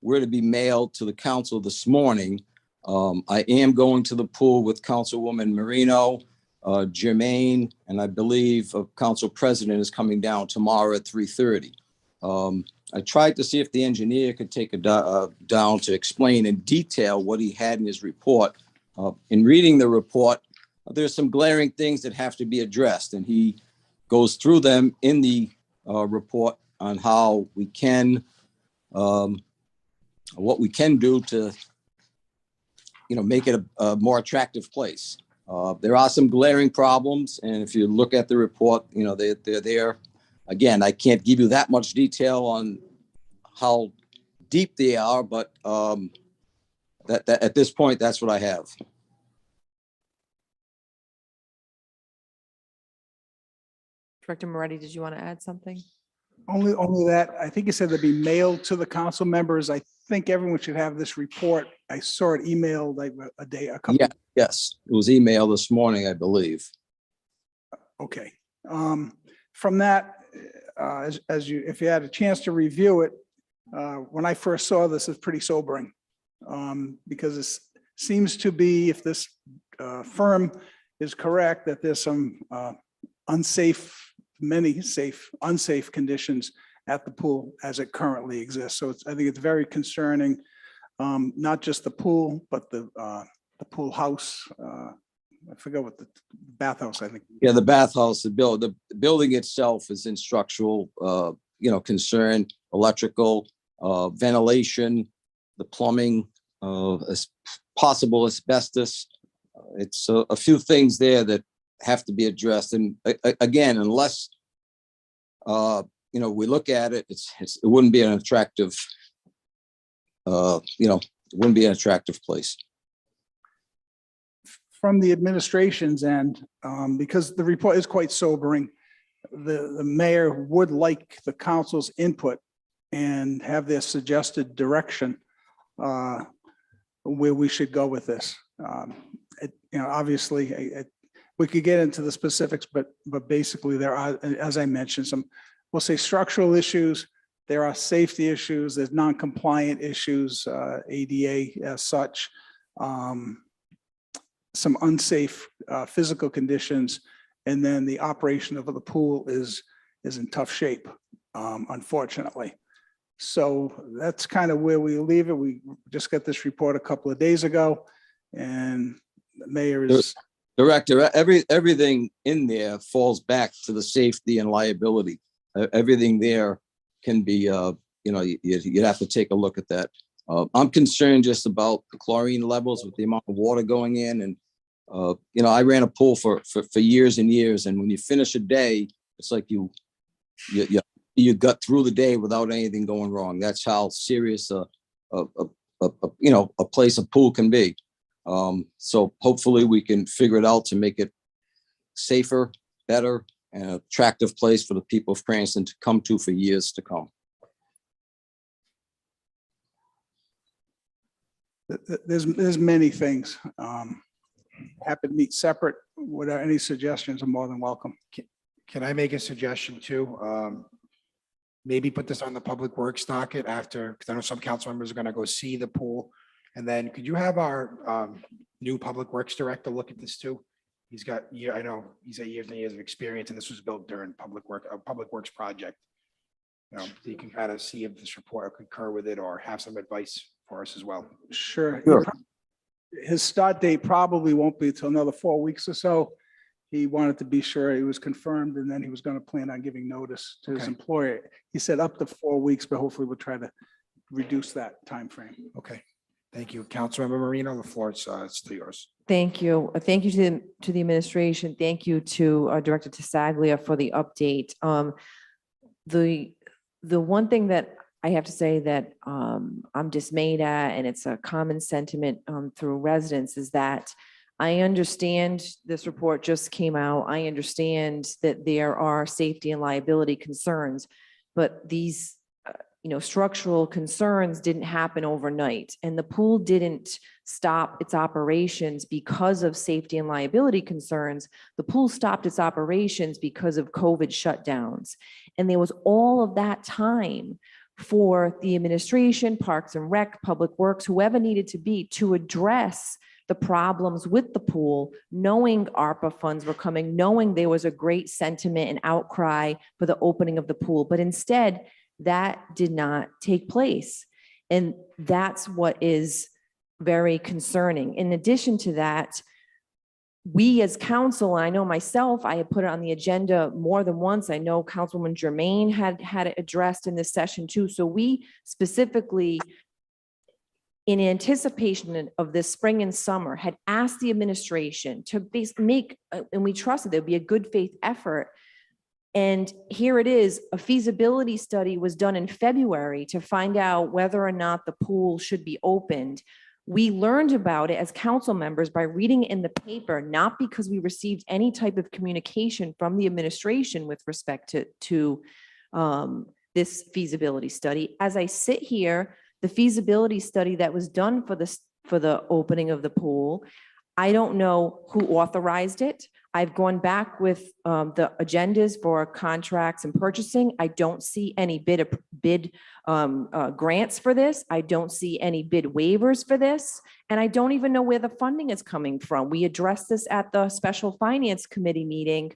were to be mailed to the council this morning. I am going to the pool with Councilwoman Marino, Jermaine, and I believe Council President is coming down tomorrow at 3:30. I tried to see if the engineer could take it down to explain in detail what he had in his report. In reading the report, there's some glaring things that have to be addressed, and he goes through them in the report on how we can, what we can do to, make it a more attractive place. There are some glaring problems, and if you look at the report, they're there. Again, I can't give you that much detail on how deep they are, but that at this point, that's what I have.
Director Moretti, did you want to add something?
Only that, I think you said they'd be mailed to the council members. I think everyone should have this report. I saw it emailed like a couple.
Yeah, yes, it was emailed this morning, I believe.
Okay. From that, if you had a chance to review it, when I first saw this, it's pretty sobering, because it seems to be, if this firm is correct, that there's some unsafe conditions at the pool as it currently exists. So I think it's very concerning, not just the pool, but the pool house. I forget what the bathhouse, I think.
Yeah, the bathhouse, the building itself is in structural, concern, electrical, ventilation, the plumbing, possible asbestos. It's a few things there that have to be addressed. And again, unless, we look at it, it wouldn't be an attractive, it wouldn't be an attractive place.
From the administration's end, because the report is quite sobering, the mayor would like the council's input and have their suggested direction where we should go with this. Obviously, we could get into the specifics, but basically there are, as I mentioned, some, we'll say structural issues. There are safety issues. There's non-compliant issues, ADA as such. Some unsafe physical conditions, and then the operation of the pool is in tough shape, unfortunately. So that's kind of where we leave it. We just got this report a couple of days ago, and the mayor is.
Director, everything in there falls back to the safety and liability. Everything there can be, you'd have to take a look at that. I'm concerned just about the chlorine levels with the amount of water going in. And, I ran a pool for years and years. And when you finish a day, it's like you got through the day without anything going wrong. That's how serious a place, a pool can be. So hopefully we can figure it out to make it safer, better, and an attractive place for the people of Cranston to come to for years to come.
There's many things. Happy to meet separate. Without any suggestions, are more than welcome.
Can I make a suggestion too? Maybe put this on the Public Works docket after, because I know some council members are going to go see the pool. And then could you have our new Public Works Director look at this too? He's got, I know he's got years and years of experience, and this was built during a Public Works project. So you can kind of see if this report will concur with it or have some advice for us as well.
Sure.
Sure.
His start date probably won't be until another 4 weeks or so. He wanted to be sure he was confirmed, and then he was going to plan on giving notice to his
Okay.
employer. He said up to 4 weeks, but hopefully we'll try to reduce that time frame.
Okay, thank you. Councilmember Marino, the floor is still yours.
Thank you. Thank you to the administration. Thank you to Director Tassaglia for the update. The one thing that I have to say that I'm dismayed at, and it's a common sentiment through residents, is that I understand this report just came out. I understand that there are safety and liability concerns, but these structural concerns didn't happen overnight, and the pool didn't stop its operations because of safety and liability concerns. The pool stopped its operations because of COVID shutdowns. And there was all of that time for the administration, Parks and Rec, Public Works, whoever needed to be, to address the problems with the pool, knowing ARPA funds were coming, knowing there was a great sentiment and outcry for the opening of the pool. But instead, that did not take place. And that's what is very concerning. In addition to that, we as council, and I know myself, I had put it on the agenda more than once. I know Councilwoman Germain had it addressed in this session too. So we specifically, in anticipation of this spring and summer, had asked the administration to make, and we trusted there'd be a good faith effort. And here it is, a feasibility study was done in February to find out whether or not the pool should be opened. We learned about it as council members by reading it in the paper, not because we received any type of communication from the administration with respect to this feasibility study. As I sit here, the feasibility study that was done for the opening of the pool, I don't know who authorized it. I've gone back with the agendas for contracts and purchasing. I don't see any bid grants for this. I don't see any bid waivers for this. And I don't even know where the funding is coming from. We addressed this at the Special Finance Committee meeting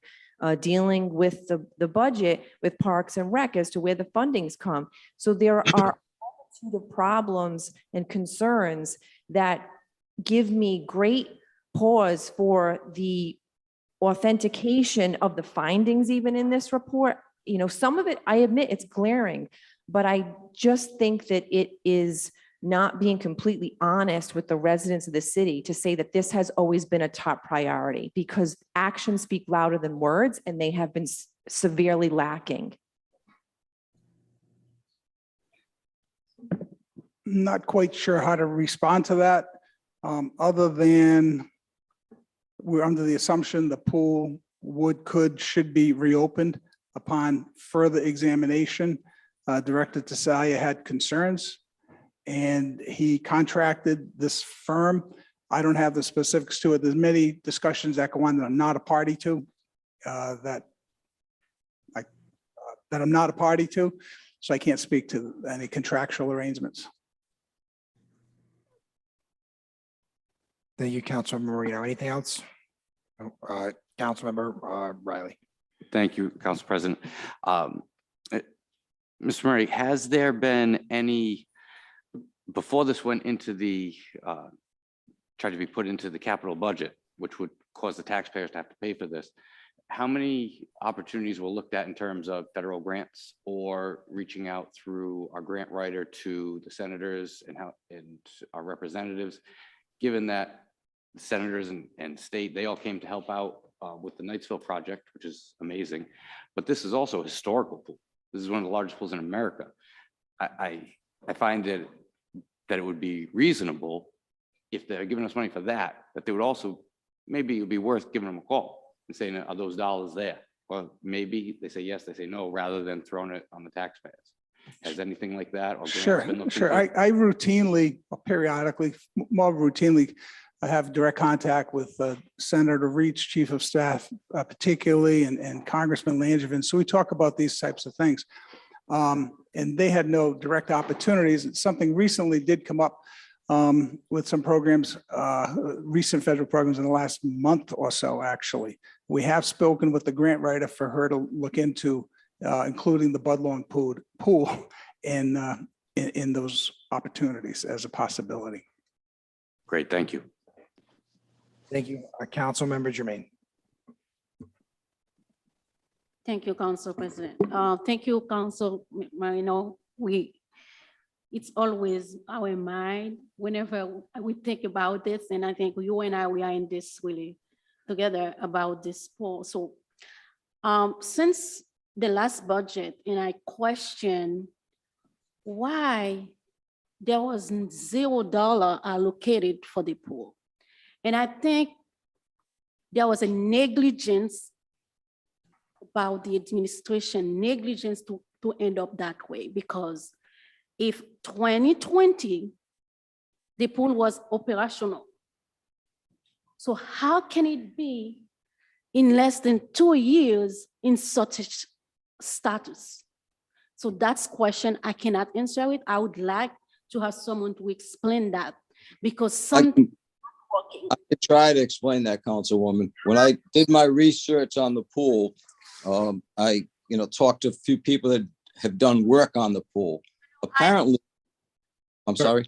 dealing with the budget with Parks and Rec as to where the fundings come. So there are a multitude of problems and concerns that give me great pause for the authentication of the findings even in this report. Some of it, I admit it's glaring, but I just think that it is not being completely honest with the residents of the city to say that this has always been a top priority, because actions speak louder than words, and they have been severely lacking.
Not quite sure how to respond to that, other than we're under the assumption the pool should be reopened upon further examination. Director Tasalia had concerns, and he contracted this firm. I don't have the specifics to it. There's many discussions that go on that I'm not a party to, that I'm not a party to, so I can't speak to any contractual arrangements.
Thank you, Councilmember Marino. Anything else? Councilmember Riley.
Thank you, Council President. Mr. Murray, has there been any, before this went into the, tried to be put into the capital budget, which would cause the taxpayers to have to pay for this, how many opportunities were looked at in terms of federal grants or reaching out through our grant writer to the senators and our representatives, given that the senators and state, they all came to help out with the Knightsville project, which is amazing. But this is also a historical pool. This is one of the largest pools in America. I find that it would be reasonable, if they're giving us money for that they would also, maybe it would be worth giving them a call and saying, are those dollars there? Well, maybe they say yes, they say no, rather than throwing it on the taxpayers. Has anything like that? Or
Sure. I routinely, or periodically, more routinely, I have direct contact with Senator Reach, Chief of Staff, particularly, and Congressman Langevin. So we talk about these types of things. And they had no direct opportunities. Something recently did come up with some programs, recent federal programs in the last month or so, actually. We have spoken with the grant writer for her to look into including the Budlong pool in those opportunities as a possibility.
Great, thank you.
Thank you. Councilmember Jermaine.
Thank you, Council President. Thank you, Council Marino. It's always our mind whenever we think about this, and I think you and I, we are in this really together about this pool. So since the last budget, and I question why there was $0 allocated for the pool. And I think there was a negligence about the administration, negligence to end up that way, because if 2020, the pool was operational. So how can it be in less than 2 years in such a status? So that's question I cannot answer it. I would like to have someone to explain that, because
I could try to explain that, Councilwoman. When I did my research on the pool, I talked to a few people that have done work on the pool. Apparently, I'm sorry.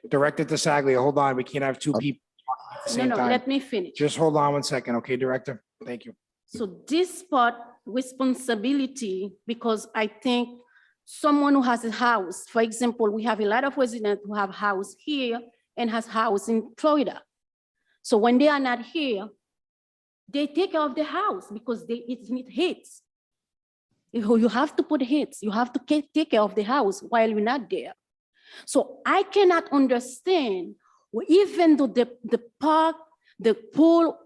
Director Tassaglia, hold on. We can't have two people talking at the same time.
Let me finish.
Just hold on 1 second, okay, Director? Thank you.
So this part responsibility, because I think someone who has a house, for example, we have a lot of residents who have house here and has house in Florida. So when they are not here, they take care of the house because it needs heats. You have to put heats. You have to take care of the house while you're not there. So I cannot understand, even though the park, the pool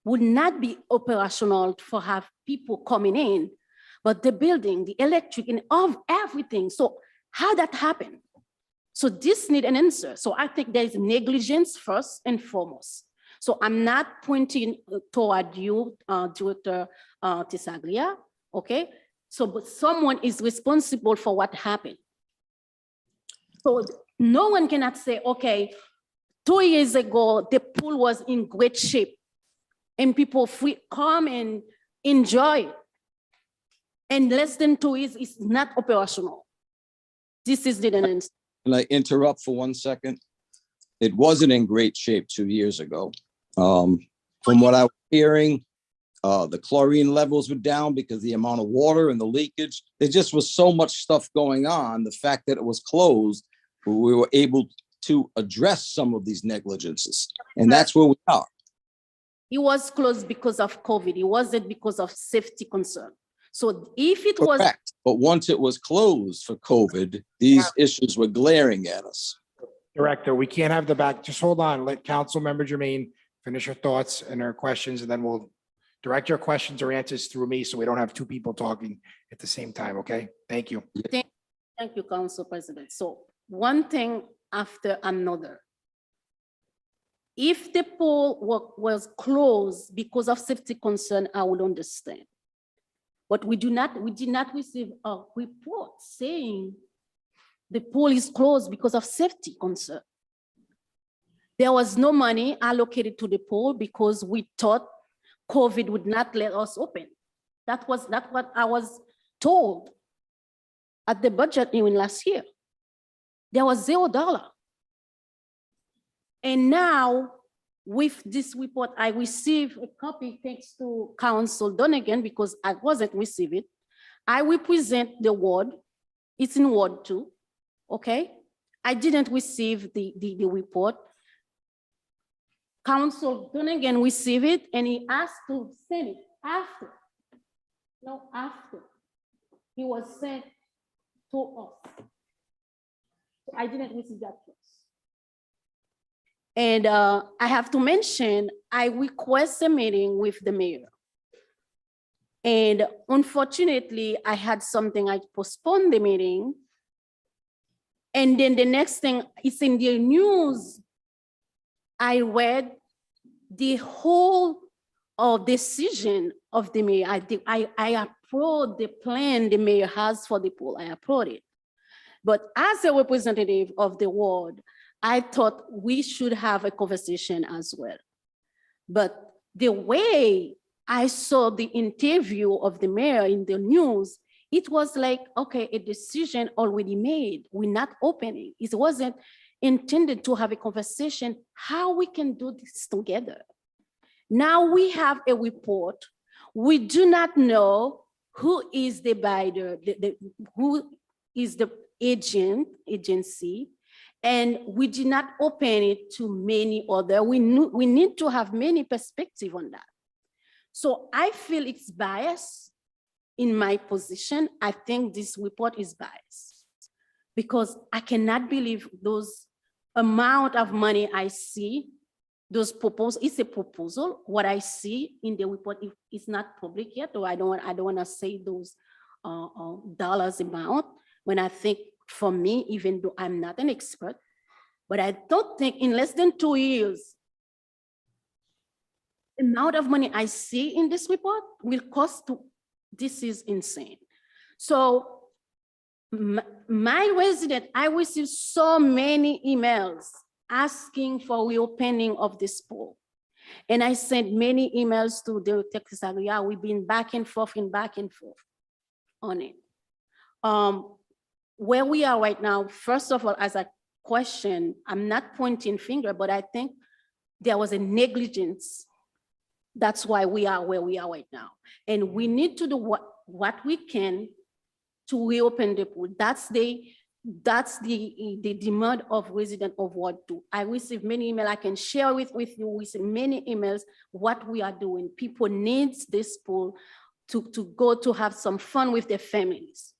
would not be operational for have people coming in, but the building, the electric, and everything. So how that happened? So this need an answer. So I think there is negligence first and foremost. So I'm not pointing toward you, Director Tassaglia, okay? So, but someone is responsible for what happened. So no one cannot say, okay, 2 years ago, the pool was in great shape and people come and enjoy it. And less than 2 years, it's not operational. This is the answer.
Can I interrupt for 1 second? It wasn't in great shape 2 years ago. From what I was hearing, the chlorine levels were down because of the amount of water and the leakage. There just was so much stuff going on. The fact that it was closed we were able to address some of these negligences. And that's where we are.
It was closed because of COVID. It wasn't because of safety concern. So if it was,
Correct. But once it was closed for COVID, these issues were glaring at us.
Director, we can't have the back, just hold on, let Councilmember Jermaine finish her thoughts and her questions, and then we'll direct your questions or answers through me, so we don't have two people talking at the same time, okay? Thank you.
thank you, Council President. So one thing after another. If the pool was closed because of safety concern, I would understand. But we did not receive a report saying the pool is closed because of safety concern. There was no money allocated to the pool because we thought COVID would not let us open. That's what I was told at the budget hearing last year. There was $0. And now with this report, I received a copy thanks to Council Donegan because I wasn't receiving it. I represent the ward. It's in Ward 2, okay? I didn't receive the report. Council Donegan received it and he asked to send it after. No, after. He was sent to us. So I didn't receive that first. And I have to mention, I request a meeting with the mayor. And unfortunately, I had something, I postponed the meeting. And then the next thing, it's in the news. I read the whole decision of the mayor. I applaud the plan the mayor has for the pool. I applaud it. But as a representative of the ward, I thought we should have a conversation as well. But the way I saw the interview of the mayor in the news, it was like, okay, a decision already made. We're not opening. It wasn't intended to have a conversation how we can do this together. Now we have a report. We do not know who is the bidder, who is the agency, and we did not open it to many other. We need to have many perspectives on that. So I feel it's biased in my position. I think this report is biased because I cannot believe those amount of money I see, those proposals. It's a proposal. What I see in the report is not public yet, or I don't want to say those dollars amount when I think, for me, even though I'm not an expert, but I don't think in less than 2 years, the amount of money I see in this report will cost this is insane. So my resident, I received so many emails asking for reopening of this pool. And I sent many emails to the Texas area. We've been back and forth on it. Where we are right now, first of all, as a question, I'm not pointing finger, but I think there was a negligence. That's why we are where we are right now. And we need to do what we can to reopen the pool. That's the demand of resident of Ward 2. I received many emails. I can share with you with many emails what we are doing. People need this pool to go to have some fun with their families.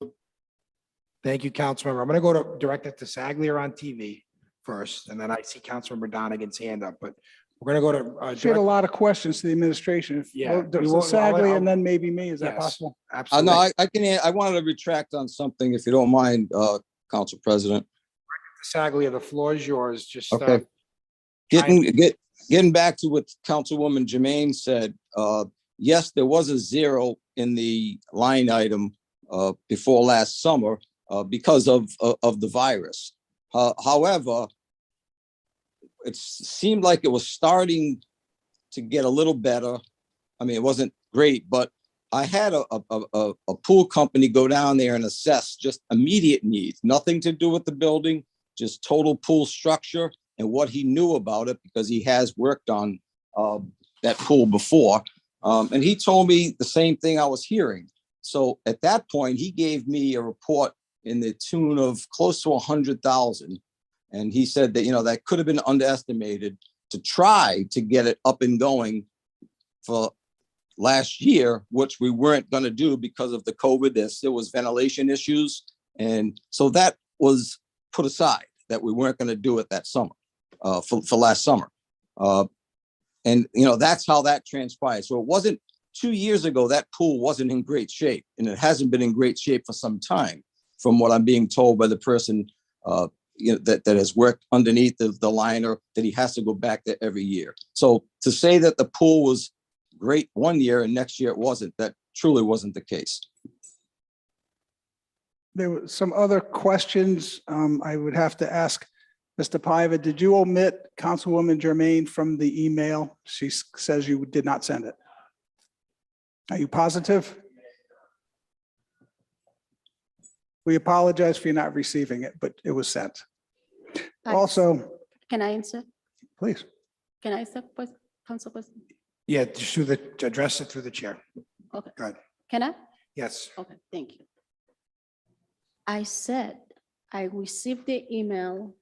Thank you, Councilmember. I'm going to go to direct it to Saglier on TV first, and then I see Councilmember Donegan's hand up, but we're going to go to.
She had a lot of questions to the administration. If-
Yeah,
well,
we will-
Saglia
I'll-
and then maybe me. Is that
Yes,
possible?
Absolutely.
No, I wanted to retract on something, if you don't mind, Council President.
Saglier, the floor is yours. Just,
Okay. Getting back to what Councilwoman Jermaine said, yes, there was a zero in the line item before last summer because of the virus. However, it seemed like it was starting to get a little better. I mean, it wasn't great, but I had a pool company go down there and assess just immediate needs, nothing to do with the building, just total pool structure and what he knew about it because he has worked on that pool before. And he told me the same thing I was hearing. So at that point, he gave me a report in the tune of close to 100,000 And he said that, that could have been underestimated to try to get it up and going for last year, which we weren't going to do because of the COVID. There still was ventilation issues. And so that was put aside, that we weren't going to do it that summer, for last summer. And that's how that transpired. So it wasn't 2 years ago, that pool wasn't in great shape, and it hasn't been in great shape for some time, from what I'm being told by the person that has worked underneath the liner, that he has to go back there every year. So to say that the pool was great one year and next year it wasn't, that truly wasn't the case.
There were some other questions I would have to ask Mr. Piva. Did you omit Councilwoman Germain from the email? She says you did not send it. Are you positive? We apologize for you not receiving it, but it was sent. Also,
Can I answer?
please.
Can I answer, Council President?
Yeah, just address it through the chair.
Okay.
Go ahead.
Can I?
Yes.
Okay, thank you. I said I received the email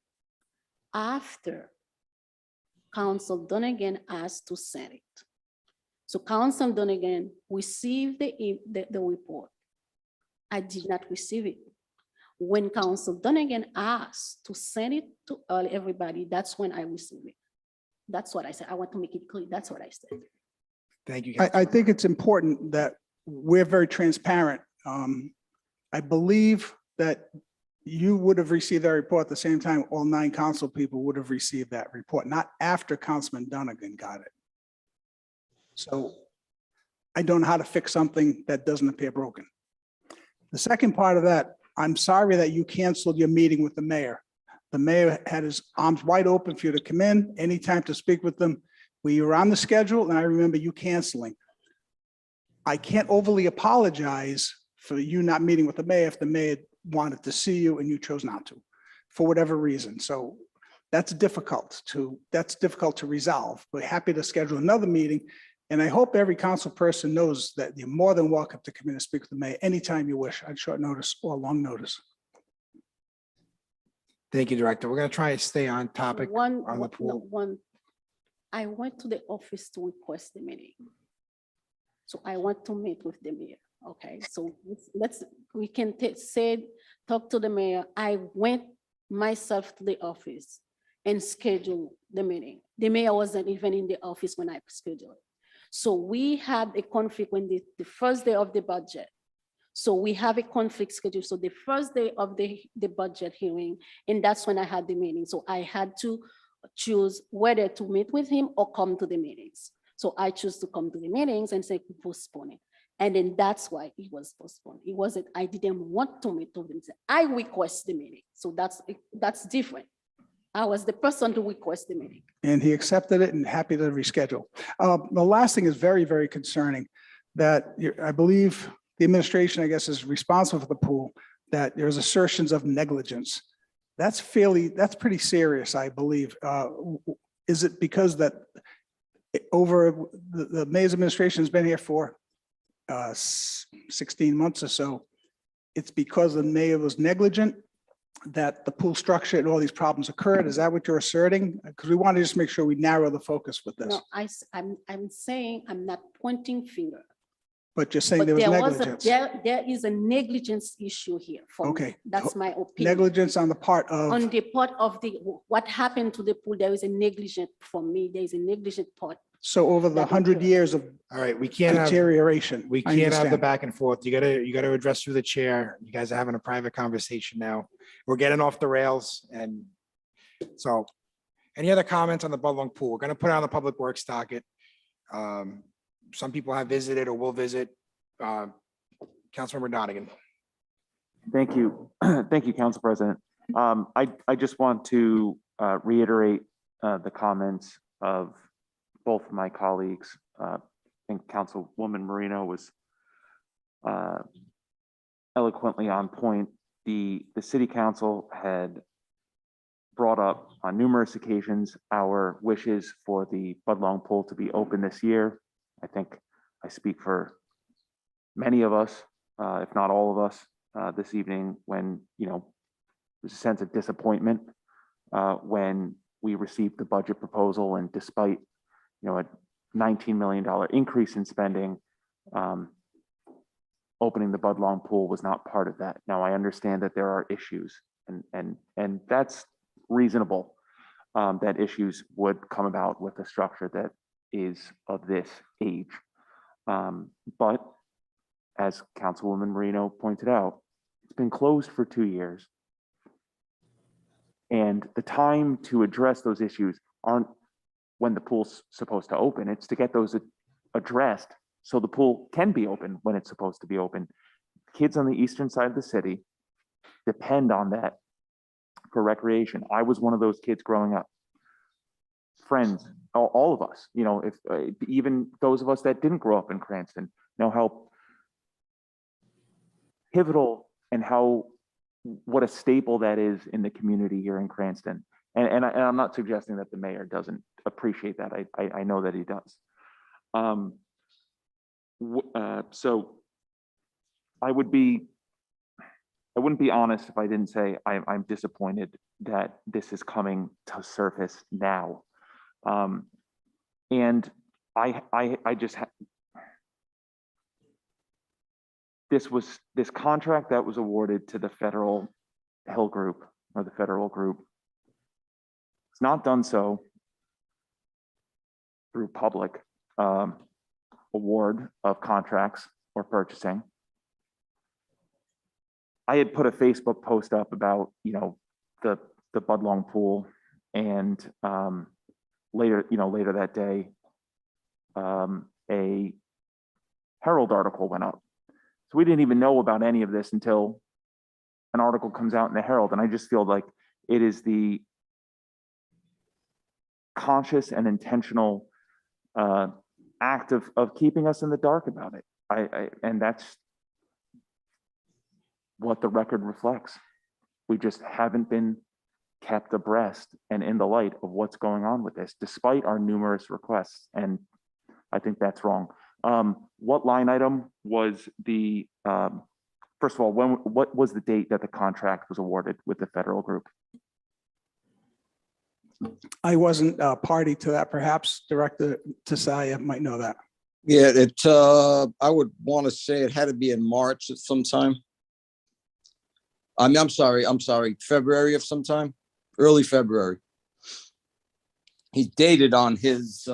after Council Donegan asked to send it. So Council Donegan received the report. I did not receive it. When Council Donegan asked to send it to everybody, that's when I received it. That's what I said. I want to make it clear. That's what I said.
Thank you.
I think it's important that we're very transparent. I believe that you would have received that report at the same time all 9 council people would have received that report, not after Councilman Donegan got it. So I don't know how to fix something that doesn't appear broken. The second part of that, I'm sorry that you canceled your meeting with the mayor. The mayor had his arms wide open for you to come in anytime to speak with them. We were on the schedule and I remember you canceling. I can't overly apologize for you not meeting with the mayor if the mayor wanted to see you and you chose not to, for whatever reason. So that's difficult to resolve. We're happy to schedule another meeting. And I hope every council person knows that you're more than welcome to come in and speak with the mayor anytime you wish, on short notice or long notice.
Thank you, Director. We're going to try and stay on topic on the pool.
I went to the office to request the meeting. So I want to meet with the mayor. Okay, so we can talk to the mayor. I went myself to the office and scheduled the meeting. The mayor wasn't even in the office when I scheduled it. So we had a conflict when the first day of the budget. So we have a conflict schedule. So the first day of the budget hearing, and that's when I had the meeting. So I had to choose whether to meet with him or come to the meetings. So I chose to come to the meetings and say postpone it. And then that's why it was postponed. It wasn't, I didn't want to meet with him. I request the meeting. So that's different. I was the person to request the meeting.
And he accepted it and happy to reschedule. The last thing is very, very concerning, that I believe the administration, I guess, is responsible for the pool, that there's assertions of negligence. That's pretty serious, I believe. Is it because that over the mayor's administration has been here for 16 months or so, it's because the mayor was negligent that the pool structure and all these problems occurred? Is that what you're asserting? Because we want to just make sure we narrow the focus with this.
No, I'm saying I'm not pointing finger.
But you're saying
But
there was negligence.
there is a negligence issue here for me.
Okay.
That's my opinion.
Negligence on the part of.
On the part of what happened to the pool, there is a negligent, for me, there is a negligent part.
So over the 100 years of
All right, we can't have,
deterioration.
we
I
can't have the
understand.
back and forth. You gotta address through the chair. You guys are having a private conversation now. We're getting off the rails. And so any other comments on the Budlong pool? We're gonna put it on the public works docket. Some people have visited or will visit. Councilmember Donegan.
Thank you. Thank you, Council President. I just want to reiterate the comments of both of my colleagues. I think Councilwoman Marino was eloquently on point. The City Council had brought up on numerous occasions our wishes for the Budlong pool to be open this year. I think I speak for many of us, if not all of us, this evening when, there's a sense of disappointment when we received the budget proposal, and despite, a $19 million increase in spending, opening the Budlong pool was not part of that. Now, I understand that there are issues, and that's reasonable, that issues would come about with a structure that is of this age. But as Councilwoman Marino pointed out, it's been closed for 2 years. And the time to address those issues aren't when the pool's supposed to open. It's to get those addressed so the pool can be open when it's supposed to be open. Kids on the eastern side of the city depend on that for recreation. I was one of those kids growing up. Friends, all of us, if even those of us that didn't grow up in Cranston know how pivotal and what a staple that is in the community here in Cranston. And I'm not suggesting that the mayor doesn't appreciate that. I know that he does. So I wouldn't be honest if I didn't say I'm disappointed that this is coming to surface now. And I just this contract that was awarded to the Federal Hill Group, or the Federal Group, it's not done so through public award of contracts or purchasing. I had put a Facebook post up about, the Budlong pool, and later that day, a Herald article went up. So we didn't even know about any of this until an article comes out in the Herald. And I just feel like it is the conscious and intentional act of keeping us in the dark about it. And that's what the record reflects. We just haven't been kept abreast and in the light of what's going on with this, despite our numerous requests. And I think that's wrong. What line item was the, first of all, what was the date that the contract was awarded with the Federal Group?
I wasn't party to that. Perhaps Director Tasalia might know that.
Yeah, I would want to say it had to be in March at some time. I'm sorry, February of some time, early February. He's dated on his,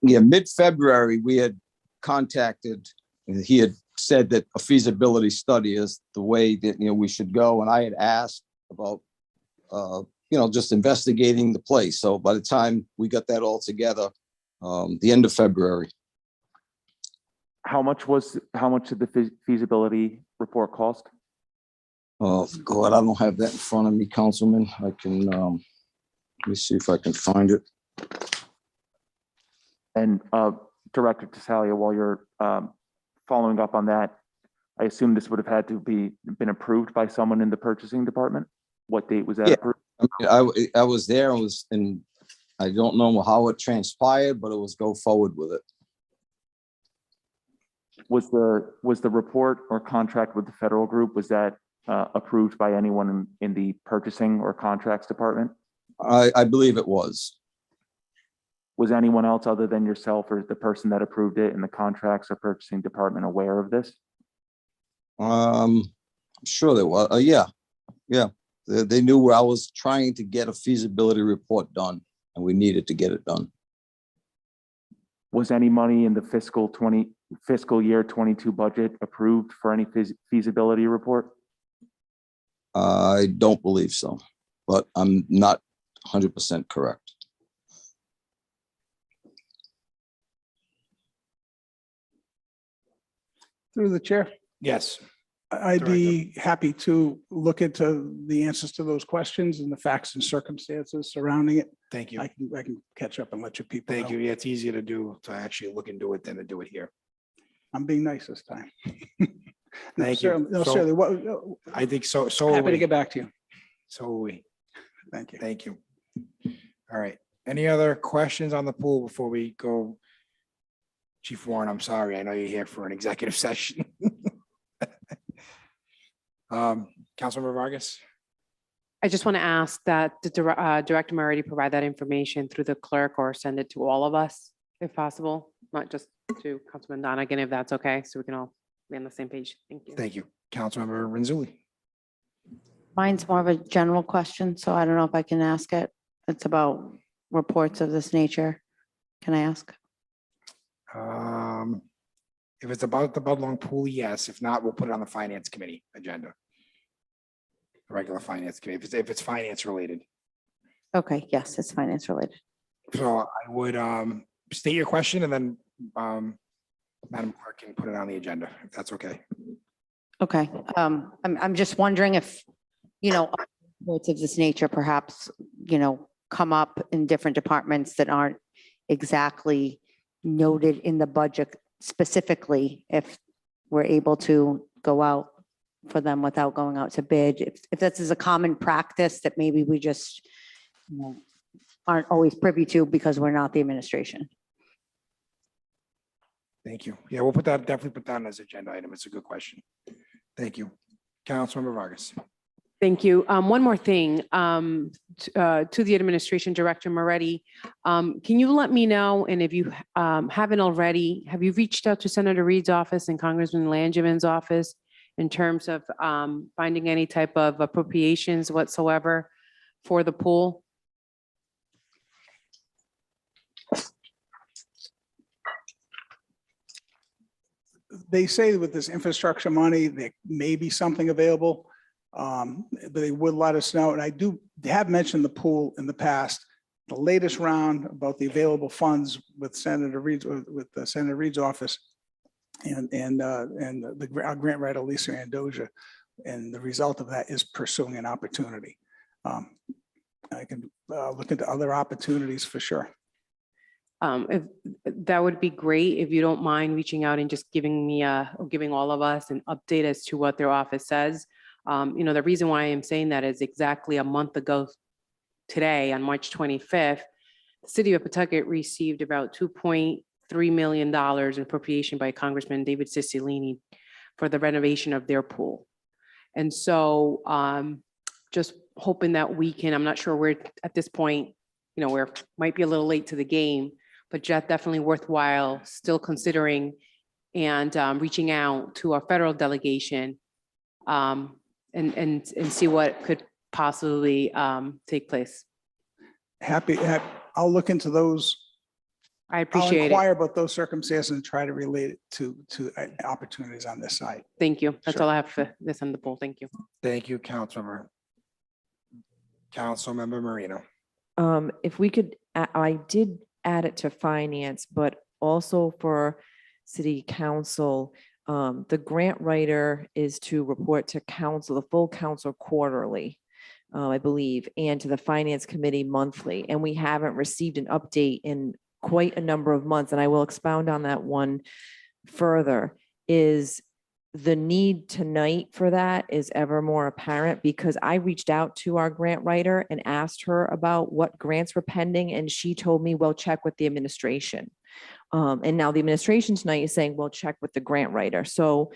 mid-February, we had contacted, and he had said that a feasibility study is the way that, we should go. And I had asked about, just investigating the place. So by the time we got that all together, the end of February.
How much did the feasibility report cost?
Oh, God, I don't have that in front of me, Councilman. I can, let me see if I can find it.
And Director Tasalia, while you're following up on that, I assume this would have had to been approved by someone in the purchasing department. What date was that approved?
I was there, and I don't know how it transpired, but it was go forward with it.
Was the report or contract with the Federal Group, was that approved by anyone in the purchasing or contracts department?
I believe it was.
Was anyone else other than yourself or the person that approved it in the contracts or purchasing department aware of this?
I'm sure there was. Yeah. They knew where I was trying to get a feasibility report done, and we needed to get it done.
Was any money in the fiscal year 22 budget approved for any feasibility report?
I don't believe so, but I'm not 100% correct.
Through the chair,
Yes.
I'd be happy to look into the answers to those questions and the facts and circumstances surrounding it.
Thank you.
I can catch up and let you people
Thank
know.
you. Yeah, it's easier to actually look into it than to do it here.
I'm being nice this time.
Thank you.
No,
So-
certainly. What,
I think so. So are
happy to
we.
get back to you.
So are we.
Thank you.
Thank you. All right. Any other questions on the pool before we go? Chief Warren, I'm sorry. I know you're here for an executive session. Councilmember Vargas?
I just want to ask that the Director Moretti provide that information through the clerk or send it to all of us if possible, not just to Councilman Donegan, if that's okay, so we can all be on the same page. Thank you.
Thank you. Councilmember Renzulli.
Mine's more of a general question, so I don't know if I can ask it. It's about reports of this nature. Can I ask?
If it's about the Budlong Pool, yes. If not, we'll put it on the Finance Committee agenda. The regular Finance Committee, if it's finance related.
Okay, yes, it's finance related.
So I would state your question and then Madam Clerk can put it on the agenda, if that's okay.
Okay, I'm just wondering if, reports of this nature perhaps, come up in different departments that aren't exactly noted in the budget specifically, if we're able to go out for them without going out to bid, if this is a common practice that maybe we just aren't always privy to because we're not the administration.
Thank you. Yeah, we'll definitely put that on as agenda item. It's a good question. Thank you. Councilmember Vargas.
Thank you. One more thing, to the Administration Director Moretti, can you let me know, and if you haven't already, have you reached out to Senator Reed's office and Congressman Langevin office in terms of finding any type of appropriations whatsoever for the pool?
They say with this infrastructure money, there may be something available, but they would let us know. And they have mentioned the pool in the past. The latest round about the available funds with Senator Reed's, Senator Reed's office and our grant writer, Lisa Andoja. And the result of that is pursuing an opportunity. I can look into other opportunities for sure.
If that would be great, if you don't mind reaching out and just giving me or giving all of us an update as to what their office says. The reason why I'm saying that is exactly a month ago today, on March 25th, the city of Pawtucket received about $2.3 million in appropriation by Congressman David Cicilline for the renovation of their pool. And so just hoping that we can, I'm not sure we're at this point, we're might be a little late to the game, but definitely worthwhile still considering and reaching out to our federal delegation and see what could possibly take place.
I'll look into those.
I
I'll
appreciate it.
inquire about those circumstances and try to relate it to opportunities on this side.
Thank you. That's
Sure.
all I have for this on the poll. Thank you.
Thank you, Councilmember Marino.
If we could, I did add it to finance, but also for city council, the grant writer is to report to council, the full council quarterly, I believe, and to the finance committee monthly. And we haven't received an update in quite a number of months. And I will expound on that one further. Is the need tonight for that is ever more apparent, because I reached out to our grant writer and asked her about what grants were pending. And she told me, well, check with the administration. And now the administration tonight is saying, well, check with the grant writer. So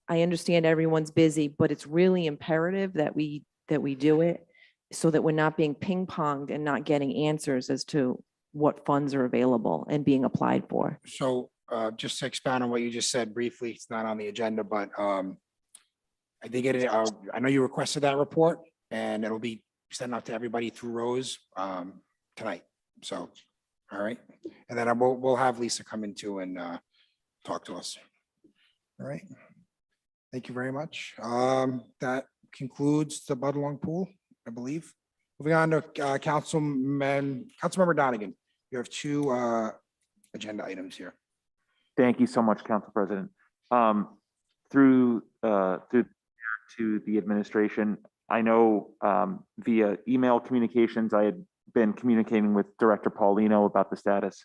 I understand everyone's busy, but it's really imperative that we do it so that we're not being ping ponged and not getting answers as to what funds are available and being applied for.
So just to expound on what you just said briefly, it's not on the agenda, but I did get it. I know you requested that report and it'll be sent out to everybody through Rose tonight. So, all right. And then we'll have Lisa come in too and talk to us. All right. Thank you very much. That concludes the Budlong Pool, I believe. Moving on to Councilmember Donegan. You have two agenda items here.
Thank you so much, Council President. Through to the administration, I know via email communications, I had been communicating with Director Paulino about the status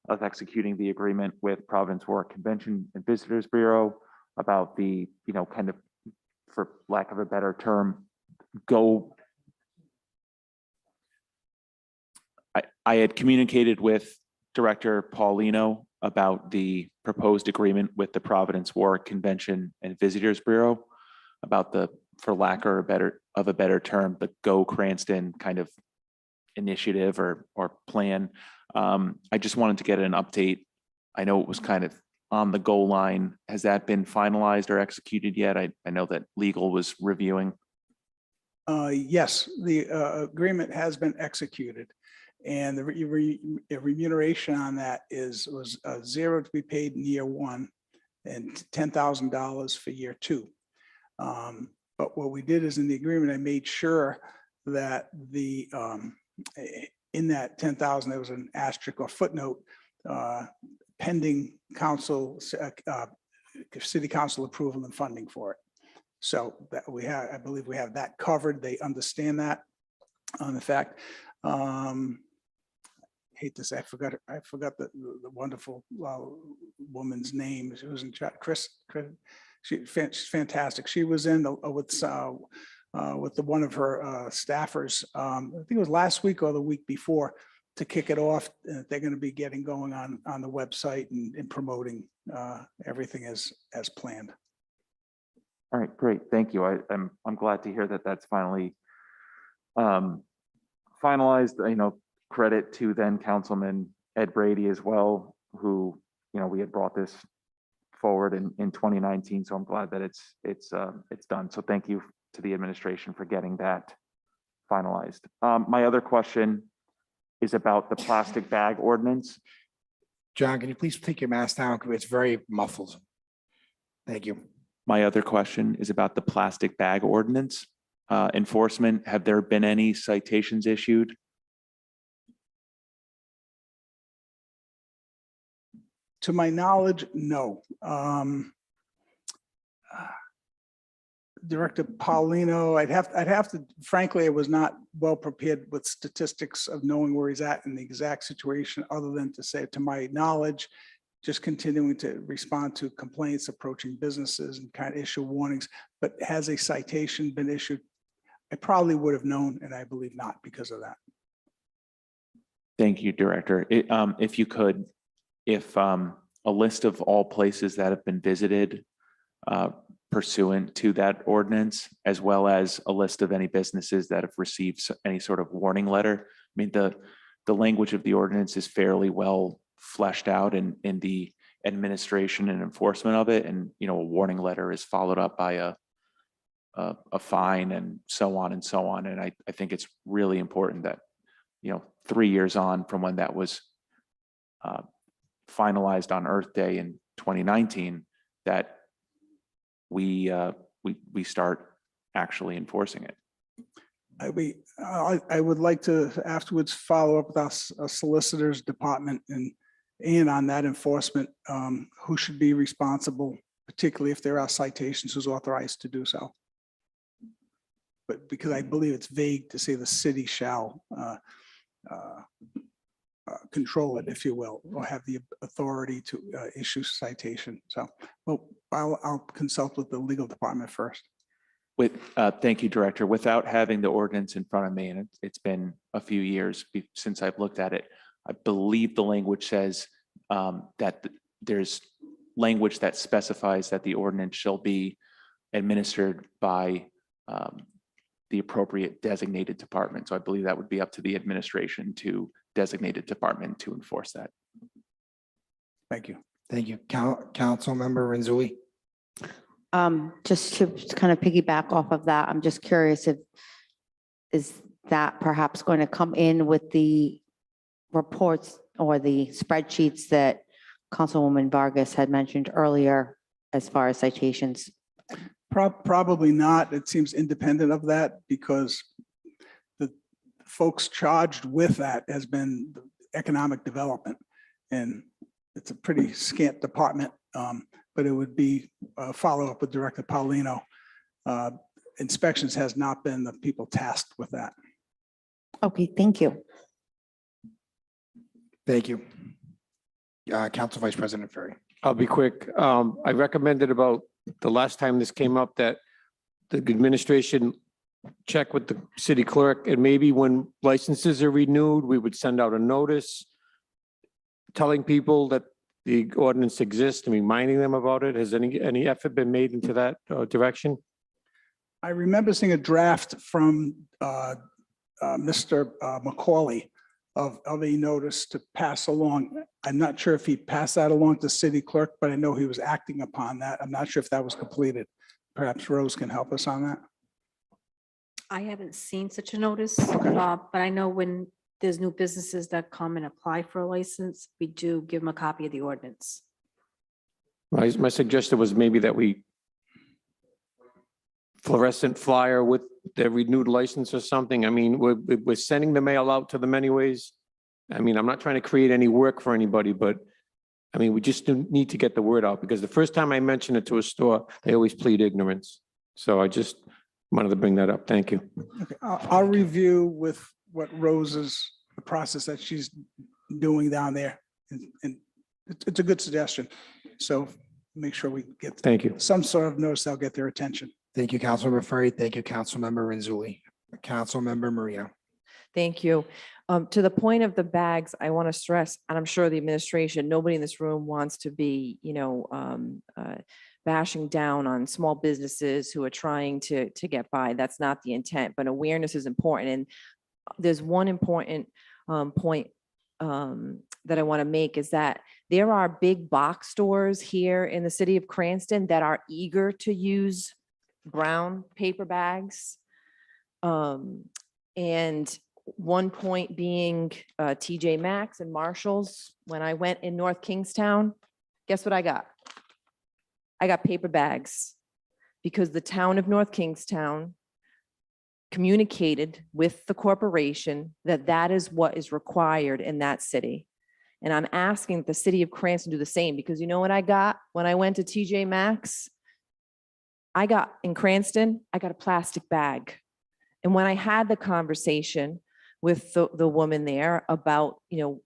of executing the agreement with Providence Warwick Convention and Visitors Bureau about the, kind of, for lack of a better term, I had communicated with Director Paulino about the proposed agreement with the Providence War Convention and Visitors Bureau about the, for lack of a better term, the Go Cranston kind of initiative or plan. I just wanted to get an update. I know it was kind of on the goal line. Has that been finalized or executed yet? I know that legal was reviewing.
Yes, the agreement has been executed. And the remuneration on that was zero to be paid in year one and $10,000 for year two. But what we did is in the agreement, I made sure that the in that 10,000, there was an asterisk or footnote pending city council approval and funding for it. So that we have, I believe we have that covered. They understand that. On the fact, hate to say, I forgot the wonderful woman's name. She was in chat. Chris. She's fantastic. She was in with one of her staffers. I think it was last week or the week before to kick it off. They're going to be getting going on the website and promoting everything as planned.
All right, great. Thank you. I'm glad to hear that that's finally finalized. You know, credit to then Councilman Ed Brady as well, who, you know, we had brought this forward in 2019. So I'm glad that it's done. So thank you to the administration for getting that finalized. My other question is about the plastic bag ordinance.
John, can you please take your mask down? It's very muffled. Thank you.
My other question is about the plastic bag ordinance enforcement. Have there been any citations issued?
To my knowledge, no. Director Paulino, I'd have to, frankly, I was not well prepared with statistics of knowing where he's at in the exact situation, other than to say, to my knowledge, just continuing to respond to complaints approaching businesses and kind of issue warnings. But has a citation been issued? I probably would have known, and I believe not because of that.
Thank you, Director. If you could, if a list of all places that have been visited pursuant to that ordinance, as well as a list of any businesses that have received any sort of warning letter. I mean, the language of the ordinance is fairly well fleshed out in the administration and enforcement of it. And, you know, a warning letter is followed up by a fine and so on and so on. And I think it's really important that, you know, 3 years on from when that was finalized on Earth Day in 2019, that we start actually enforcing it.
I would like to afterwards follow up with our solicitors department and on that enforcement, who should be responsible, particularly if there are citations, who's authorized to do so. But because I believe it's vague to say the city shall control it, if you will, or have the authority to issue citation. So, well, I'll consult with the legal department first.
Thank you, Director. Without having the ordinance in front of me, and it's been a few years since I've looked at it, I believe the language says that there's language that specifies that the ordinance shall be administered by the appropriate designated department. So I believe that would be up to the administration to designated department to enforce that.
Thank you.
Thank you. Council Member Renzulli.
Just to kind of piggyback off of that, I'm just curious if, is that perhaps going to come in with the reports or the spreadsheets that Councilwoman Vargas had mentioned earlier as far as citations?
Probably not. It seems independent of that because the folks charged with that has been economic development, and it's a pretty scant department. But it would be a follow-up with Director Paulino. Inspections has not been the people tasked with that.
Okay, thank you.
Thank you. Council Vice President Ferry.
I'll be quick. I recommended about the last time this came up that the administration check with the city clerk, and maybe when licenses are renewed, we would send out a notice telling people that the ordinance exists and reminding them about it? Has any effort been made into that direction?
I remember seeing a draft from Mr. Macaulay of a notice to pass along. I'm not sure if he passed that along to city clerk, but I know he was acting upon that. I'm not sure if that was completed. Perhaps Rose can help us on that.
I haven't seen such a notice, but I know when there's new businesses that come and apply for a license, we do give them a copy of the ordinance.
My suggestion was maybe that we fluorescent flyer with the renewed license or something. I mean, we're sending the mail out to them anyways. I mean, I'm not trying to create any work for anybody, but I mean, we just need to get the word out because the first time I mention it to a store, they always plead ignorance. So I just wanted to bring that up. Thank you.
Okay, I'll review with what Rose's, the process that she's doing down there. And it's a good suggestion. So make sure we get
Thank you.
some sort of notice that'll get their attention.
Thank you, Councilmember Furry. Thank you, Councilmember Renzulli. Councilmember Maria.
Thank you. To the point of the bags, I want to stress, and I'm sure the administration, nobody in this room wants to be, bashing down on small businesses who are trying to get by. That's not the intent, but awareness is important. And there's one important point that I want to make is that there are big box stores here in the city of Cranston that are eager to use brown paper bags. And one point being TJ Maxx and Marshall's. When I went in North Kingstown, guess what I got? I got paper bags because the town of North Kingstown communicated with the corporation that that is what is required in that city. And I'm asking the city of Cranston to do the same because you know what I got when I went to TJ Maxx? I got in Cranston, I got a plastic bag. And when I had the conversation with the woman there about,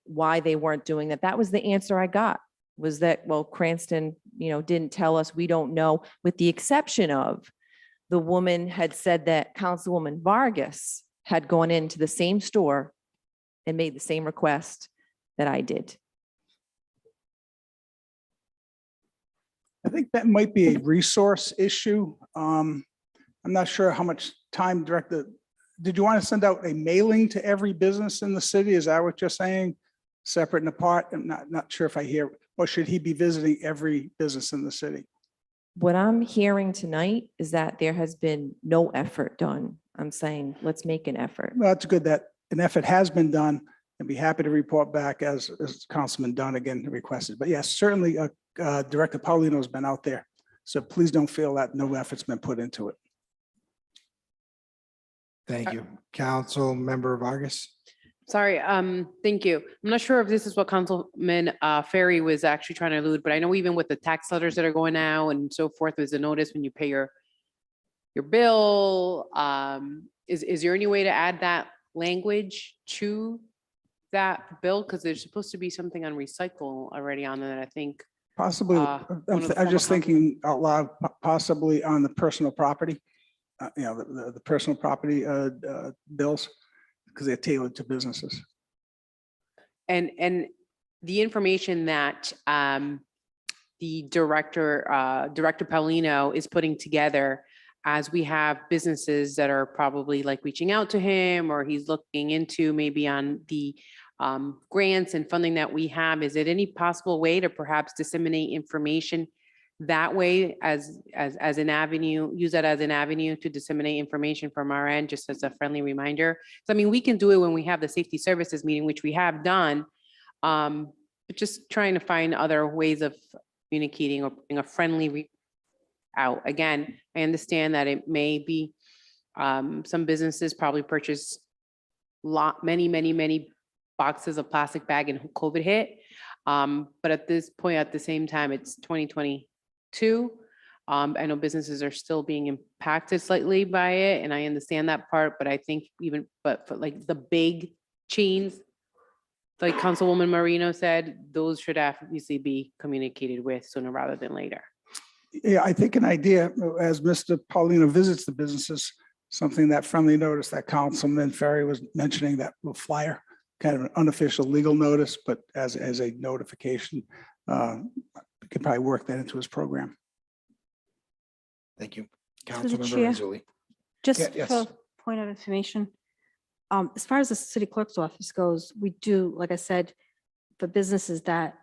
why they weren't doing that, that was the answer I got, was that, well, Cranston, didn't tell us, we don't know, with the exception of the woman had said that Councilwoman Vargas had gone into the same store and made the same request that I did.
I think that might be a resource issue. I'm not sure how much time did you want to send out a mailing to every business in the city? Is that what you're saying? Separate and apart? I'm not sure if I hear, or should he be visiting every business in the city?
What I'm hearing tonight is that there has been no effort done. I'm saying, let's make an effort.
Well, it's good that an effort has been done and be happy to report back as Councilman Donegan requested. But yes, certainly Director Paulino has been out there. So please don't feel that no effort's been put into it.
Thank you. Councilmember Vargas.
Sorry, thank you. I'm not sure if this is what Councilman Ferry was actually trying to allude, but I know even with the tax letters that are going out and so forth, there's a notice when you pay your bill. Is there any way to add that language to that bill? Because there's supposed to be something on recycle already on that, I think.
Possibly, I'm just thinking out loud, possibly on the personal property, the personal property bills, because they're tailored to businesses.
And the information that the Director Paulino is putting together as we have businesses that are probably like reaching out to him, or he's looking into maybe on the grants and funding that we have, is it any possible way to perhaps disseminate information that way as an avenue, use that as an avenue to disseminate information from our end, just as a friendly reminder? So, I mean, we can do it when we have the safety services meeting, which we have done, but just trying to find other ways of communicating or being a friendly out. Again, I understand that it may be some businesses probably purchase many boxes of plastic bag and COVID hit. But at this point, at the same time, it's 2022. I know businesses are still being impacted slightly by it, and I understand that part, but I think but for like the big chains, like Councilwoman Marino said, those should obviously be communicated with sooner rather than later.
Yeah, I think an idea, as Mr. Paulino visits the businesses, something that friendly notice that Councilman Ferry was mentioning, that little flyer, kind of an unofficial legal notice, but as a notification we could probably work that into his program.
Thank you.
Through the
Councilmember
chair.
Rizuli.
Just
yes.
for point of information, as far as the city clerk's office goes, we do, like I said, for businesses that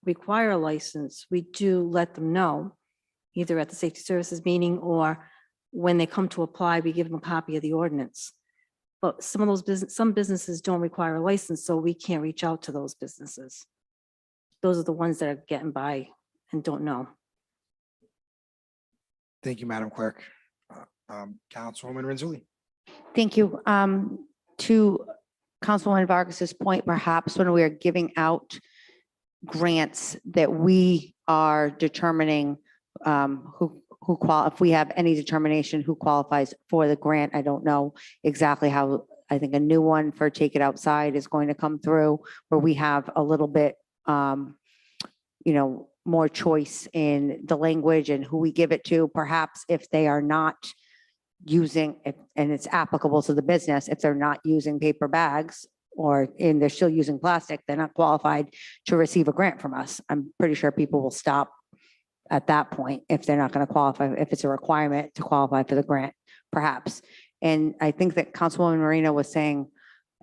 require a license, we do let them know, either at the safety services meeting or when they come to apply, we give them a copy of the ordinance. But some of those some businesses don't require a license, so we can't reach out to those businesses. Those are the ones that are getting by and don't know.
Thank you, Madam Clerk. Councilwoman Rizuli.
Thank you. To Councilwoman Vargas's point, perhaps when we are giving out grants that we are determining if we have any determination who qualifies for the grant. I don't know exactly how. I think a new one for Take It Outside is going to come through, where we have a little bit, more choice in the language and who we give it to. Perhaps if they are not using it, and it's applicable to the business, if they're not using paper bags and they're still using plastic, they're not qualified to receive a grant from us. I'm pretty sure people will stop at that point if they're not going to qualify, if it's a requirement to qualify for the grant, perhaps. And I think that Councilwoman Marina was saying,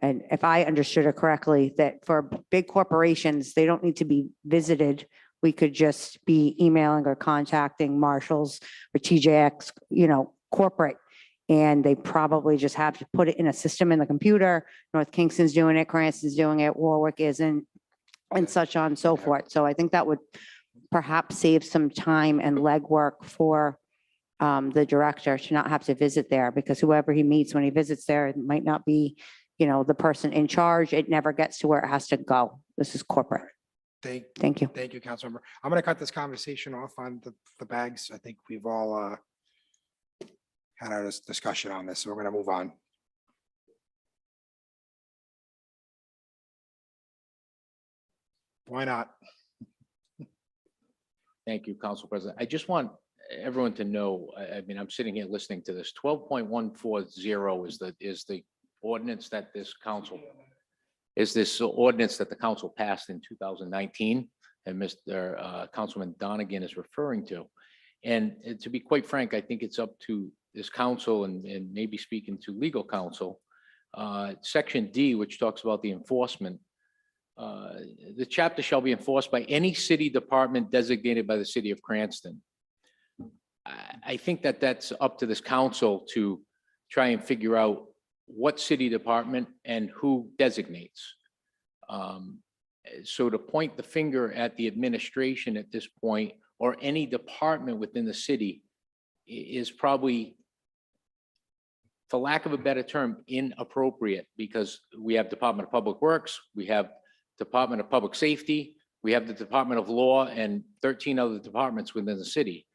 and if I understood her correctly, that for big corporations, they don't need to be visited. We could just be emailing or contacting marshals or TJX, corporate, and they probably just have to put it in a system in the computer. North Kingston's doing it, Cranston's doing it, Warwick isn't, and such on and so forth. So I think that would perhaps save some time and legwork for the director to not have to visit there, because whoever he meets when he visits there, it might not be, the person in charge. It never gets to where it has to go. This is corporate. Thank you.
Thank you, Councilmember. I'm going to cut this conversation off on the bags. I think we've all had our discussion on this, so we're going to move on. Why not?
Thank you, Council President. I just want everyone to know, I mean, I'm sitting here listening to this. 12.140 is the ordinance that this ordinance that the council passed in 2019, and Mr. Councilman Donegan is referring to. And to be quite frank, I think it's up to this council and maybe speaking to legal counsel, Section D, which talks about the enforcement. The chapter shall be enforced by any city department designated by the city of Cranston. I think that that's up to this council to try and figure out what city department and who designates. So to point the finger at the administration at this point, or any department within the city, is probably, for lack of a better term, inappropriate, because we have Department of Public Works, we have Department of Public Safety, we have the Department of Law, and 13 other departments within the city.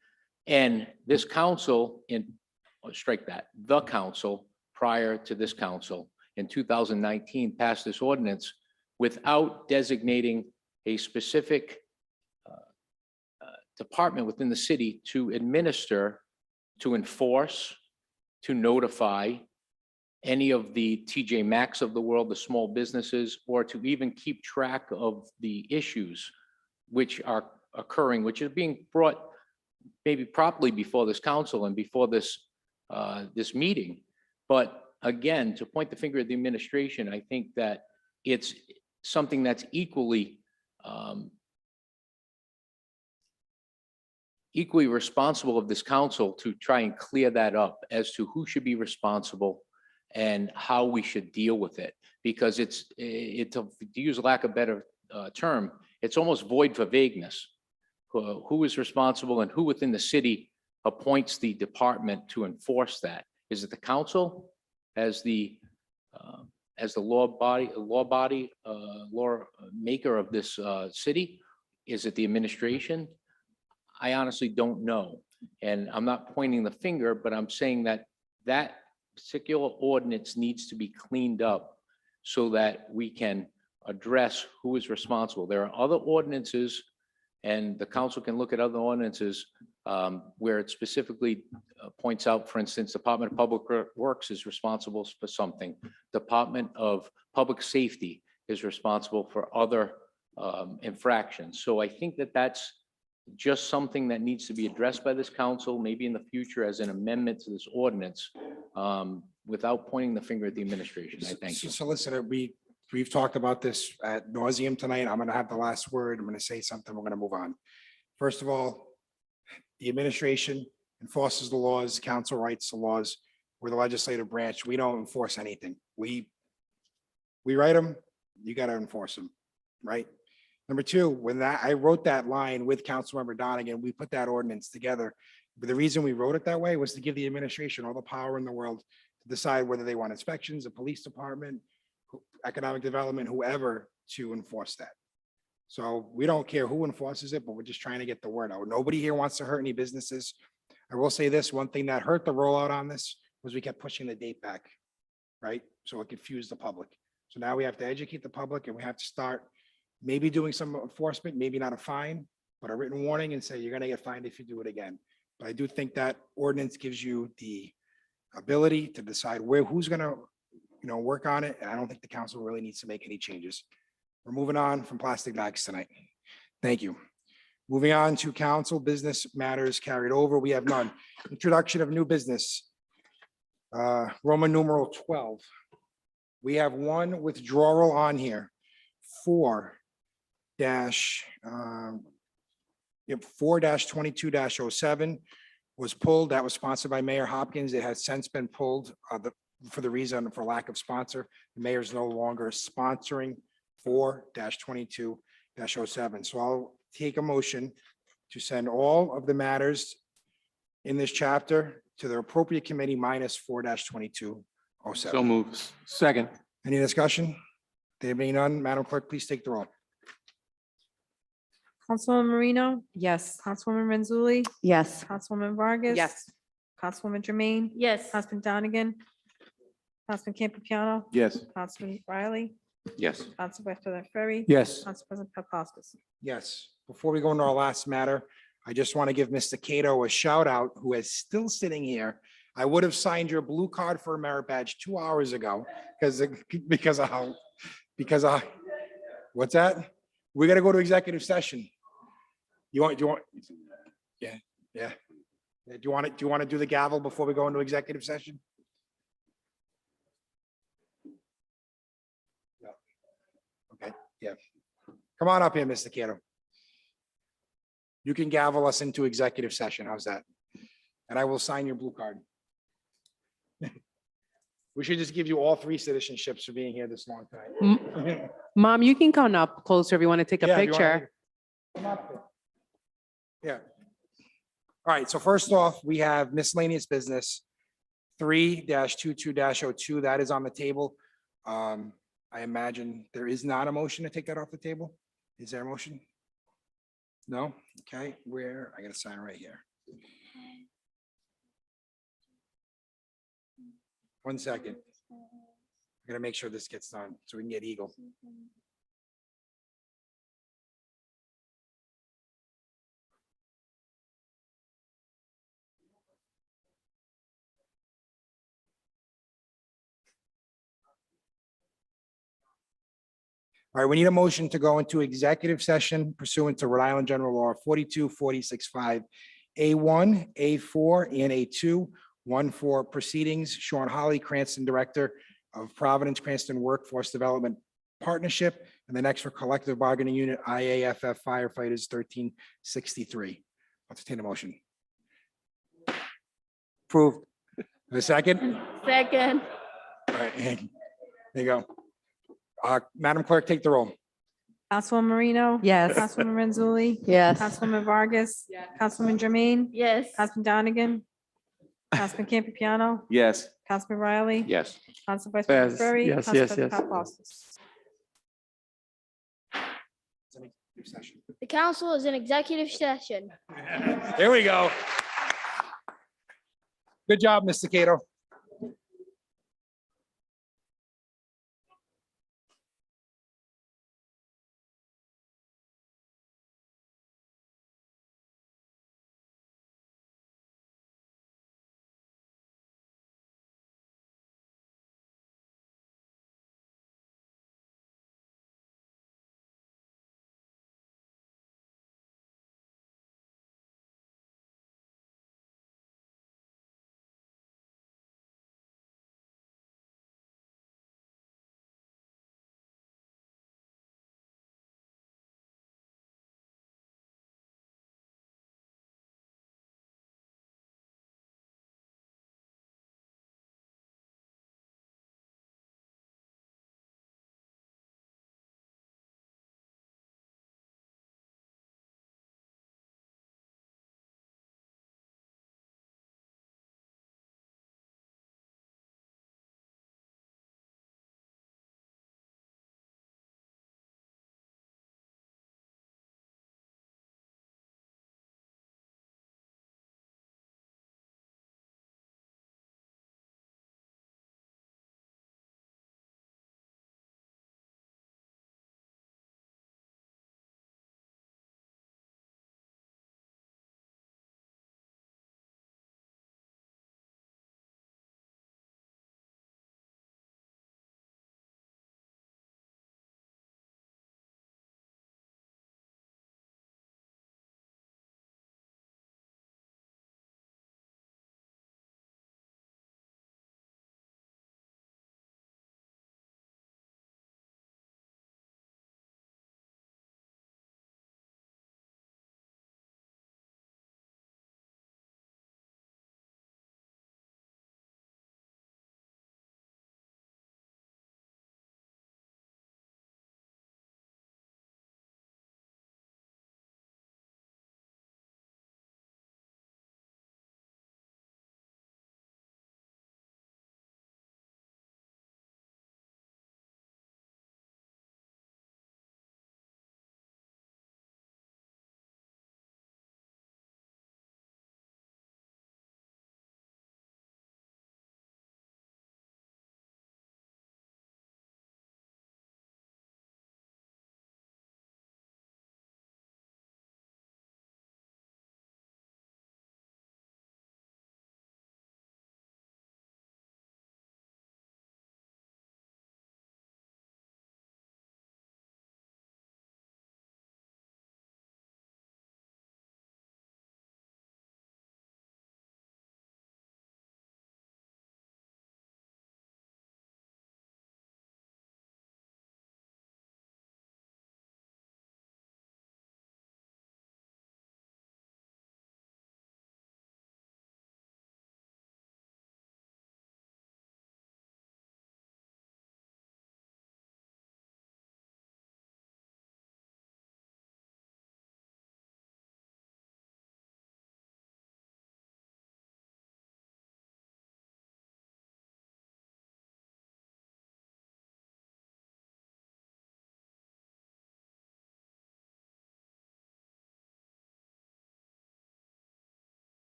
And this council the council prior to this council in 2019 passed this ordinance without designating a specific department within the city to administer, to enforce, to notify any of the TJ Maxx of the world, the small businesses, or to even keep track of the issues which are occurring, which are being brought maybe properly before this council and before this meeting. But again, to point the finger at the administration, I think that it's something that's equally responsible of this council to try and clear that up as to who should be responsible and how we should deal with it. Because it's to use lack of a better term, it's almost void for vagueness. Who is responsible and who within the city appoints the department to enforce that? Is it the council as the law maker of this city? Is it the administration? I honestly don't know. And I'm not pointing the finger, but I'm saying that that particular ordinance needs to be cleaned up so that we can address who is responsible. There are other ordinances, and the council can look at other ordinances where it specifically points out, for instance, Department of Public Works is responsible for something. Department of Public Safety is responsible for other infractions. So I think that that's just something that needs to be addressed by this council, maybe in the future as an amendment to this ordinance, without pointing the finger at the administration. I thank you.
Solicitor, we've talked about this at nauseum tonight. I'm going to have the last word. I'm going to say something. We're going to move on. First of all, the administration enforces the laws, council writes the laws. We're the legislative branch. We don't enforce anything. We write them, you got to enforce them, right? Number two, when I wrote that line with Councilmember Donegan, we put that ordinance together. But the reason we wrote it that way was to give the administration all the power in the world to decide whether they want inspections, the police department, economic development, whoever, to enforce that. So we don't care who enforces it, but we're just trying to get the word out. Nobody here wants to hurt any businesses. I will say this, one thing that hurt the rollout on this was we kept pushing the date back, right? So it confused the public. So now we have to educate the public and we have to start maybe doing some enforcement, maybe not a fine, but a written warning and say, you're gonna get fined if you do it again. But I do think that ordinance gives you the ability to decide who's gonna, work on it. And I don't think the council really needs to make any changes. We're moving on from plastic bags tonight. Thank you. Moving on to council business matters carried over. We have none. Introduction of new business. Roman numeral 12. We have one withdrawal on here. 4-22-07 was pulled. That was sponsored by Mayor Hopkins. It has since been pulled for the reason for lack of sponsor. The mayor is no longer sponsoring 4-22-07. So I'll take a motion to send all of the matters in this chapter to the appropriate committee minus 4-22-07.
So moves. Second.
Any discussion? There being none, Madam Clerk, please take the roll.
Councilwoman Marino? Yes. Councilwoman Renzulli?
Yes.
Councilwoman Vargas?
Yes.
Councilwoman Jermaine?
Yes.
Councilman Donegan? Councilman Campiano?
Yes.
Councilman Riley?
Yes.
Council Vice President Ferry?
Yes.
Council President Paplaskas?
Yes. Before we go into our last matter, I just want to give Mr. Cato a shout out, who is still sitting here. I would have signed your blue card for a merit badge 2 hours ago because of what's that? We got to go to executive session. Do you want? Yeah. Do you want to do the gavel before we go into executive session? No. Okay. Yeah. Come on up here, Mr. Cato. You can gavel us into executive session. How's that? And I will sign your blue card. We should just give you all 3 citizenships for being here this long time.
Mom, you can come up closer if you want to take a
Yeah, if you wanna
picture.
come up here. Yeah. All right, so first off, we have miscellaneous business 3-22-02. That is on the table. I imagine there is not a motion to take that off the table. Is there a motion? No? Okay, I gotta sign right here. 1 second. I gotta make sure this gets done so we can get Eagle. All right, we need a motion to go into executive session pursuant to Rhode Island General Law 42-46-5, A1, A4, and A2, 1 for proceedings. Sean Holly, Cranston Director of Providence Cranston Workforce Development Partnership, and the next for Collective Bargaining Unit, IAFF Firefighters 1363. I'll entertain a motion. Approved. A second?
Second.
All right, there you go. Madam Clerk, take the roll.
Councilwoman Marino?
Yes.
Councilwoman Renzulli?
Yes.
Councilwoman Vargas? Councilwoman Jermaine?
Yes.
Councilman Donegan? Councilman Campiano?
Yes.
Councilman Riley?
Yes.
Council Vice President
Yes,
Ferry?
yes,
Council
yes,
President
yes.
Paplaskas?
The council is in executive session.
There we go. Good job, Mr. Cato.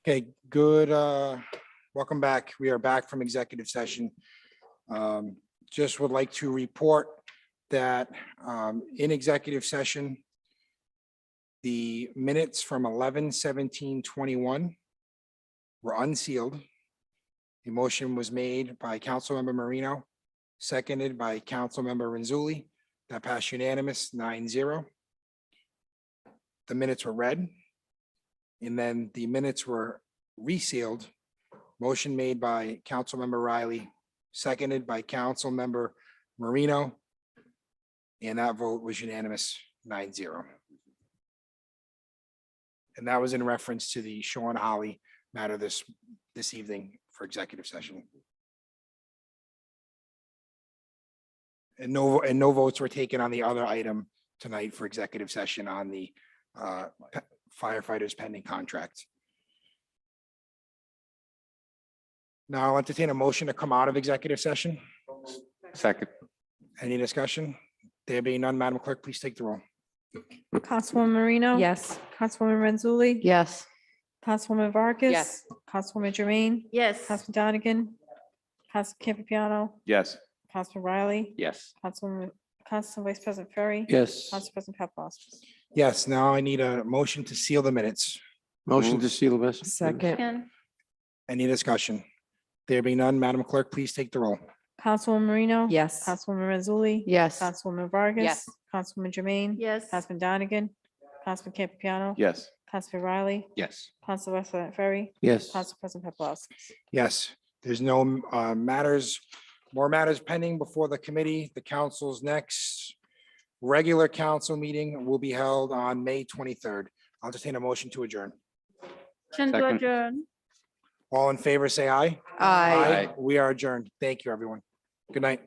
Okay, good. Welcome back. We are back from executive session. Just would like to report that in executive session, the minutes from 11/17/21 were unsealed. The motion was made by Councilmember Marino, seconded by Councilmember Renzulli. That passed unanimous 9-0. The minutes were read. And then the minutes were resealed. Motion made by Councilmember Riley, seconded by Councilmember Marino. And that vote was unanimous 9-0. And that was in reference to the Sean Holly matter this evening for executive session. And no votes were taken on the other item tonight for executive session on the firefighters pending contract. Now I'll entertain a motion to come out of executive session.
Second.
Any discussion? There being none, Madam Clerk, please take the roll.
Councilwoman Marino?
Yes.
Councilwoman Renzulli?
Yes.
Councilwoman Vargas?
Yes.
Councilwoman Jermaine?
Yes.
Councilman Donegan? Council Campiano?
Yes.
Councilman Riley?
Yes.
Council Vice President Ferry?
Yes.
Council President Paplas?
Yes, now I need a motion to seal the minutes.
Motion to seal the best.
Second.
Any discussion? There being none, Madam Clerk, please take the roll.
Councilwoman Marino?
Yes.
Councilwoman Renzulli?
Yes.
Councilwoman Vargas?
Yes.
Councilwoman Jermaine?
Yes.
Councilman Donegan? Councilman Campiano?
Yes.
Councilman Riley?
Yes.
Council Vice President Ferry?
Yes.
Council President Paplas?
Yes, there's no more matters pending before the committee. The council's next regular council meeting will be held on May 23rd. I'll entertain a motion to adjourn.
Second.
All in favor, say aye.
Aye.
We are adjourned. Thank you, everyone. Good night.